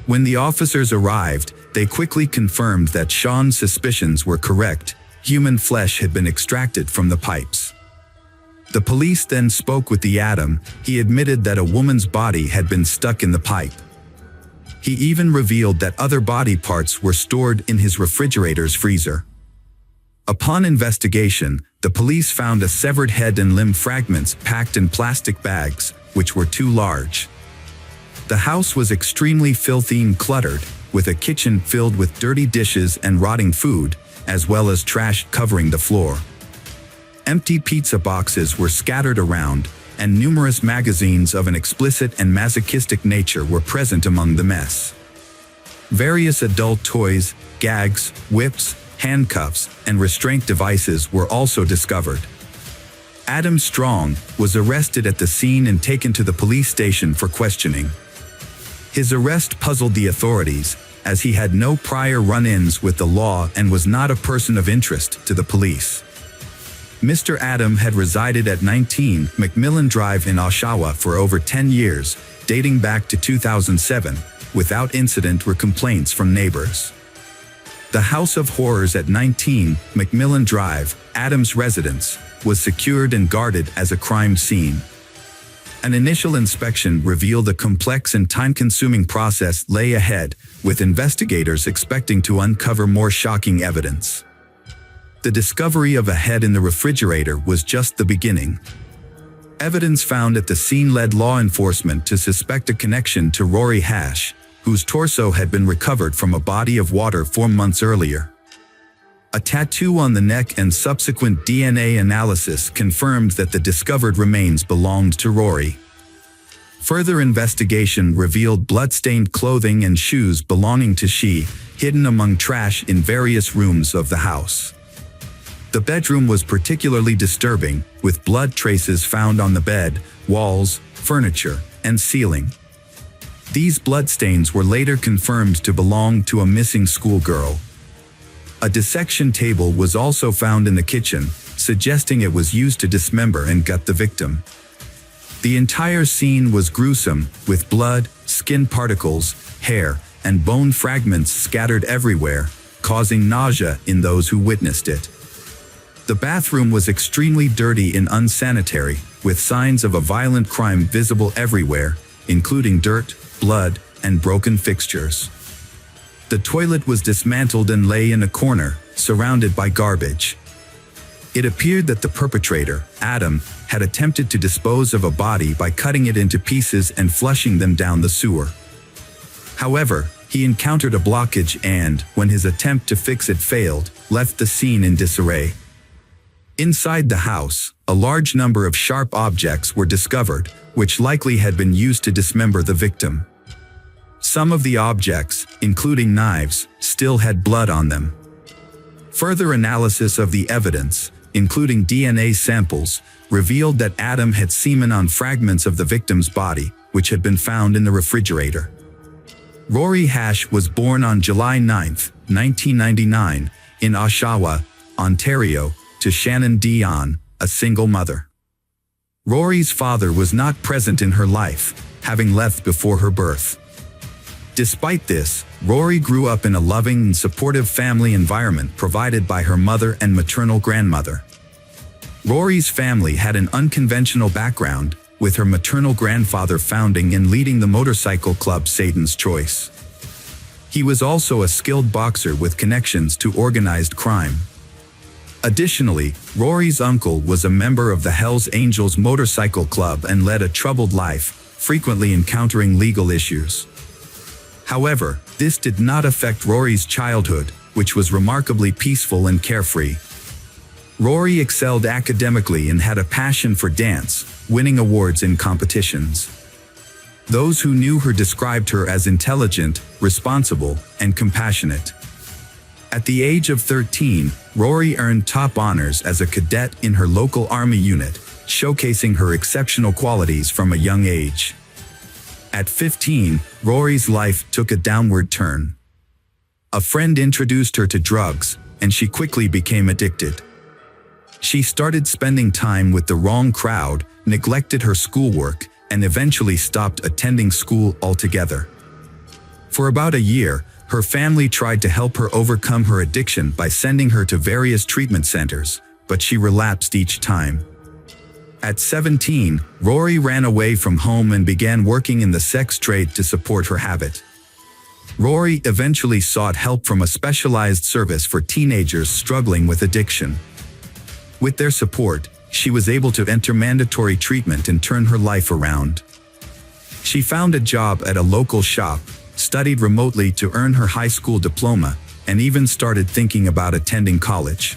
When the officers arrived, they quickly confirmed that Sean's suspicions were correct. Human flesh had been extracted from the pipes. The police then spoke with the Adam. He admitted that a woman's body had been stuck in the pipe. He even revealed that other body parts were stored in his refrigerator's freezer. Upon investigation, the police found a severed head and limb fragments packed in plastic bags, which were too large. The house was extremely filthy and cluttered, with a kitchen filled with dirty dishes and rotting food, as well as trash covering the floor. Empty pizza boxes were scattered around, and numerous magazines of an explicit and masochistic nature were present among the mess. Various adult toys, gags, whips, handcuffs, and restraint devices were also discovered. Adam Strong was arrested at the scene and taken to the police station for questioning. His arrest puzzled the authorities, as he had no prior run-ins with the law and was not a person of interest to the police. Mr. Adam had resided at 19 McMillan Drive in Oshawa for over 10 years, dating back to 2007, without incident or complaints from neighbors. The House of Horrors at 19 McMillan Drive, Adam's residence, was secured and guarded as a crime scene. An initial inspection revealed a complex and time-consuming process lay ahead, with investigators expecting to uncover more shocking evidence. The discovery of a head in the refrigerator was just the beginning. Evidence found at the scene led law enforcement to suspect a connection to Rory Hash, whose torso had been recovered from a body of water 4 months earlier. A tattoo on the neck and subsequent DNA analysis confirmed that the discovered remains belonged to Rory. Further investigation revealed blood-stained clothing and shoes belonging to she, hidden among trash in various rooms of the house. The bedroom was particularly disturbing, with blood traces found on the bed, walls, furniture, and ceiling. These bloodstains were later confirmed to belong to a missing schoolgirl. A dissection table was also found in the kitchen, suggesting it was used to dismember and gut the victim. The entire scene was gruesome, with blood, skin particles, hair, and bone fragments scattered everywhere, causing nausea in those who witnessed it. The bathroom was extremely dirty and unsanitary, with signs of a violent crime visible everywhere, including dirt, blood, and broken fixtures. The toilet was dismantled and lay in a corner, surrounded by garbage. It appeared that the perpetrator, Adam, had attempted to dispose of a body by cutting it into pieces and flushing them down the sewer. However, he encountered a blockage and, when his attempt to fix it failed, left the scene in disarray. Inside the house, a large number of sharp objects were discovered, which likely had been used to dismember the victim. Some of the objects, including knives, still had blood on them. Further analysis of the evidence, including DNA samples, revealed that Adam had semen on fragments of the victim's body, which had been found in the refrigerator. Rory Hash was born on July 9, 1999, in Oshawa, Ontario, to Shannon Dion, a single mother. Rory's father was not present in her life, having left before her birth. Despite this, Rory grew up in a loving and supportive family environment provided by her mother and maternal grandmother. Rory's family had an unconventional background, with her maternal grandfather founding and leading the motorcycle club Satan's Choice. He was also a skilled boxer with connections to organized crime. Additionally, Rory's uncle was a member of the Hells Angels motorcycle club and led a troubled life, frequently encountering legal issues. However, this did not affect Rory's childhood, which was remarkably peaceful and carefree. Rory excelled academically and had a passion for dance, winning awards in competitions. Those who knew her described her as intelligent, responsible, and compassionate. At the age of 13, Rory earned top honors as a cadet in her local army unit, showcasing her exceptional qualities from a young age. At 15, Rory's life took a downward turn. A friend introduced her to drugs, and she quickly became addicted. She started spending time with the wrong crowd, neglected her schoolwork, and eventually stopped attending school altogether. For about a year, her family tried to help her overcome her addiction by sending her to various treatment centers, but she relapsed each time. At 17, Rory ran away from home and began working in the sex trade to support her habit. Rory eventually sought help from a specialized service for teenagers struggling with addiction. With their support, she was able to enter mandatory treatment and turn her life around. She found a job at a local shop, studied remotely to earn her high school diploma, and even started thinking about attending college.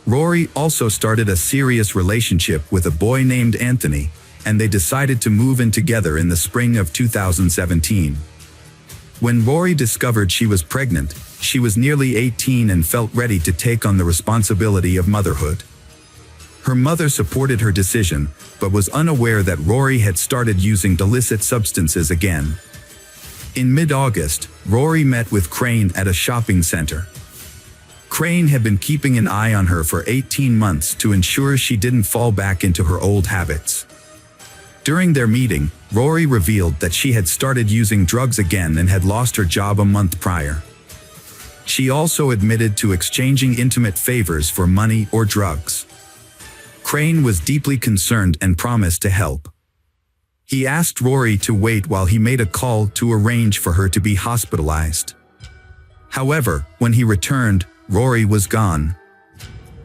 Rory also started a serious relationship with a boy named Anthony, and they decided to move in together in the spring of 2017. When Rory discovered she was pregnant, she was nearly 18 and felt ready to take on the responsibility of motherhood. Her mother supported her decision, but was unaware that Rory had started using illicit substances again. In mid-August, Rory met with Crane at a shopping center. Crane had been keeping an eye on her for 18 months to ensure she didn't fall back into her old habits. During their meeting, Rory revealed that she had started using drugs again and had lost her job a month prior. She also admitted to exchanging intimate favors for money or drugs. Crane was deeply concerned and promised to help. He asked Rory to wait while he made a call to arrange for her to be hospitalized. However, when he returned, Rory was gone.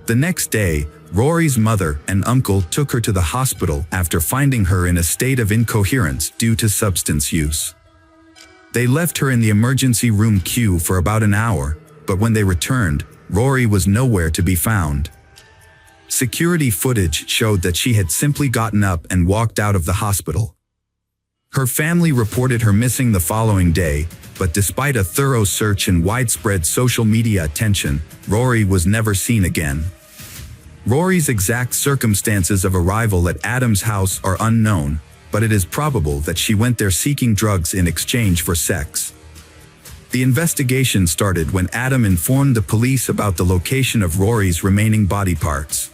The next day, Rory's mother and uncle took her to the hospital after finding her in a state of incoherence due to substance use. They left her in the emergency room queue for about an hour, but when they returned, Rory was nowhere to be found. Security footage showed that she had simply gotten up and walked out of the hospital. Her family reported her missing the following day, but despite a thorough search and widespread social media attention, Rory was never seen again. Rory's exact circumstances of arrival at Adam's house are unknown, but it is probable that she went there seeking drugs in exchange for sex. The investigation started when Adam informed the police about the location of Rory's remaining body parts.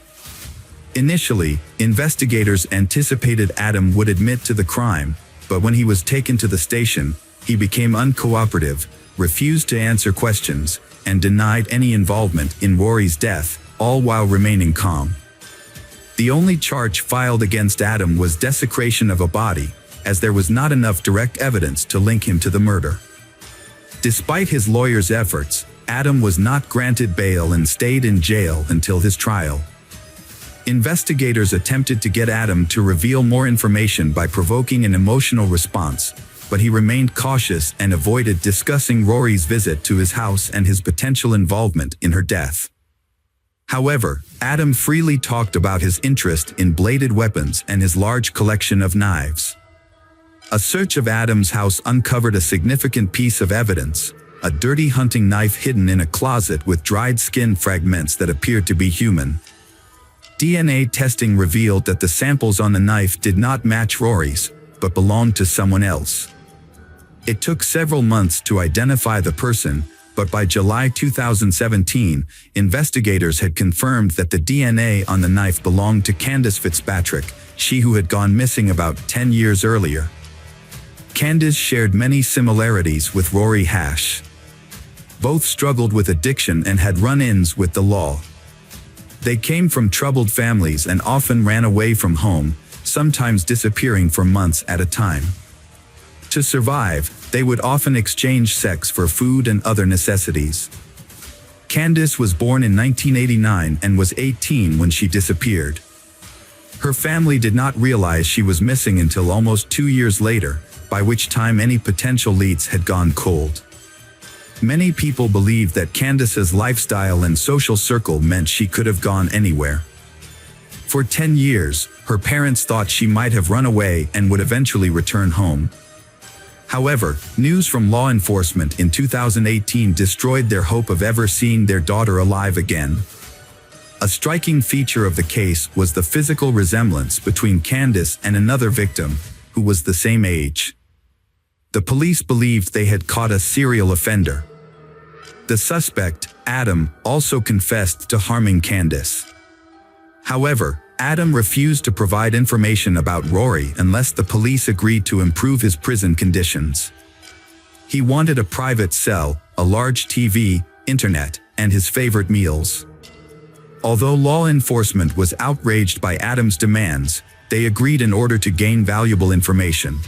Initially, investigators anticipated Adam would admit to the crime, but when he was taken to the station, he became uncooperative, refused to answer questions, and denied any involvement in Rory's death, all while remaining calm. The only charge filed against Adam was desecration of a body, as there was not enough direct evidence to link him to the murder. Despite his lawyer's efforts, Adam was not granted bail and stayed in jail until his trial. Investigators attempted to get Adam to reveal more information by provoking an emotional response, but he remained cautious and avoided discussing Rory's visit to his house and his potential involvement in her death. However, Adam freely talked about his interest in bladed weapons and his large collection of knives. A search of Adam's house uncovered a significant piece of evidence, a dirty hunting knife hidden in a closet with dried skin fragments that appeared to be human. DNA testing revealed that the samples on the knife did not match Rory's, but belonged to someone else. It took several months to identify the person, but by July 2017, investigators had confirmed that the DNA on the knife belonged to Candace Fitzpatrick, she who had gone missing about 10 years earlier. Candace shared many similarities with Rory Hash. Both struggled with addiction and had run-ins with the law. They came from troubled families and often ran away from home, sometimes disappearing for months at a time. To survive, they would often exchange sex for food and other necessities. Candace was born in 1989 and was 18 when she disappeared. Her family did not realize she was missing until almost 2 years later, by which time any potential leads had gone cold. Many people believed that Candace's lifestyle and social circle meant she could have gone anywhere. For 10 years, her parents thought she might have run away and would eventually return home. However, news from law enforcement in 2018 destroyed their hope of ever seeing their daughter alive again. A striking feature of the case was the physical resemblance between Candace and another victim, who was the same age. The police believed they had caught a serial offender. The suspect, Adam, also confessed to harming Candace. However, Adam refused to provide information about Rory unless the police agreed to improve his prison conditions. He wanted a private cell, a large TV, internet, and his favorite meals. Although law enforcement was outraged by Adam's demands, they agreed in order to gain valuable information.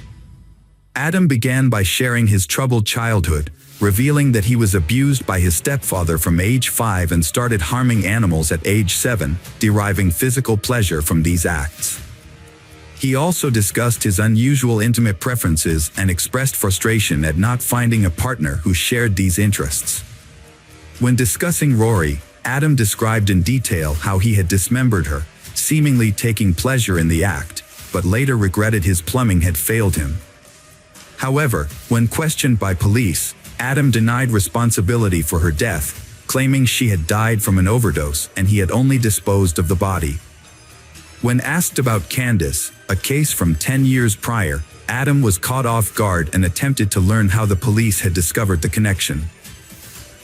Adam began by sharing his troubled childhood, revealing that he was abused by his stepfather from age 5 and started harming animals at age 7, deriving physical pleasure from these acts. He also discussed his unusual intimate preferences and expressed frustration at not finding a partner who shared these interests. When discussing Rory, Adam described in detail how he had dismembered her, seemingly taking pleasure in the act, but later regretted his plumbing had failed him. However, when questioned by police, Adam denied responsibility for her death, claiming she had died from an overdose and he had only disposed of the body. When asked about Candace, a case from 10 years prior, Adam was caught off guard and attempted to learn how the police had discovered the connection.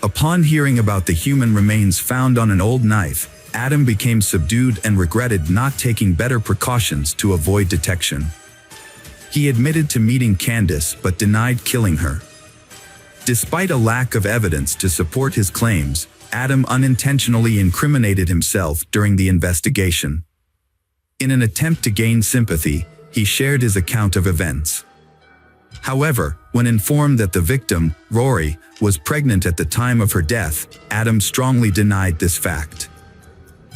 Upon hearing about the human remains found on an old knife, Adam became subdued and regretted not taking better precautions to avoid detection. He admitted to meeting Candace but denied killing her. Despite a lack of evidence to support his claims, Adam unintentionally incriminated himself during the investigation. In an attempt to gain sympathy, he shared his account of events. However, when informed that the victim, Rory, was pregnant at the time of her death, Adam strongly denied this fact.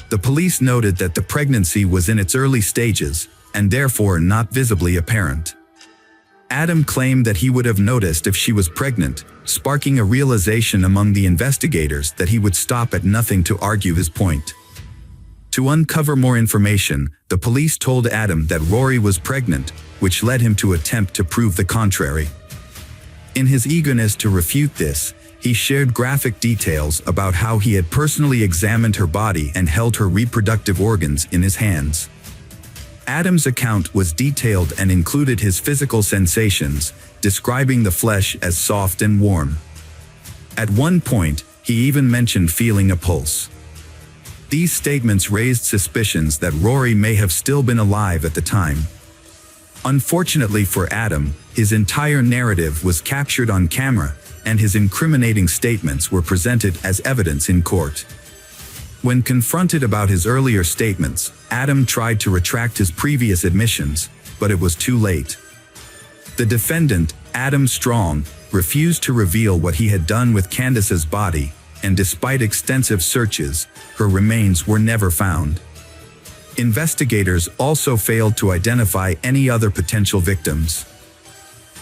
The police noted that the pregnancy was in its early stages, and therefore not visibly apparent. Adam claimed that he would have noticed if she was pregnant, sparking a realization among the investigators that he would stop at nothing to argue his point. To uncover more information, the police told Adam that Rory was pregnant, which led him to attempt to prove the contrary. In his eagerness to refute this, he shared graphic details about how he had personally examined her body and held her reproductive organs in his hands. Adam's account was detailed and included his physical sensations, describing the flesh as soft and warm. At one point, he even mentioned feeling a pulse. These statements raised suspicions that Rory may have still been alive at the time. Unfortunately for Adam, his entire narrative was captured on camera, and his incriminating statements were presented as evidence in court. When confronted about his earlier statements, Adam tried to retract his previous admissions, but it was too late. The defendant, Adam Strong, refused to reveal what he had done with Candace's body, and despite extensive searches, her remains were never found. Investigators also failed to identify any other potential victims.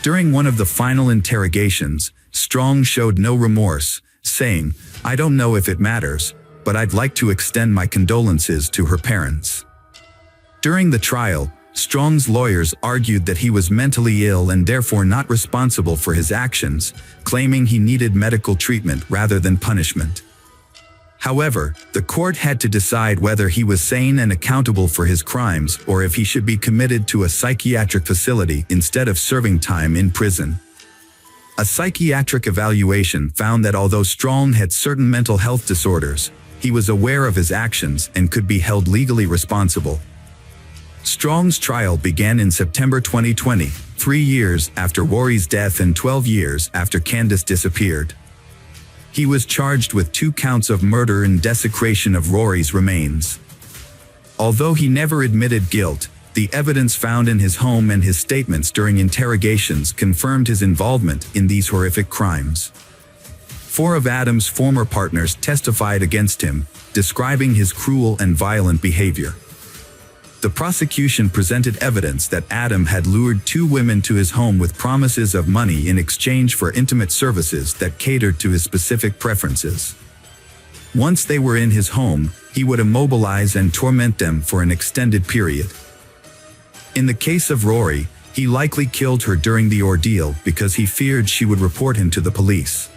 During one of the final interrogations, Strong showed no remorse, saying, "I don't know if it matters, but I'd like to extend my condolences to her parents." During the trial, Strong's lawyers argued that he was mentally ill and therefore not responsible for his actions, claiming he needed medical treatment rather than punishment. However, the court had to decide whether he was sane and accountable for his crimes or if he should be committed to a psychiatric facility instead of serving time in prison. A psychiatric evaluation found that although Strong had certain mental health disorders, he was aware of his actions and could be held legally responsible. Strong's trial began in September 2020, 3 years after Rory's death and 12 years after Candace disappeared. He was charged with 2 counts of murder and desecration of Rory's remains. Although he never admitted guilt, the evidence found in his home and his statements during interrogations confirmed his involvement in these horrific crimes. 4 of Adam's former partners testified against him, describing his cruel and violent behavior. The prosecution presented evidence that Adam had lured 2 women to his home with promises of money in exchange for intimate services that catered to his specific preferences. Once they were in his home, he would immobilize and torment them for an extended period. In the case of Rory, he likely killed her during the ordeal because he feared she would report him to the police.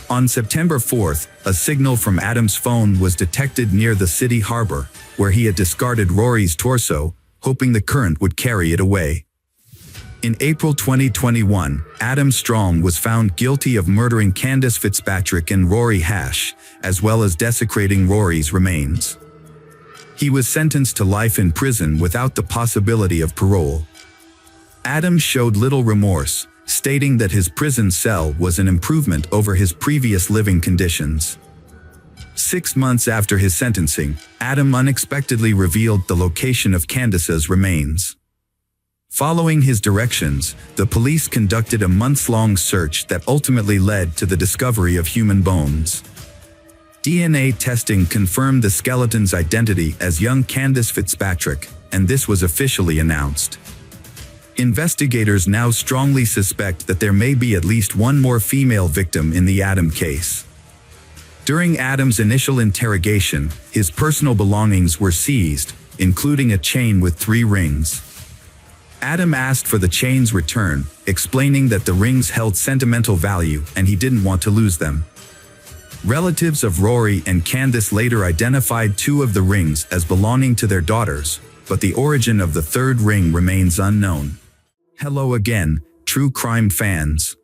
On September 4th, a signal from Adam's phone was detected near the city harbor, where he had discarded Rory's torso, hoping the current would carry it away. In April 2021, Adam Strong was found guilty of murdering Candace Fitzpatrick and Rory Hash, as well as desecrating Rory's remains. He was sentenced to life in prison without the possibility of parole. Adam showed little remorse, stating that his prison cell was an improvement over his previous living conditions. 6 months after his sentencing, Adam unexpectedly revealed the location of Candace's remains. Following his directions, the police conducted a months-long search that ultimately led to the discovery of human bones. DNA testing confirmed the skeleton's identity as young Candace Fitzpatrick, and this was officially announced. Investigators now strongly suspect that there may be at least one more female victim in the Adam case. During Adam's initial interrogation, his personal belongings were seized, including a chain with 3 rings. Adam asked for the chain's return, explaining that the rings held sentimental value and he didn't want to lose them. Relatives of Rory and Candace later identified 2 of the rings as belonging to their daughters, but the origin of the 3rd ring remains unknown. Hello again, true crime fans.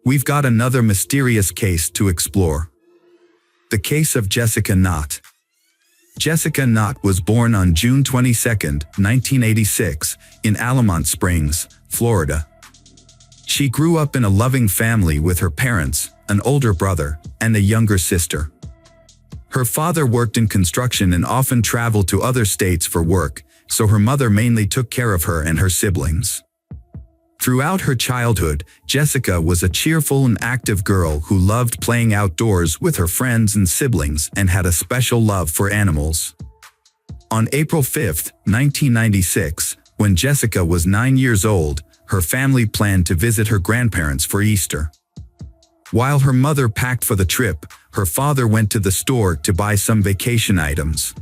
We've got another mysterious case to explore. The case of Jessica Knott. Jessica Knott was born on June 22, 1986, in Allamont Springs, Florida. She grew up in a loving family with her parents, an older brother, and a younger sister. Her father worked in construction and often traveled to other states for work, so her mother mainly took care of her and her siblings. Throughout her childhood, Jessica was a cheerful and active girl who loved playing outdoors with her friends and siblings and had a special love for animals. On April 5, 1996, when Jessica was 9 years old, her family planned to visit her grandparents for Easter. While her mother packed for the trip, her father went to the store to buy some vacation items.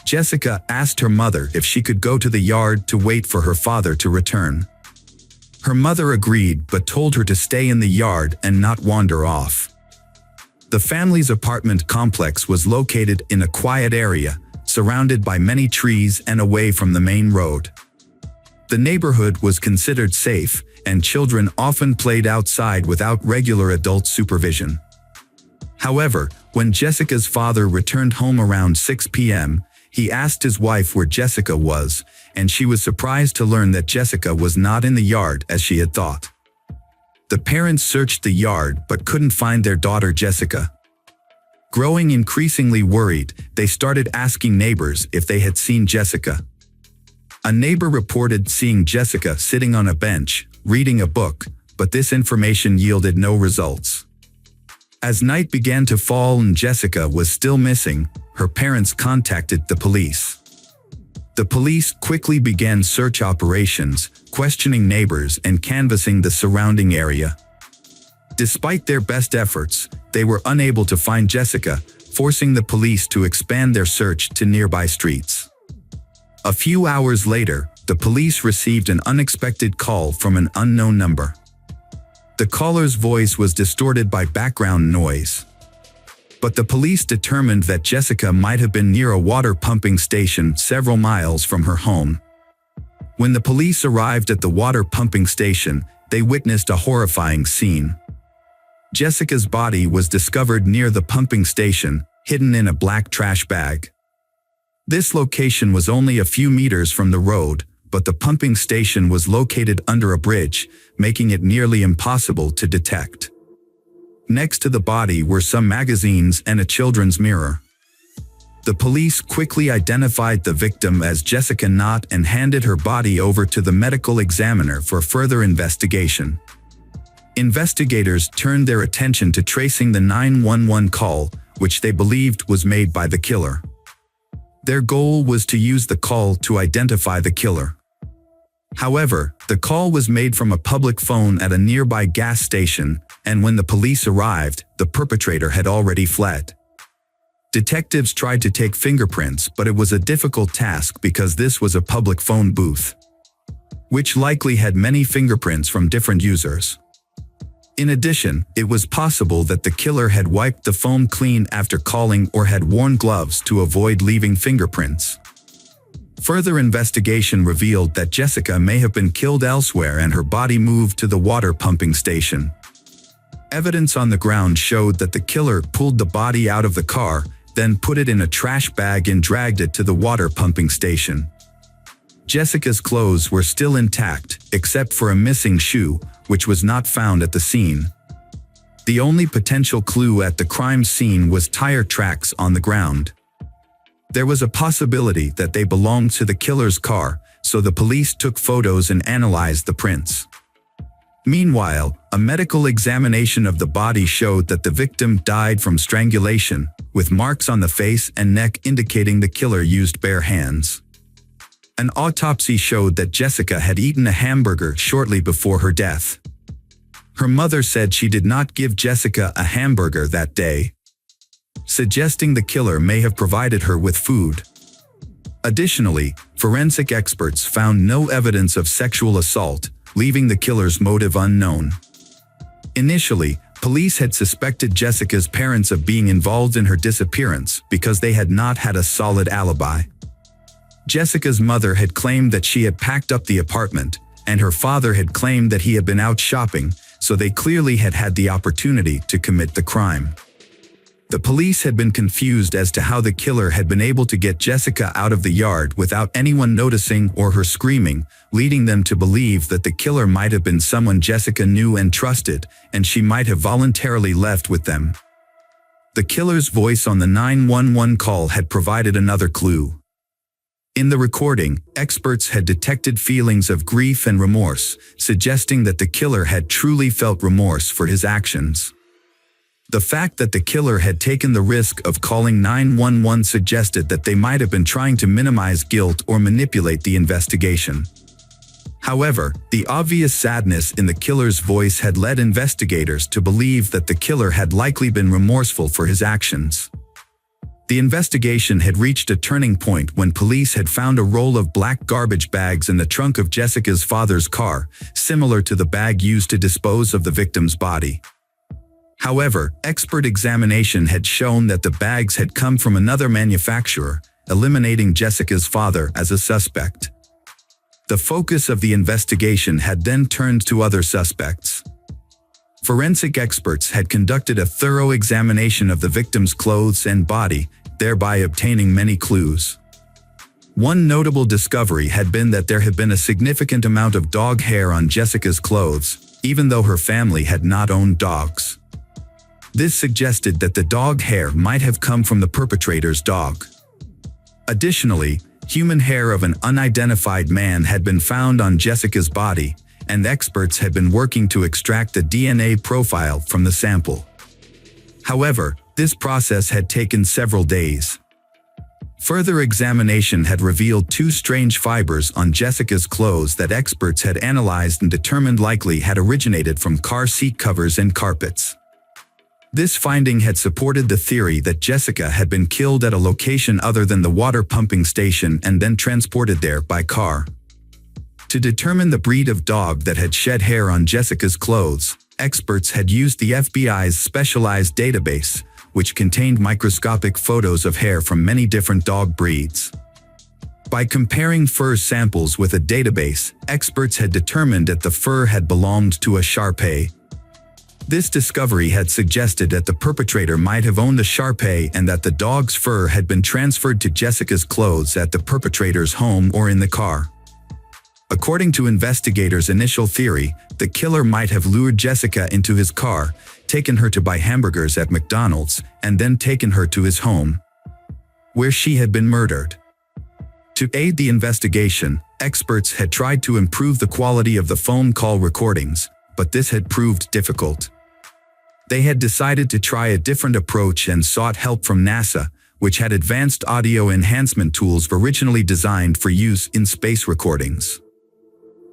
Jessica asked her mother if she could go to the yard to wait for her father to return. Her mother agreed but told her to stay in the yard and not wander off. The family's apartment complex was located in a quiet area, surrounded by many trees and away from the main road. The neighborhood was considered safe, and children often played outside without regular adult supervision. However, when Jessica's father returned home around 6 p.m., he asked his wife where Jessica was, and she was surprised to learn that Jessica was not in the yard as she had thought. The parents searched the yard but couldn't find their daughter Jessica. Growing increasingly worried, they started asking neighbors if they had seen Jessica. A neighbor reported seeing Jessica sitting on a bench, reading a book, but this information yielded no results. As night began to fall and Jessica was still missing, her parents contacted the police. The police quickly began search operations, questioning neighbors and canvassing the surrounding area. Despite their best efforts, they were unable to find Jessica, forcing the police to expand their search to nearby streets. A few hours later, the police received an unexpected call from an unknown number. The caller's voice was distorted by background noise. But the police determined that Jessica might have been near a water pumping station several miles from her home. When the police arrived at the water pumping station, they witnessed a horrifying scene. Jessica's body was discovered near the pumping station, hidden in a black trash bag. This location was only a few meters from the road, but the pumping station was located under a bridge, making it nearly impossible to detect. Next to the body were some magazines and a children's mirror. The police quickly identified the victim as Jessica Knott and handed her body over to the medical examiner for further investigation. Investigators turned their attention to tracing the 911 call, which they believed was made by the killer. Their goal was to use the call to identify the killer. However, the call was made from a public phone at a nearby gas station, and when the police arrived, the perpetrator had already fled. Detectives tried to take fingerprints, but it was a difficult task because this was a public phone booth, which likely had many fingerprints from different users. In addition, it was possible that the killer had wiped the phone clean after calling or had worn gloves to avoid leaving fingerprints. Further investigation revealed that Jessica may have been killed elsewhere and her body moved to the water pumping station. Evidence on the ground showed that the killer pulled the body out of the car, then put it in a trash bag and dragged it to the water pumping station. Jessica's clothes were still intact, except for a missing shoe, which was not found at the scene. The only potential clue at the crime scene was tire tracks on the ground. There was a possibility that they belonged to the killer's car, so the police took photos and analyzed the prints. Meanwhile, a medical examination of the body showed that the victim died from strangulation, with marks on the face and neck indicating the killer used bare hands. An autopsy showed that Jessica had eaten a hamburger shortly before her death. Her mother said she did not give Jessica a hamburger that day, suggesting the killer may have provided her with food. Additionally, forensic experts found no evidence of sexual assault, leaving the killer's motive unknown. Initially, police had suspected Jessica's parents of being involved in her disappearance because they had not had a solid alibi. Jessica's mother had claimed that she had packed up the apartment, and her father had claimed that he had been out shopping, so they clearly had had the opportunity to commit the crime. The police had been confused as to how the killer had been able to get Jessica out of the yard without anyone noticing or her screaming, leading them to believe that the killer might have been someone Jessica knew and trusted, and she might have voluntarily left with them. The killer's voice on the 911 call had provided another clue. In the recording, experts had detected feelings of grief and remorse, suggesting that the killer had truly felt remorse for his actions. The fact that the killer had taken the risk of calling 911 suggested that they might have been trying to minimize guilt or manipulate the investigation. However, the obvious sadness in the killer's voice had led investigators to believe that the killer had likely been remorseful for his actions. The investigation had reached a turning point when police had found a roll of black garbage bags in the trunk of Jessica's father's car, similar to the bag used to dispose of the victim's body. However, expert examination had shown that the bags had come from another manufacturer, eliminating Jessica's father as a suspect. The focus of the investigation had then turned to other suspects. Forensic experts had conducted a thorough examination of the victim's clothes and body, thereby obtaining many clues. One notable discovery had been that there had been a significant amount of dog hair on Jessica's clothes, even though her family had not owned dogs. This suggested that the dog hair might have come from the perpetrator's dog. Additionally, human hair of an unidentified man had been found on Jessica's body, and experts had been working to extract a DNA profile from the sample. However, this process had taken several days. Further examination had revealed two strange fibers on Jessica's clothes that experts had analyzed and determined likely had originated from car seat covers and carpets. This finding had supported the theory that Jessica had been killed at a location other than the water pumping station and then transported there by car. To determine the breed of dog that had shed hair on Jessica's clothes, experts had used the FBI's specialized database, which contained microscopic photos of hair from many different dog breeds. By comparing fur samples with a database, experts had determined that the fur had belonged to a Shar-Pei. This discovery had suggested that the perpetrator might have owned the Shar-Pei and that the dog's fur had been transferred to Jessica's clothes at the perpetrator's home or in the car. According to investigators' initial theory, the killer might have lured Jessica into his car, taken her to buy hamburgers at McDonald's, and then taken her to his home, where she had been murdered. To aid the investigation, experts had tried to improve the quality of the phone call recordings, but this had proved difficult. They had decided to try a different approach and sought help from NASA, which had advanced audio enhancement tools originally designed for use in space recordings.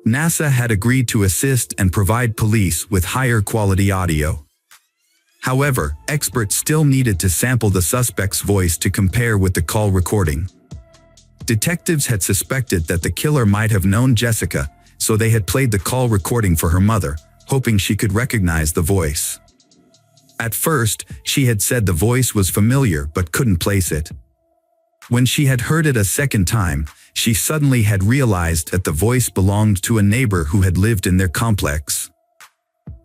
NASA had agreed to assist and provide police with higher quality audio. However, experts still needed to sample the suspect's voice to compare with the call recording. Detectives had suspected that the killer might have known Jessica, so they had played the call recording for her mother, hoping she could recognize the voice. At first, she had said the voice was familiar but couldn't place it. When she had heard it a second time, she suddenly had realized that the voice belonged to a neighbor who had lived in their complex.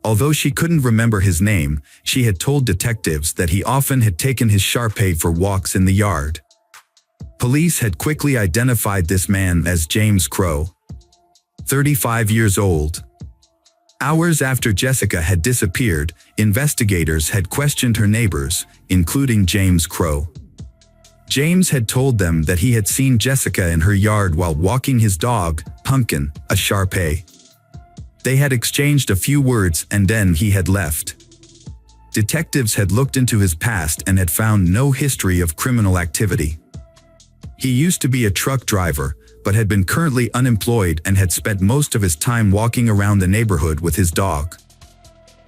Although she couldn't remember his name, she had told detectives that he often had taken his Shar-Pei for walks in the yard. Police had quickly identified this man as James Crow, 35 years old. Hours after Jessica had disappeared, investigators had questioned her neighbors, including James Crow. James had told them that he had seen Jessica in her yard while walking his dog, Pumpkin, a Shar-Pei. They had exchanged a few words and then he had left. Detectives had looked into his past and had found no history of criminal activity. He used to be a truck driver, but had been currently unemployed and had spent most of his time walking around the neighborhood with his dog.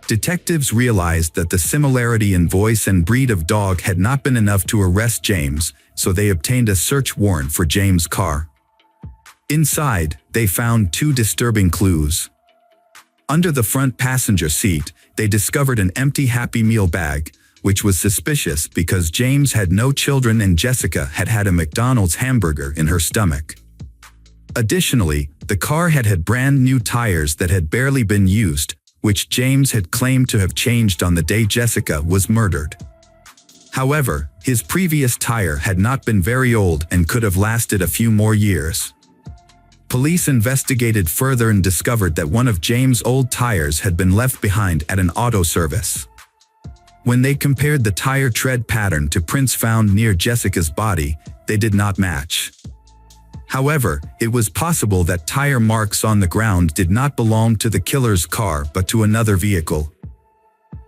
Detectives realized that the similarity in voice and breed of dog had not been enough to arrest James, so they obtained a search warrant for James' car. Inside, they found two disturbing clues. Under the front passenger seat, they discovered an empty Happy Meal bag, which was suspicious because James had no children and Jessica had had a McDonald's hamburger in her stomach. Additionally, the car had brand new tires that had barely been used, which James had claimed to have changed on the day Jessica was murdered. However, his previous tire had not been very old and could have lasted a few more years. Police investigated further and discovered that one of James' old tires had been left behind at an auto service. When they compared the tire tread pattern to prints found near Jessica's body, they did not match. However, it was possible that tire marks on the ground did not belong to the killer's car but to another vehicle.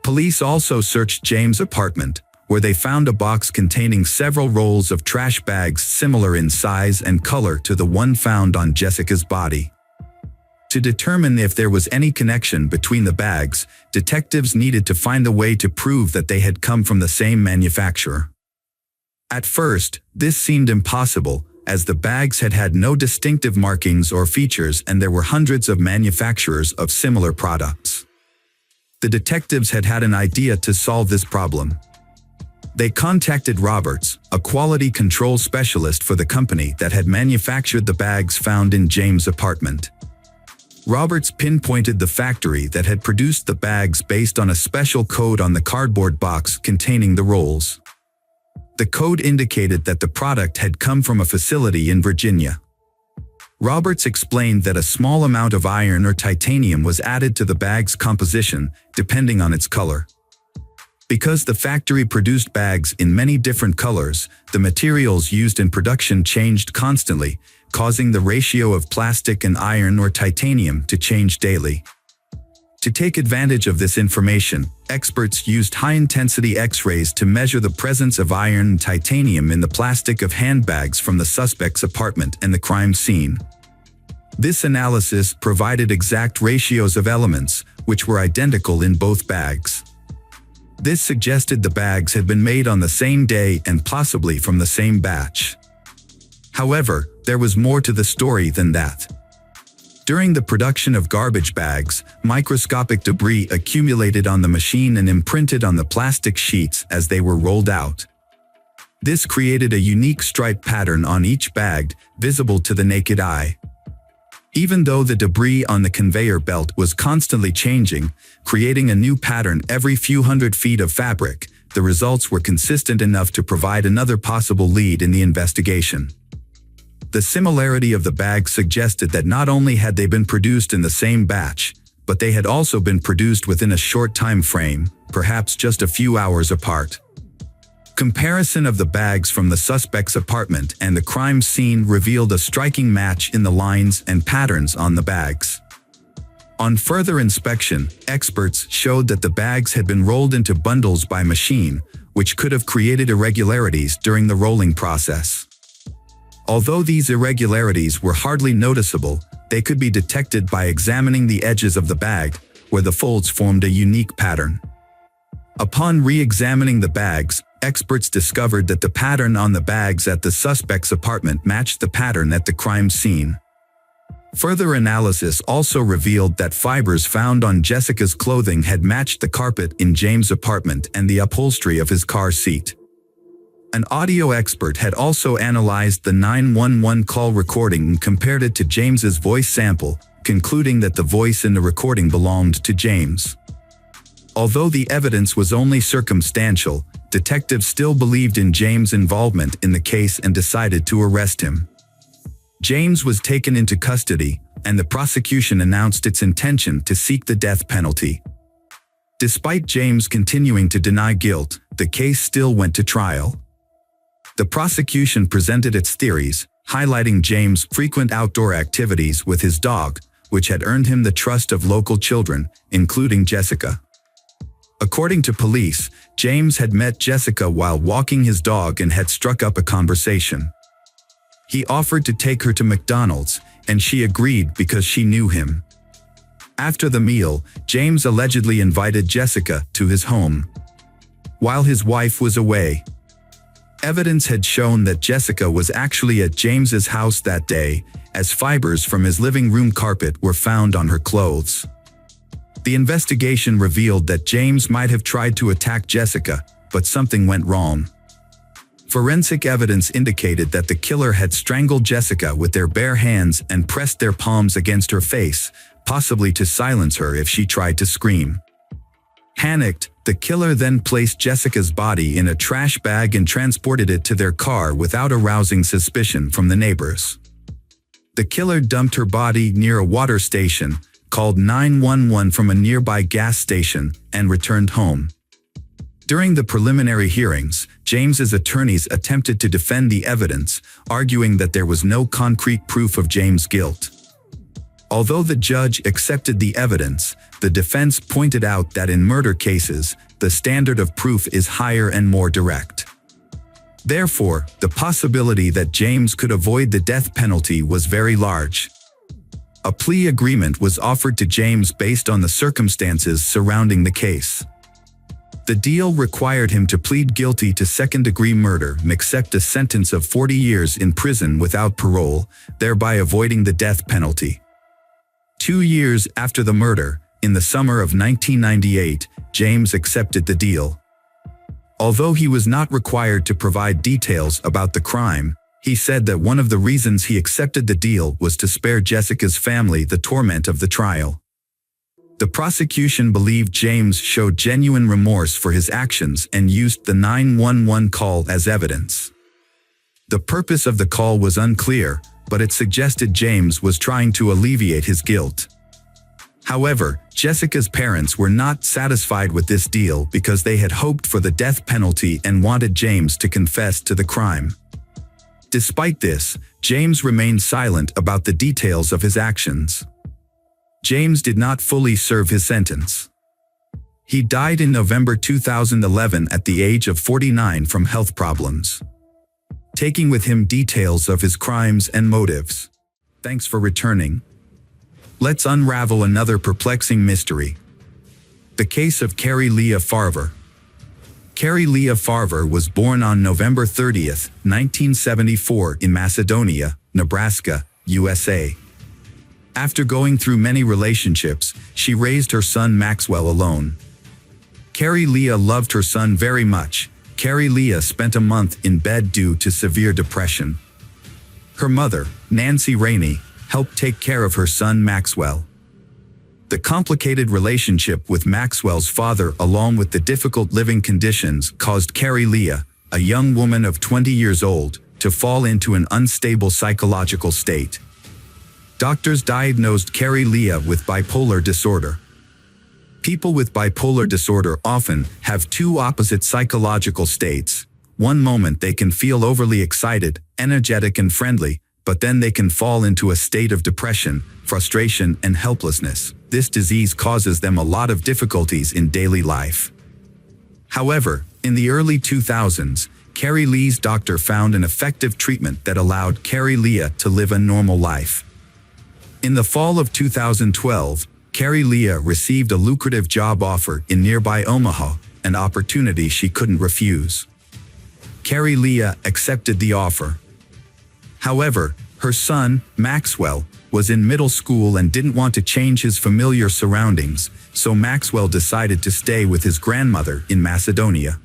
Police also searched James' apartment, where they found a box containing several rolls of trash bags similar in size and color to the one found on Jessica's body. To determine if there was any connection between the bags, detectives needed to find a way to prove that they had come from the same manufacturer. At first, this seemed impossible, as the bags had no distinctive markings or features and there were hundreds of manufacturers of similar products. The detectives had an idea to solve this problem. They contacted Roberts, a quality control specialist for the company that had manufactured the bags found in James' apartment. Roberts pinpointed the factory that had produced the bags based on a special code on the cardboard box containing the rolls. The code indicated that the product had come from a facility in Virginia. Roberts explained that a small amount of iron or titanium was added to the bag's composition, depending on its color. Because the factory produced bags in many different colors, the materials used in production changed constantly, causing the ratio of plastic and iron or titanium to change daily. To take advantage of this information, experts used high-intensity X-rays to measure the presence of iron and titanium in the plastic of handbags from the suspect's apartment and the crime scene. This analysis provided exact ratios of elements, which were identical in both bags. This suggested the bags had been made on the same day and possibly from the same batch. However, there was more to the story than that. During the production of garbage bags, microscopic debris accumulated on the machine and imprinted on the plastic sheets as they were rolled out. This created a unique stripe pattern on each bag, visible to the naked eye. Even though the debris on the conveyor belt was constantly changing, creating a new pattern every few hundred feet of fabric, the results were consistent enough to provide another possible lead in the investigation. The similarity of the bags suggested that not only had they been produced in the same batch, but they had also been produced within a short time frame, perhaps just a few hours apart. Comparison of the bags from the suspect's apartment and the crime scene revealed a striking match in the lines and patterns on the bags. On further inspection, experts showed that the bags had been rolled into bundles by machine, which could have created irregularities during the rolling process. Although these irregularities were hardly noticeable, they could be detected by examining the edges of the bag, where the folds formed a unique pattern. Upon re-examining the bags, experts discovered that the pattern on the bags at the suspect's apartment matched the pattern at the crime scene. Further analysis also revealed that fibers found on Jessica's clothing had matched the carpet in James' apartment and the upholstery of his car seat. An audio expert had also analyzed the 911 call recording and compared it to James's voice sample, concluding that the voice in the recording belonged to James. Although the evidence was only circumstantial, detectives still believed in James' involvement in the case and decided to arrest him. James was taken into custody, and the prosecution announced its intention to seek the death penalty. Despite James continuing to deny guilt, the case still went to trial. The prosecution presented its theories, highlighting James' frequent outdoor activities with his dog, which had earned him the trust of local children, including Jessica. According to police, James had met Jessica while walking his dog and had struck up a conversation. He offered to take her to McDonald's, and she agreed because she knew him. After the meal, James allegedly invited Jessica to his home. While his wife was away, evidence had shown that Jessica was actually at James's house that day, as fibers from his living room carpet were found on her clothes. The investigation revealed that James might have tried to attack Jessica, but something went wrong. Forensic evidence indicated that the killer had strangled Jessica with their bare hands and pressed their palms against her face, possibly to silence her if she tried to scream. Panicked, the killer then placed Jessica's body in a trash bag and transported it to their car without arousing suspicion from the neighbors. The killer dumped her body near a water station, called 911 from a nearby gas station, and returned home. During the preliminary hearings, James's attorneys attempted to defend the evidence, arguing that there was no concrete proof of James' guilt. Although the judge accepted the evidence, the defense pointed out that in murder cases, the standard of proof is higher and more direct. Therefore, the possibility that James could avoid the death penalty was very large. A plea agreement was offered to James based on the circumstances surrounding the case. The deal required him to plead guilty to second-degree murder and accept a sentence of 40 years in prison without parole, thereby avoiding the death penalty. 2 years after the murder, in the summer of 1998, James accepted the deal. Although he was not required to provide details about the crime, he said that one of the reasons he accepted the deal was to spare Jessica's family the torment of the trial. The prosecution believed James showed genuine remorse for his actions and used the 911 call as evidence. The purpose of the call was unclear, but it suggested James was trying to alleviate his guilt. However, Jessica's parents were not satisfied with this deal because they had hoped for the death penalty and wanted James to confess to the crime. Despite this, James remained silent about the details of his actions. James did not fully serve his sentence. He died in November 2011 at the age of 49 from health problems, taking with him details of his crimes and motives. Thanks for returning. Let's unravel another perplexing mystery. The case of Carrie Leah Farver. Carrie Leah Farver was born on November 30, 1974 in Macedonia, Nebraska, USA. After going through many relationships, she raised her son Maxwell alone. Carrie Leah loved her son very much. Carrie Leah spent a month in bed due to severe depression. Her mother, Nancy Rainey, helped take care of her son Maxwell. The complicated relationship with Maxwell's father along with the difficult living conditions caused Carrie Leah, a young woman of 20 years old, to fall into an unstable psychological state. Doctors diagnosed Carrie Leah with bipolar disorder. People with bipolar disorder often have two opposite psychological states. One moment they can feel overly excited, energetic and friendly, but then they can fall into a state of depression, frustration and helplessness. This disease causes them a lot of difficulties in daily life. However, in the early 2000s, Carrie Leah's doctor found an effective treatment that allowed Carrie Leah to live a normal life. In the fall of 2012, Carrie Leah received a lucrative job offer in nearby Omaha, an opportunity she couldn't refuse. Carrie Leah accepted the offer. However, her son, Maxwell, was in middle school and didn't want to change his familiar surroundings, so Maxwell decided to stay with his grandmother in Macedonia.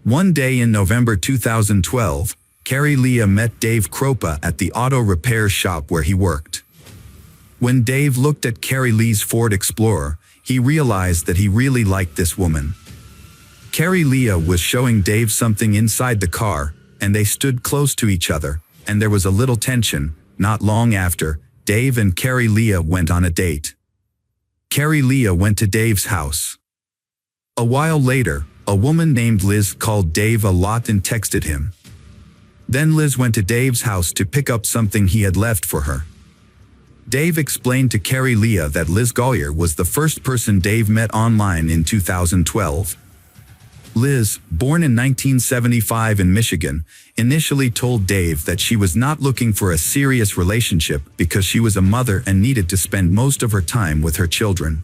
One day in November 2012, Carrie Leah met Dave Kropa at the auto repair shop where he worked. When Dave looked at Carrie Leah's Ford Explorer, he realized that he really liked this woman. Carrie Leah was showing Dave something inside the car, and they stood close to each other, and there was a little tension. Not long after, Dave and Carrie Leah went on a date. Carrie Leah went to Dave's house. A while later, a woman named Liz called Dave a lot and texted him. Then Liz went to Dave's house to pick up something he had left for her. Dave explained to Carrie Leah that Liz Gollier was the first person Dave met online in 2012. Liz, born in 1975 in Michigan, initially told Dave that she was not looking for a serious relationship because she was a mother and needed to spend most of her time with her children.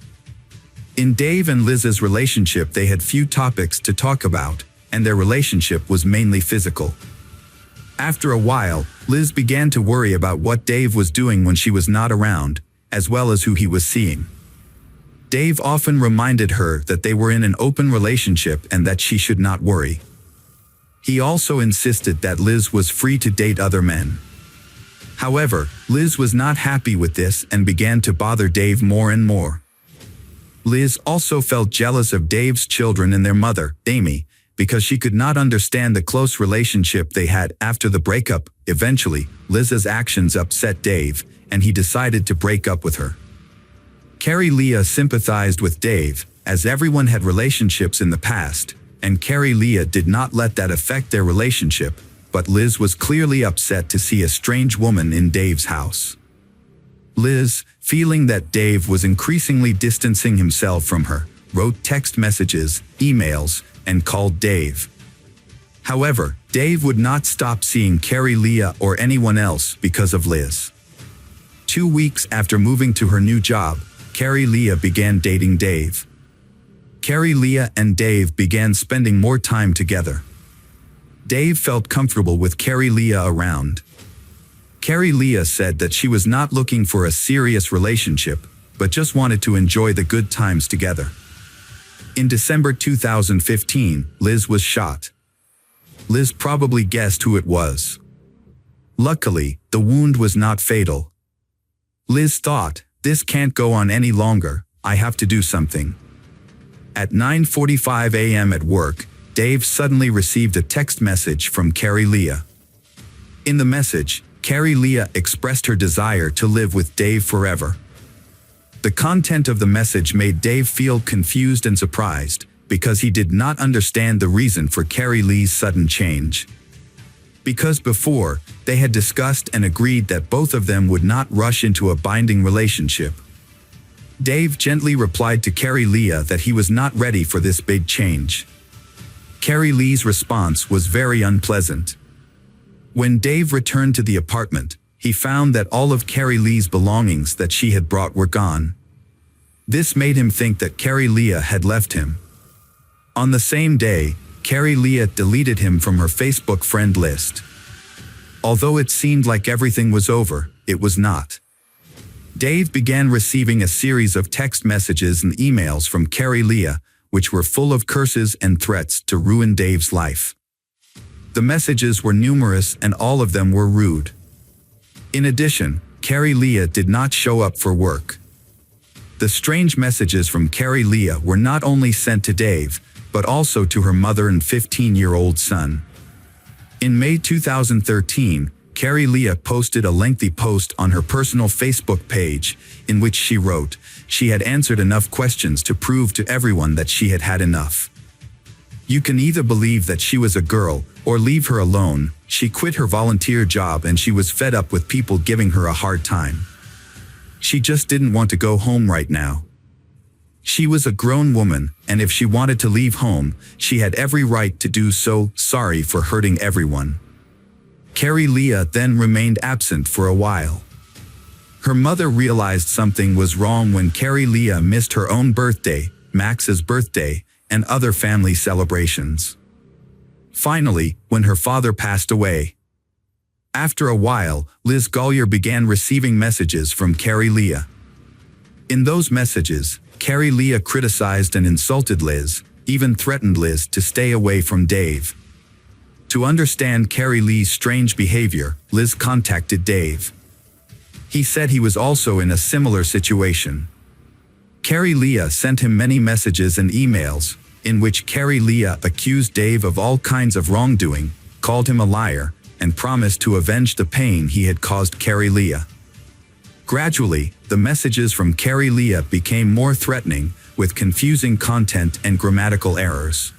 In Dave and Liz's relationship, they had few topics to talk about, and their relationship was mainly physical. After a while, Liz began to worry about what Dave was doing when she was not around, as well as who he was seeing. Dave often reminded her that they were in an open relationship and that she should not worry. He also insisted that Liz was free to date other men. However, Liz was not happy with this and began to bother Dave more and more. Liz also felt jealous of Dave's children and their mother, Amy, because she could not understand the close relationship they had after the breakup. Eventually, Liz's actions upset Dave, and he decided to break up with her. Carrie Leah sympathized with Dave, as everyone had relationships in the past, and Carrie Leah did not let that affect their relationship, but Liz was clearly upset to see a strange woman in Dave's house. Liz, feeling that Dave was increasingly distancing himself from her, wrote text messages, emails, and called Dave. However, Dave would not stop seeing Carrie Leah or anyone else because of Liz. 2 weeks after moving to her new job, Carrie Leah began dating Dave. Carrie Leah and Dave began spending more time together. Dave felt comfortable with Carrie Leah around. Carrie Leah said that she was not looking for a serious relationship, but just wanted to enjoy the good times together. In December 2015, Liz was shot. Liz probably guessed who it was. Luckily, the wound was not fatal. Liz thought, "This can't go on any longer, I have to do something." At 9:45 a.m. at work, Dave suddenly received a text message from Carrie Leah. In the message, Carrie Leah expressed her desire to live with Dave forever. The content of the message made Dave feel confused and surprised, because he did not understand the reason for Carrie Lee's sudden change. Because before, they had discussed and agreed that both of them would not rush into a binding relationship. Dave gently replied to Carrie Lee that he was not ready for this big change. Carrie Lee's response was very unpleasant. When Dave returned to the apartment, he found that all of Carrie Lee's belongings that she had brought were gone. This made him think that Carrie Lee had left him. On the same day, Carrie Lee deleted him from her Facebook friend list. Although it seemed like everything was over, it was not. Dave began receiving a series of text messages and emails from Carrie Lee, which were full of curses and threats to ruin Dave's life. The messages were numerous and all of them were rude. In addition, Carrie Lee did not show up for work. The strange messages from Carrie Lee were not only sent to Dave, but also to her mother and 15-year-old son. In May 2013, Carrie Lee posted a lengthy post on her personal Facebook page, in which she wrote, she had answered enough questions to prove to everyone that she had had enough. You can either believe that she was a girl, or leave her alone. She quit her volunteer job and she was fed up with people giving her a hard time. She just didn't want to go home right now. She was a grown woman, and if she wanted to leave home, she had every right to do so. Sorry for hurting everyone. Carrie Lee then remained absent for a while. Her mother realized something was wrong when Carrie Lee missed her own birthday, Max's birthday, and other family celebrations. Finally, when her father passed away. After a while, Liz Gollier began receiving messages from Carrie Lee. In those messages, Carrie Lee criticized and insulted Liz, even threatened Liz to stay away from Dave. To understand Carrie Lee's strange behavior, Liz contacted Dave. He said he was also in a similar situation. Carrie Lee sent him many messages and emails, in which Carrie Lee accused Dave of all kinds of wrongdoing, called him a liar, and promised to avenge the pain he had caused Carrie Lee. Gradually, the messages from Carrie Lee became more threatening, with confusing content and grammatical errors.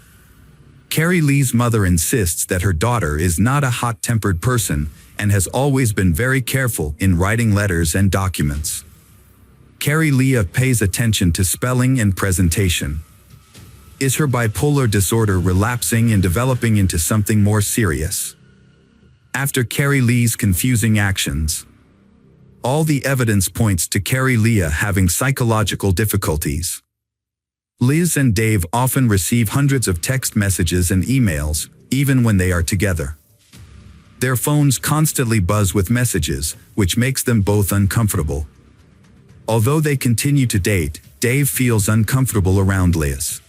Carrie Lee's mother insists that her daughter is not a hot-tempered person and has always been very careful in writing letters and documents. Carrie Lee pays attention to spelling and presentation. Is her bipolar disorder relapsing and developing into something more serious? After Carrie Lee's confusing actions, all the evidence points to Carrie Lee having psychological difficulties. Liz and Dave often receive hundreds of text messages and emails, even when they are together. Their phones constantly buzz with messages, which makes them both uncomfortable. Although they continue to date, Dave feels uncomfortable around Liz.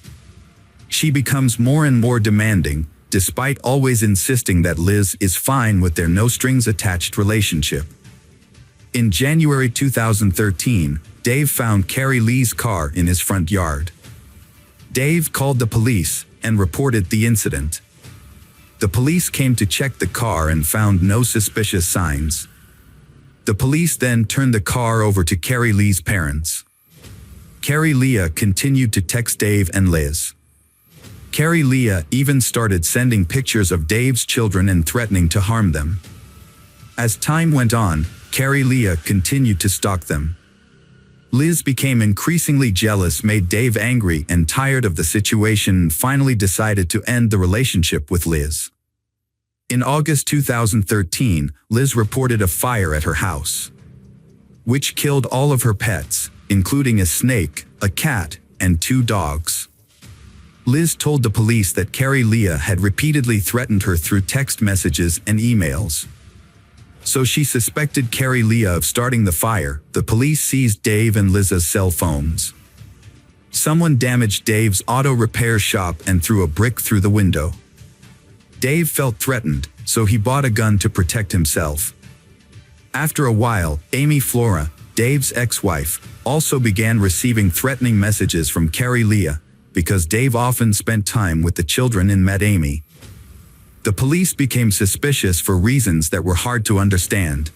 She becomes more and more demanding, despite always insisting that Liz is fine with their no-strings-attached relationship. In January 2013, Dave found Carrie Lee's car in his front yard. Dave called the police and reported the incident. The police came to check the car and found no suspicious signs. The police then turned the car over to Carrie Lee's parents. Carrie Lee continued to text Dave and Liz. Carrie Lee even started sending pictures of Dave's children and threatening to harm them. As time went on, Carrie Lee continued to stalk them. Liz became increasingly jealous, made Dave angry and tired of the situation, and finally decided to end the relationship with Liz. In August 2013, Liz reported a fire at her house, which killed all of her pets, including a snake, a cat, and 2 dogs. Liz told the police that Carrie Lee had repeatedly threatened her through text messages and emails. So she suspected Carrie Lee of starting the fire. The police seized Dave and Liz's cell phones. Someone damaged Dave's auto repair shop and threw a brick through the window. Dave felt threatened, so he bought a gun to protect himself. After a while, Amy Flora, Dave's ex-wife, also began receiving threatening messages from Carrie Lee, because Dave often spent time with the children and met Amy. The police became suspicious for reasons that were hard to understand.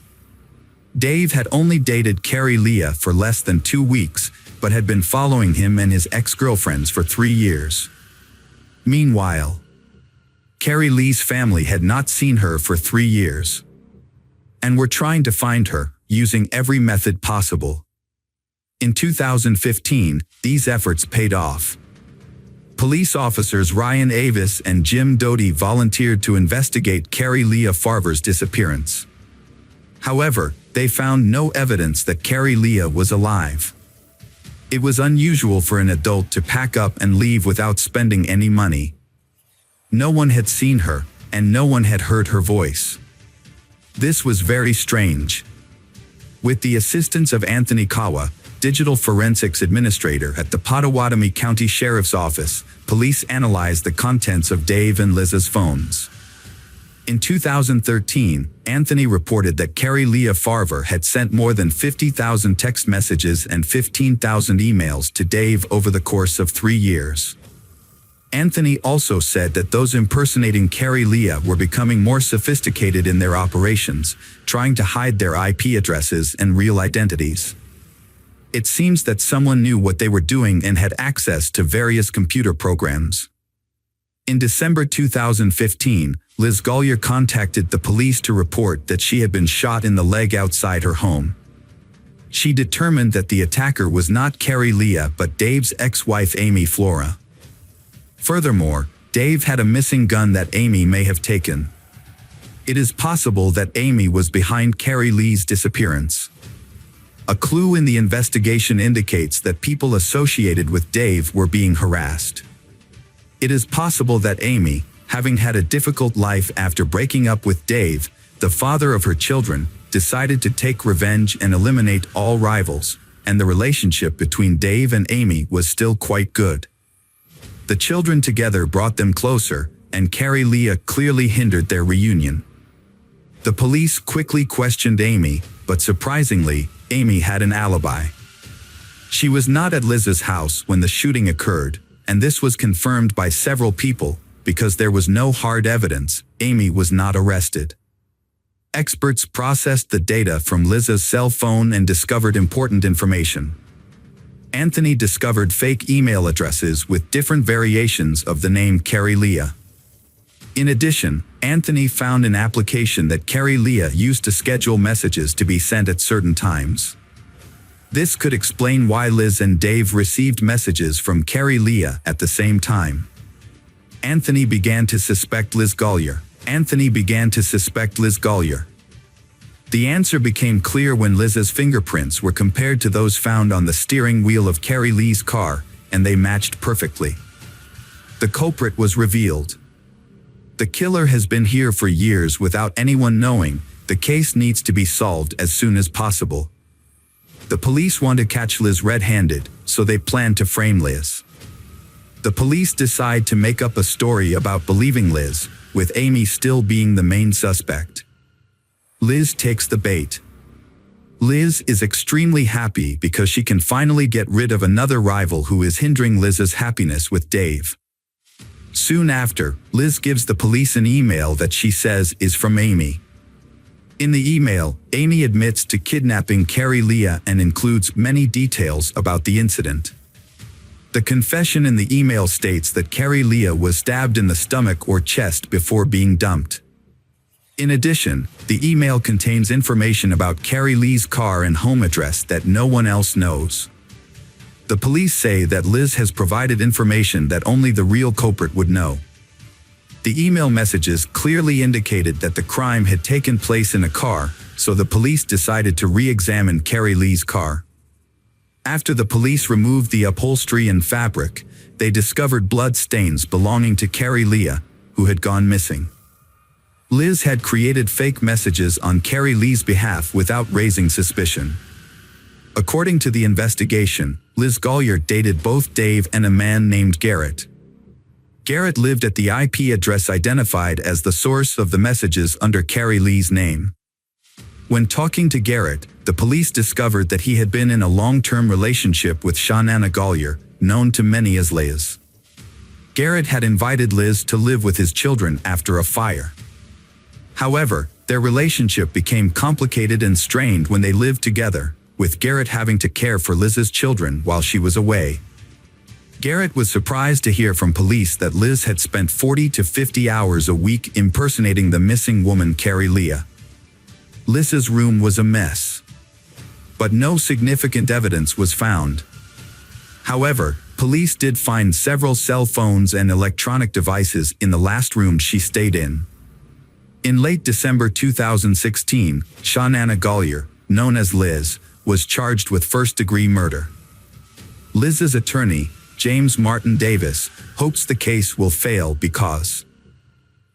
Dave had only dated Carrie Leah for less than 2 weeks, but had been following him and his ex-girlfriends for 3 years. Meanwhile, Carrie Lee's family had not seen her for 3 years, and were trying to find her, using every method possible. In 2015, these efforts paid off. Police officers Ryan Avis and Jim Doty volunteered to investigate Carrie Leah Farver's disappearance. However, they found no evidence that Carrie Leah was alive. It was unusual for an adult to pack up and leave without spending any money. No one had seen her, and no one had heard her voice. This was very strange. With the assistance of Anthony Kawa, digital forensics administrator at the Pottawatomie County Sheriff's Office, police analyzed the contents of Dave and Liz's phones. In 2013, Anthony reported that Carrie Leah Farver had sent more than 50,000 text messages and 15,000 emails to Dave over the course of 3 years. Anthony also said that those impersonating Carrie Leah were becoming more sophisticated in their operations, trying to hide their IP addresses and real identities. It seems that someone knew what they were doing and had access to various computer programs. In December 2015, Liz Gollier contacted the police to report that she had been shot in the leg outside her home. She determined that the attacker was not Carrie Leah but Dave's ex-wife Amy Flora. Furthermore, Dave had a missing gun that Amy may have taken. It is possible that Amy was behind Carrie Lee's disappearance. A clue in the investigation indicates that people associated with Dave were being harassed. It is possible that Amy, having had a difficult life after breaking up with Dave, the father of her children, decided to take revenge and eliminate all rivals, and the relationship between Dave and Amy was still quite good. The children together brought them closer, and Carrie Leah clearly hindered their reunion. The police quickly questioned Amy, but surprisingly, Amy had an alibi. She was not at Liz's house when the shooting occurred, and this was confirmed by several people. Because there was no hard evidence, Amy was not arrested. Experts processed the data from Liz's cell phone and discovered important information. Anthony discovered fake email addresses with different variations of the name Carrie Leah. In addition, Anthony found an application that Carrie Leah used to schedule messages to be sent at certain times. This could explain why Liz and Dave received messages from Carrie Leah at the same time. Anthony began to suspect Liz Gollier. The answer became clear when Liz's fingerprints were compared to those found on the steering wheel of Carrie Lee's car, and they matched perfectly. The culprit was revealed. The killer has been here for years without anyone knowing. The case needs to be solved as soon as possible. The police want to catch Liz red-handed, so they plan to frame Liz. The police decide to make up a story about believing Liz, with Amy still being the main suspect. Liz takes the bait. Liz is extremely happy because she can finally get rid of another rival who is hindering Liz's happiness with Dave. Soon after, Liz gives the police an email that she says is from Amy. In the email, Amy admits to kidnapping Carrie Leah and includes many details about the incident. The confession in the email states that Carrie Leah was stabbed in the stomach or chest before being dumped. In addition, the email contains information about Carrie Lee's car and home address that no one else knows. The police say that Liz has provided information that only the real culprit would know. The email messages clearly indicated that the crime had taken place in a car, so the police decided to re-examine Carrie Lee's car. After the police removed the upholstery and fabric, they discovered blood stains belonging to Carrie Leah, who had gone missing. Liz had created fake messages on Carrie Lee's behalf without raising suspicion. According to the investigation, Liz Gollier dated both Dave and a man named Garrett. Garrett lived at the IP address identified as the source of the messages under Carrie Lee's name. When talking to Garrett, the police discovered that he had been in a long-term relationship with Shanana Gollier, known to many as Liz. Garrett had invited Liz to live with his children after a fire. However, Their relationship became complicated and strained when they lived together, with Garrett having to care for Liz's children while she was away. Garrett was surprised to hear from police that Liz had spent 40 to 50 hours a week impersonating the missing woman Carrie Leah. Liz's room was a mess, but no significant evidence was found. However, police did find several cell phones and electronic devices in the last room she stayed in. In late December 2016, Shawnana Gollier, known as Liz, was charged with first-degree murder. Liz's attorney, James Martin Davis, hopes the case will fail because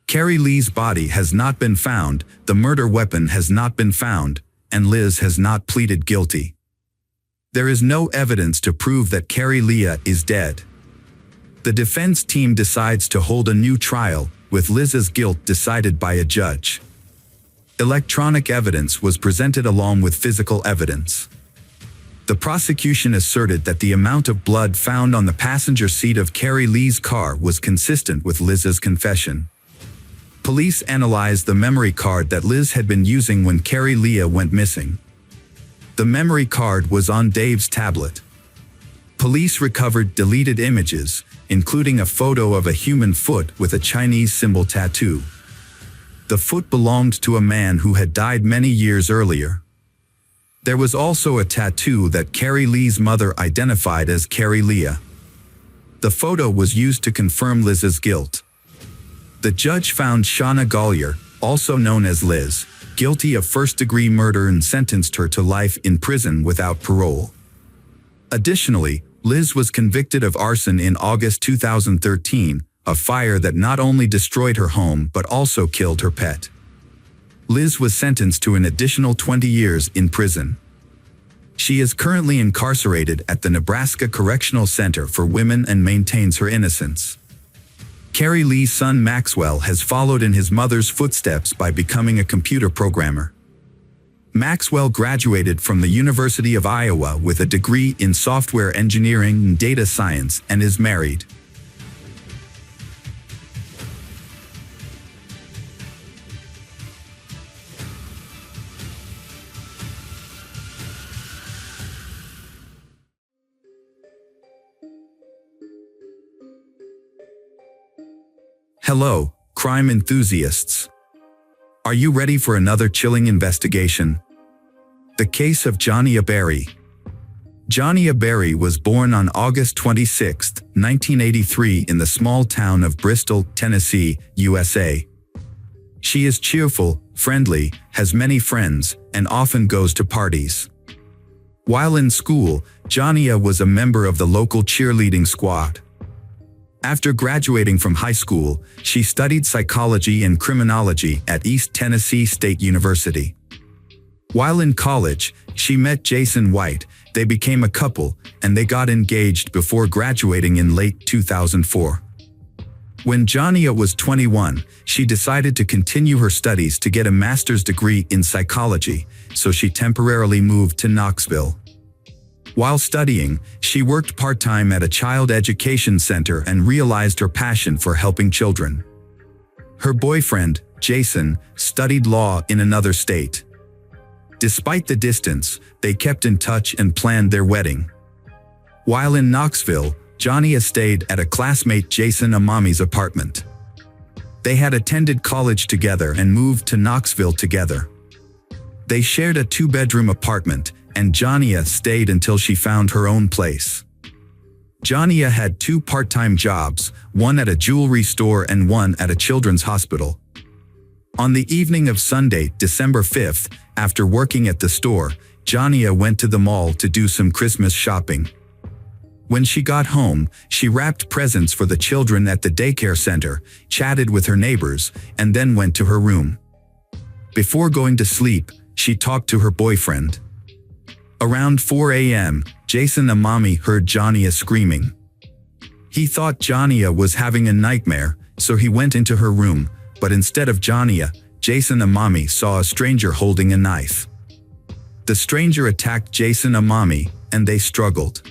Carrie Lee's body has not been found, the murder weapon has not been found, and Liz has not pleaded guilty. There is no evidence to prove that Carrie Leah is dead. The defense team decides to hold a new trial, with Liz's guilt decided by a judge. Electronic evidence was presented along with physical evidence. The prosecution asserted that the amount of blood found on the passenger seat of Carrie Lee's car was consistent with Liz's confession. Police analyzed the memory card that Liz had been using when Carrie Leah went missing. The memory card was on Dave's tablet. Police recovered deleted images, including a photo of a human foot with a Chinese symbol tattoo. The foot belonged to a man who had died many years earlier. There was also a tattoo that Carrie Lee's mother identified as Carrie Leah. The photo was used to confirm Liz's guilt. The judge found Shawnana Gollier, also known as Liz, guilty of first-degree murder and sentenced her to life in prison without parole. Additionally, Liz was convicted of arson in August 2013, a fire that not only destroyed her home but also killed her pet. Liz was sentenced to an additional 20 years in prison. She is currently incarcerated at the Nebraska Correctional Center for Women and maintains her innocence. Carrie Lee's son Maxwell has followed in his mother's footsteps by becoming a computer programmer. Maxwell graduated from the University of Iowa with a degree in software engineering and data science and is married. Hello, crime enthusiasts. Are you ready for another chilling investigation? The case of Johnny Berry. Johnny Berry was born on August 26, 1983 in the small town of Bristol, Tennessee, USA. She is cheerful, friendly, has many friends, and often goes to parties. While in school, Johnny was a member of the local cheerleading squad. After graduating from high school, she studied psychology and criminology at East Tennessee State University. While in college, she met Jason White, they became a couple, and they got engaged before graduating in late 2004. When Johnny was 21, she decided to continue her studies to get a master's degree in psychology, so she temporarily moved to Knoxville. While studying, she worked part-time at a child education center and realized her passion for helping children. Her boyfriend, Jason, studied law in another state. Despite the distance, they kept in touch and planned their wedding. While in Knoxville, Johnny stayed at a classmate Jason Amami's apartment. They had attended college together and moved to Knoxville together. They shared a 2-bedroom apartment, and Johnny stayed until she found her own place. Johnny had 2 part-time jobs, one at a jewelry store and one at a children's hospital. On the evening of Sunday, December 5th, after working at the store, Johnny went to the mall to do some Christmas shopping. When she got home, she wrapped presents for the children at the daycare center, chatted with her neighbors, and then went to her room. Before going to sleep, she talked to her boyfriend. Around 4 a.m., Jason Amami heard Johnny screaming. He thought Johnny was having a nightmare, so he went into her room, but instead of Johnny, Jason Amami saw a stranger holding a knife. The stranger attacked Jason Amami, and they struggled.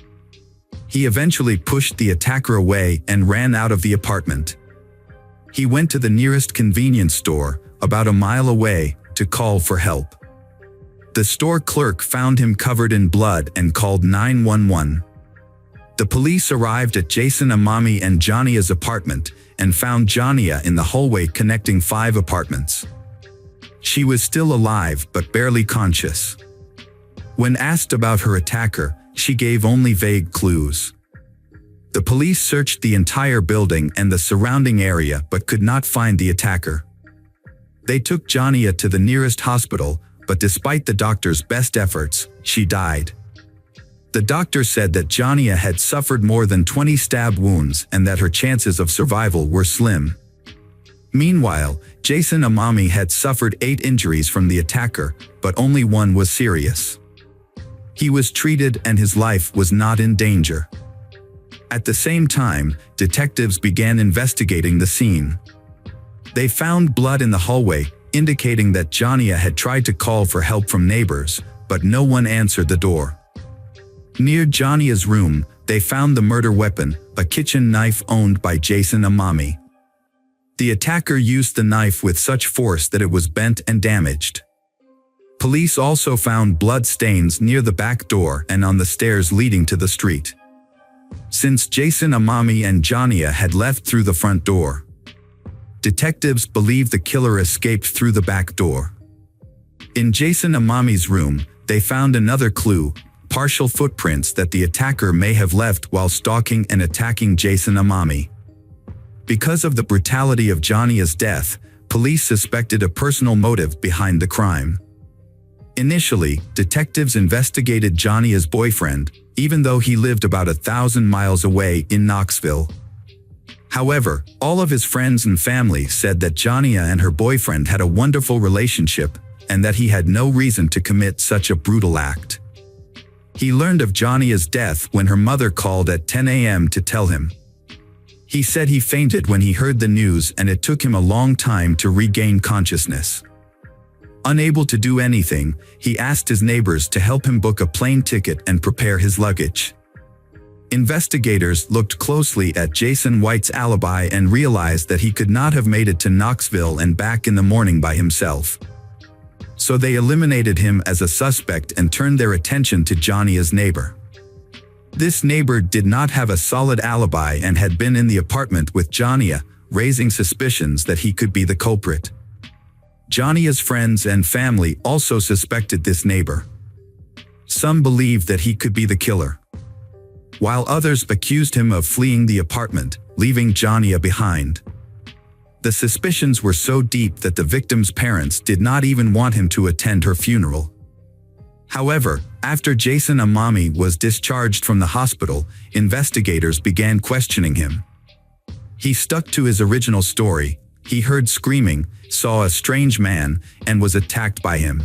He eventually pushed the attacker away and ran out of the apartment. He went to the nearest convenience store, about a mile away, to call for help. The store clerk found him covered in blood and called 911. The police arrived at Jason Amami and Jania's apartment and found Jania in the hallway connecting 5 apartments. She was still alive but barely conscious. When asked about her attacker, she gave only vague clues. The police searched the entire building and the surrounding area but could not find the attacker. They took Jania to the nearest hospital, but despite the doctor's best efforts, she died. The doctor said that Jania had suffered more than 20 stab wounds and that her chances of survival were slim. Meanwhile, Jason Amami had suffered 8 injuries from the attacker, but only one was serious. He was treated and his life was not in danger. At the same time, detectives began investigating the scene. They found blood in the hallway, indicating that Jania had tried to call for help from neighbors, but no one answered the door. Near Jania's room, they found the murder weapon, a kitchen knife owned by Jason Amami. The attacker used the knife with such force that it was bent and damaged. Police also found blood stains near the back door and on the stairs leading to the street. Since Jason Amami and Jania had left through the front door, detectives believe the killer escaped through the back door. In Jason Amami's room, they found another clue, partial footprints that the attacker may have left while stalking and attacking Jason Amami. Because of the brutality of Jania's death, police suspected a personal motive behind the crime. Initially, detectives investigated Jania's boyfriend, even though he lived about 1,000 miles away in Knoxville. However, all of his friends and family said that Jania and her boyfriend had a wonderful relationship and that he had no reason to commit such a brutal act. He learned of Jania's death when her mother called at 10 a.m. to tell him. He said he fainted when he heard the news and it took him a long time to regain consciousness. Unable to do anything, he asked his neighbors to help him book a plane ticket and prepare his luggage. Investigators looked closely at Jason White's alibi and realized that he could not have made it to Knoxville and back in the morning by himself. So they eliminated him as a suspect and turned their attention to Jania's neighbor. This neighbor did not have a solid alibi and had been in the apartment with Jania, raising suspicions that he could be the culprit. Jania's friends and family also suspected this neighbor. Some believed that he could be the killer, while others accused him of fleeing the apartment, leaving Jania behind. The suspicions were so deep that the victim's parents did not even want him to attend her funeral. However, after Jason Amami was discharged from the hospital, investigators began questioning him. He stuck to his original story. He heard screaming, saw a strange man, and was attacked by him.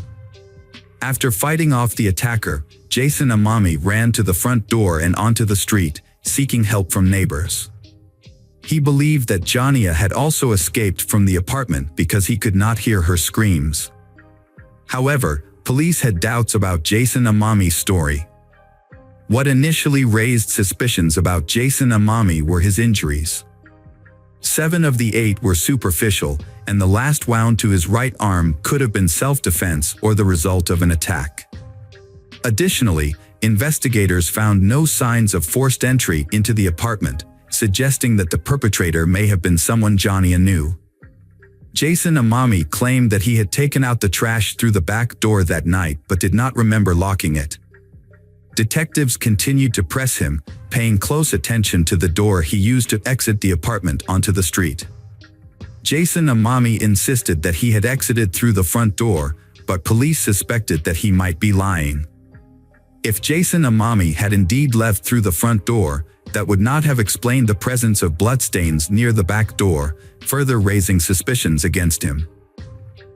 After fighting off the attacker, Jason Amami ran to the front door and onto the street, seeking help from neighbors. He believed that Jania had also escaped from the apartment because he could not hear her screams. However, police had doubts about Jason Amami's story. What initially raised suspicions about Jason Amami were his injuries. 7 of the 8 were superficial, and the last wound to his right arm could have been self-defense or the result of an attack. Additionally, investigators found no signs of forced entry into the apartment, suggesting that the perpetrator may have been someone Jania knew. Jason Amami claimed that he had taken out the trash through the back door that night but did not remember locking it. Detectives continued to press him, paying close attention to the door he used to exit the apartment onto the street. Jason Amami insisted that he had exited through the front door, but police suspected that he might be lying. If Jason Amami had indeed left through the front door, that would not have explained the presence of bloodstains near the back door, further raising suspicions against him.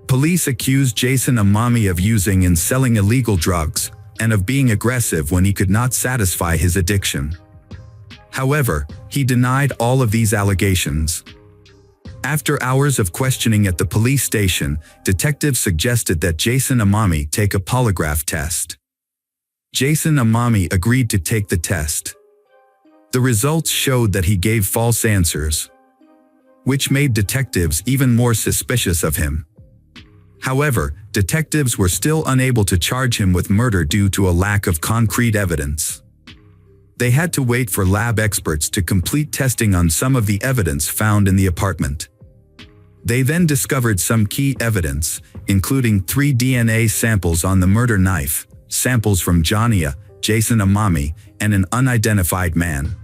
Police accused Jason Amami of using and selling illegal drugs, and of being aggressive when he could not satisfy his addiction. However, he denied all of these allegations. After hours of questioning at the police station, detectives suggested that Jason Amami take a polygraph test. Jason Amami agreed to take the test. The results showed that he gave false answers, which made detectives even more suspicious of him. However, detectives were still unable to charge him with murder due to a lack of concrete evidence. They had to wait for lab experts to complete testing on some of the evidence found in the apartment. They then discovered some key evidence, including 3 DNA samples on the murder knife, samples from Jania, Jason Amami, and an unidentified man.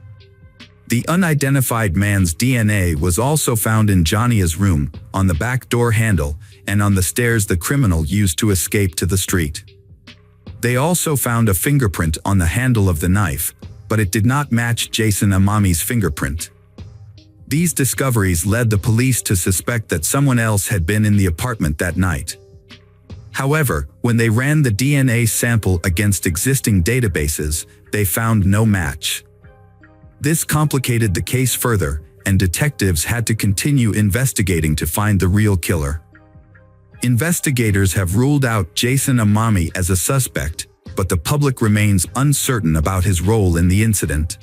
The unidentified man's DNA was also found in Jania's room, on the back door handle, and on the stairs the criminal used to escape to the street. They also found a fingerprint on the handle of the knife, but it did not match Jason Amami's fingerprint. These discoveries led the police to suspect that someone else had been in the apartment that night. However, when they ran the DNA sample against existing databases, they found no match. This complicated the case further, and detectives had to continue investigating to find the real killer. Investigators have ruled out Jason Amami as a suspect, but the public remains uncertain about his role in the incident.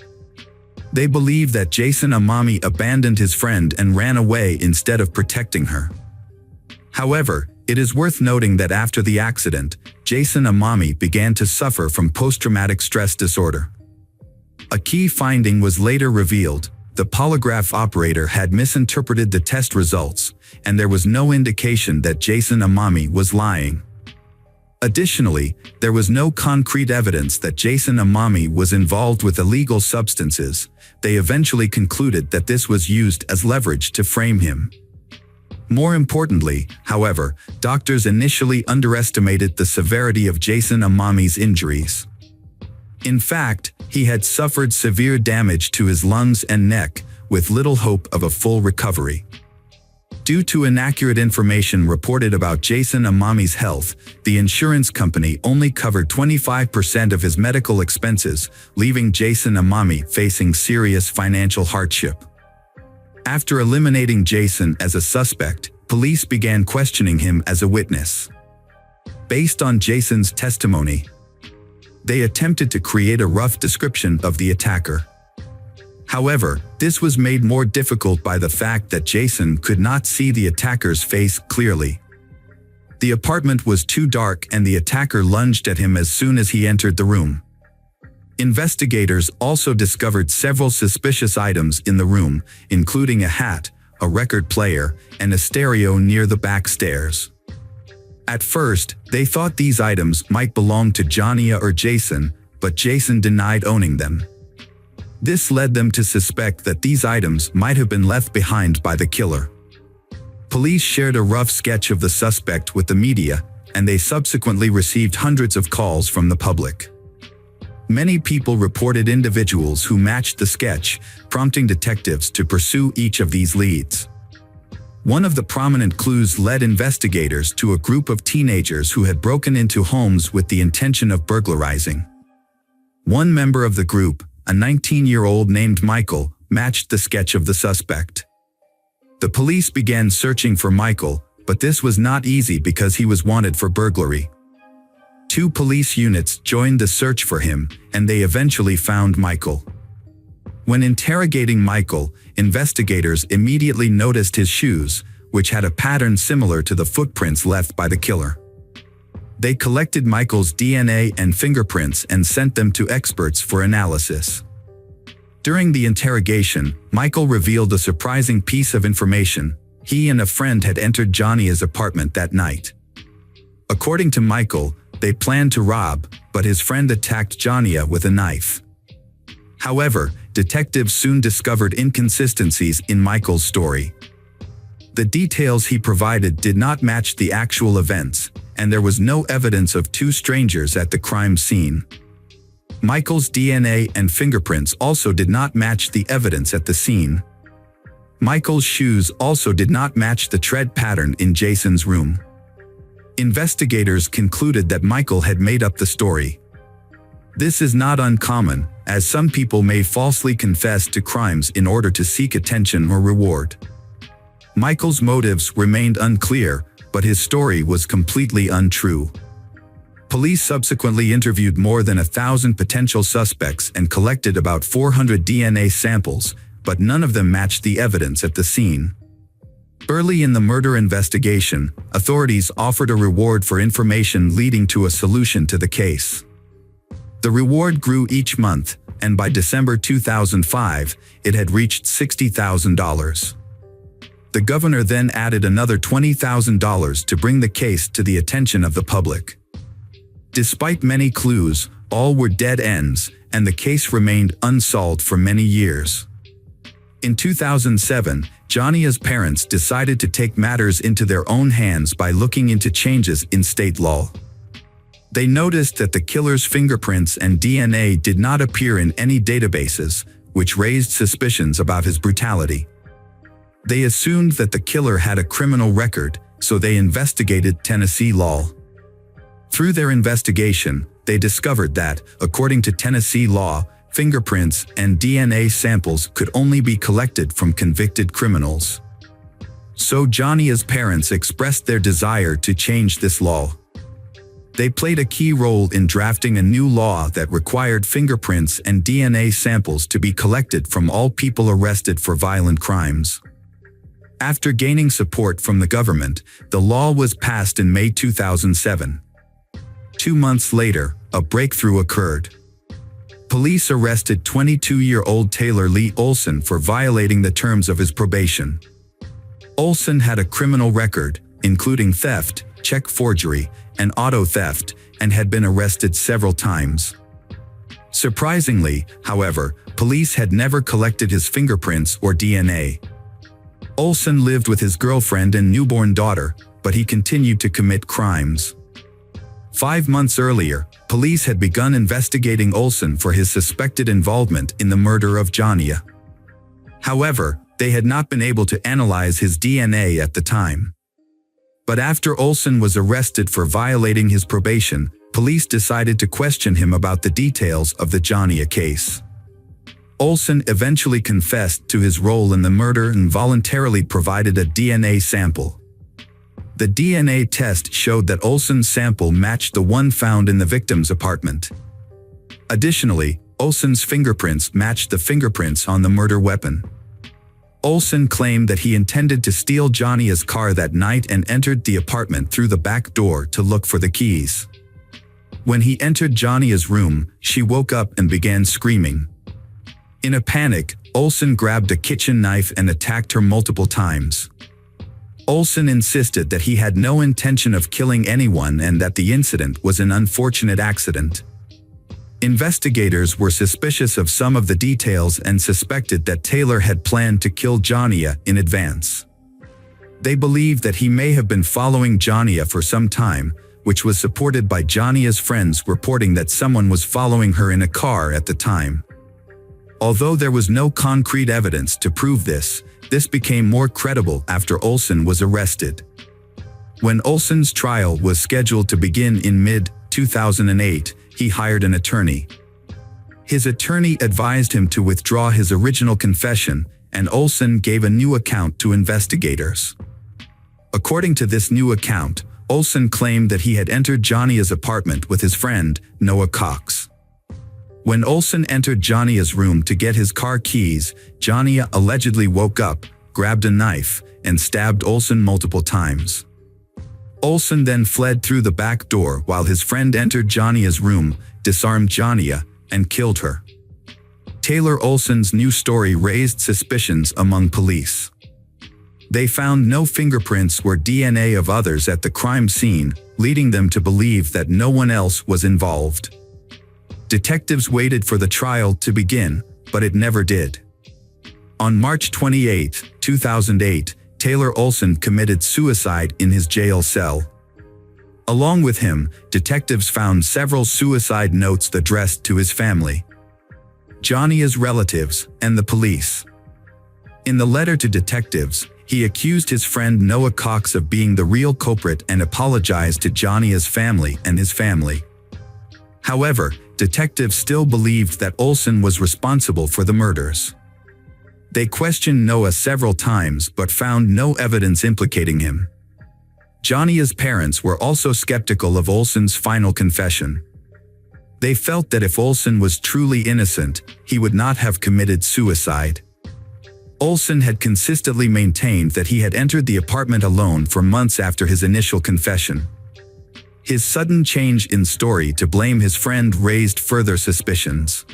They believe that Jason Amami abandoned his friend and ran away instead of protecting her. However, it is worth noting that after the accident, Jason Amami began to suffer from post-traumatic stress disorder. A key finding was later revealed: the polygraph operator had misinterpreted the test results, and there was no indication that Jason Amami was lying. Additionally, there was no concrete evidence that Jason Amami was involved with illegal substances. They eventually concluded that this was used as leverage to frame him. More importantly, however, doctors initially underestimated the severity of Jason Amami's injuries. In fact, he had suffered severe damage to his lungs and neck, with little hope of a full recovery. Due to inaccurate information reported about Jason Amami's health, the insurance company only covered 25% of his medical expenses, leaving Jason Amami facing serious financial hardship. After eliminating Jason as a suspect, police began questioning him as a witness. Based on Jason's testimony, they attempted to create a rough description of the attacker. However, this was made more difficult by the fact that Jason could not see the attacker's face clearly. The apartment was too dark and the attacker lunged at him as soon as he entered the room. Investigators also discovered several suspicious items in the room, including a hat, a record player, and a stereo near the back stairs. At first, they thought these items might belong to Jania or Jason, but Jason denied owning them. This led them to suspect that these items might have been left behind by the killer. Police shared a rough sketch of the suspect with the media, and they subsequently received hundreds of calls from the public. Many people reported individuals who matched the sketch, prompting detectives to pursue each of these leads. One of the prominent clues led investigators to a group of teenagers who had broken into homes with the intention of burglarizing. One member of the group, a 19-year-old named Michael, matched the sketch of the suspect. The police began searching for Michael, but this was not easy because he was wanted for burglary. 2 police units joined the search for him, and they eventually found Michael. When interrogating Michael, investigators immediately noticed his shoes, which had a pattern similar to the footprints left by the killer. They collected Michael's DNA and fingerprints and sent them to experts for analysis. During the interrogation, Michael revealed a surprising piece of information: he and a friend had entered Jania's apartment that night. According to Michael, they planned to rob, but his friend attacked Jania with a knife. However, detectives soon discovered inconsistencies in Michael's story. The details he provided did not match the actual events, and there was no evidence of 2 strangers at the crime scene. Michael's DNA and fingerprints also did not match the evidence at the scene. Michael's shoes also did not match the tread pattern in Jason's room. Investigators concluded that Michael had made up the story. This is not uncommon, as some people may falsely confess to crimes in order to seek attention or reward. Michael's motives remained unclear, but his story was completely untrue. Police subsequently interviewed more than 1,000 potential suspects and collected about 400 DNA samples, but none of them matched the evidence at the scene. Early in the murder investigation, authorities offered a reward for information leading to a solution to the case. The reward grew each month, and by December 2005, it had reached $60,000. The governor then added another $20,000 to bring the case to the attention of the public. Despite many clues, all were dead ends, and the case remained unsolved for many years. In 2007, Jania's parents decided to take matters into their own hands by looking into changes in state law. They noticed that the killer's fingerprints and DNA did not appear in any databases, which raised suspicions about his brutality. They assumed that the killer had a criminal record, so they investigated Tennessee law. Through their investigation, they discovered that, according to Tennessee law, fingerprints and DNA samples could only be collected from convicted criminals. So Jania's parents expressed their desire to change this law. They played a key role in drafting a new law that required fingerprints and DNA samples to be collected from all people arrested for violent crimes. After gaining support from the government, the law was passed in May 2007. 2 months later, a breakthrough occurred. Police arrested 22-year-old Taylor Lee Olson for violating the terms of his probation. Olson had a criminal record, including theft, check forgery, and auto theft, and had been arrested several times. Surprisingly, however, police had never collected his fingerprints or DNA. Olson lived with his girlfriend and newborn daughter, but he continued to commit crimes. 5 months earlier, police had begun investigating Olson for his suspected involvement in the murder of Jania. However, they had not been able to analyze his DNA at the time. But after Olson was arrested for violating his probation, police decided to question him about the details of the Jania case. Olson eventually confessed to his role in the murder and voluntarily provided a DNA sample. The DNA test showed that Olson's sample matched the one found in the victim's apartment. Additionally, Olson's fingerprints matched the fingerprints on the murder weapon. Olson claimed that he intended to steal Jania's car that night and entered the apartment through the back door to look for the keys. When he entered Jania's room, she woke up and began screaming. In a panic, Olson grabbed a kitchen knife and attacked her multiple times. Olson insisted that he had no intention of killing anyone and that the incident was an unfortunate accident. Investigators were suspicious of some of the details and suspected that Taylor had planned to kill Jania in advance. They believed that he may have been following Jania for some time, which was supported by Jania's friends reporting that someone was following her in a car at the time. Although there was no concrete evidence to prove this, this became more credible after Olson was arrested. When Olson's trial was scheduled to begin in mid-2008, he hired an attorney. His attorney advised him to withdraw his original confession, and Olson gave a new account to investigators. According to this new account, Olson claimed that he had entered Jania's apartment with his friend, Noah Cox. When Olson entered Jania's room to get his car keys, Jania allegedly woke up, grabbed a knife, and stabbed Olson multiple times. Olson then fled through the back door while his friend entered Jania's room, disarmed Jania, and killed her. Taylor Olson's new story raised suspicions among police. They found no fingerprints or DNA of others at the crime scene, leading them to believe that no one else was involved. Detectives waited for the trial to begin, but it never did. On March 28, 2008, Taylor Olson committed suicide in his jail cell. Along with him, detectives found several suicide notes addressed to his family, Jania's relatives, and the police. In the letter to detectives, he accused his friend Noah Cox of being the real culprit and apologized to Jania's family and his family. However, detectives still believed that Olson was responsible for the murders. They questioned Noah several times but found no evidence implicating him. Jania's parents were also skeptical of Olson's final confession. They felt that if Olson was truly innocent, he would not have committed suicide. Olson had consistently maintained that he had entered the apartment alone for months after his initial confession. His sudden change in story to blame his friend raised further suspicions.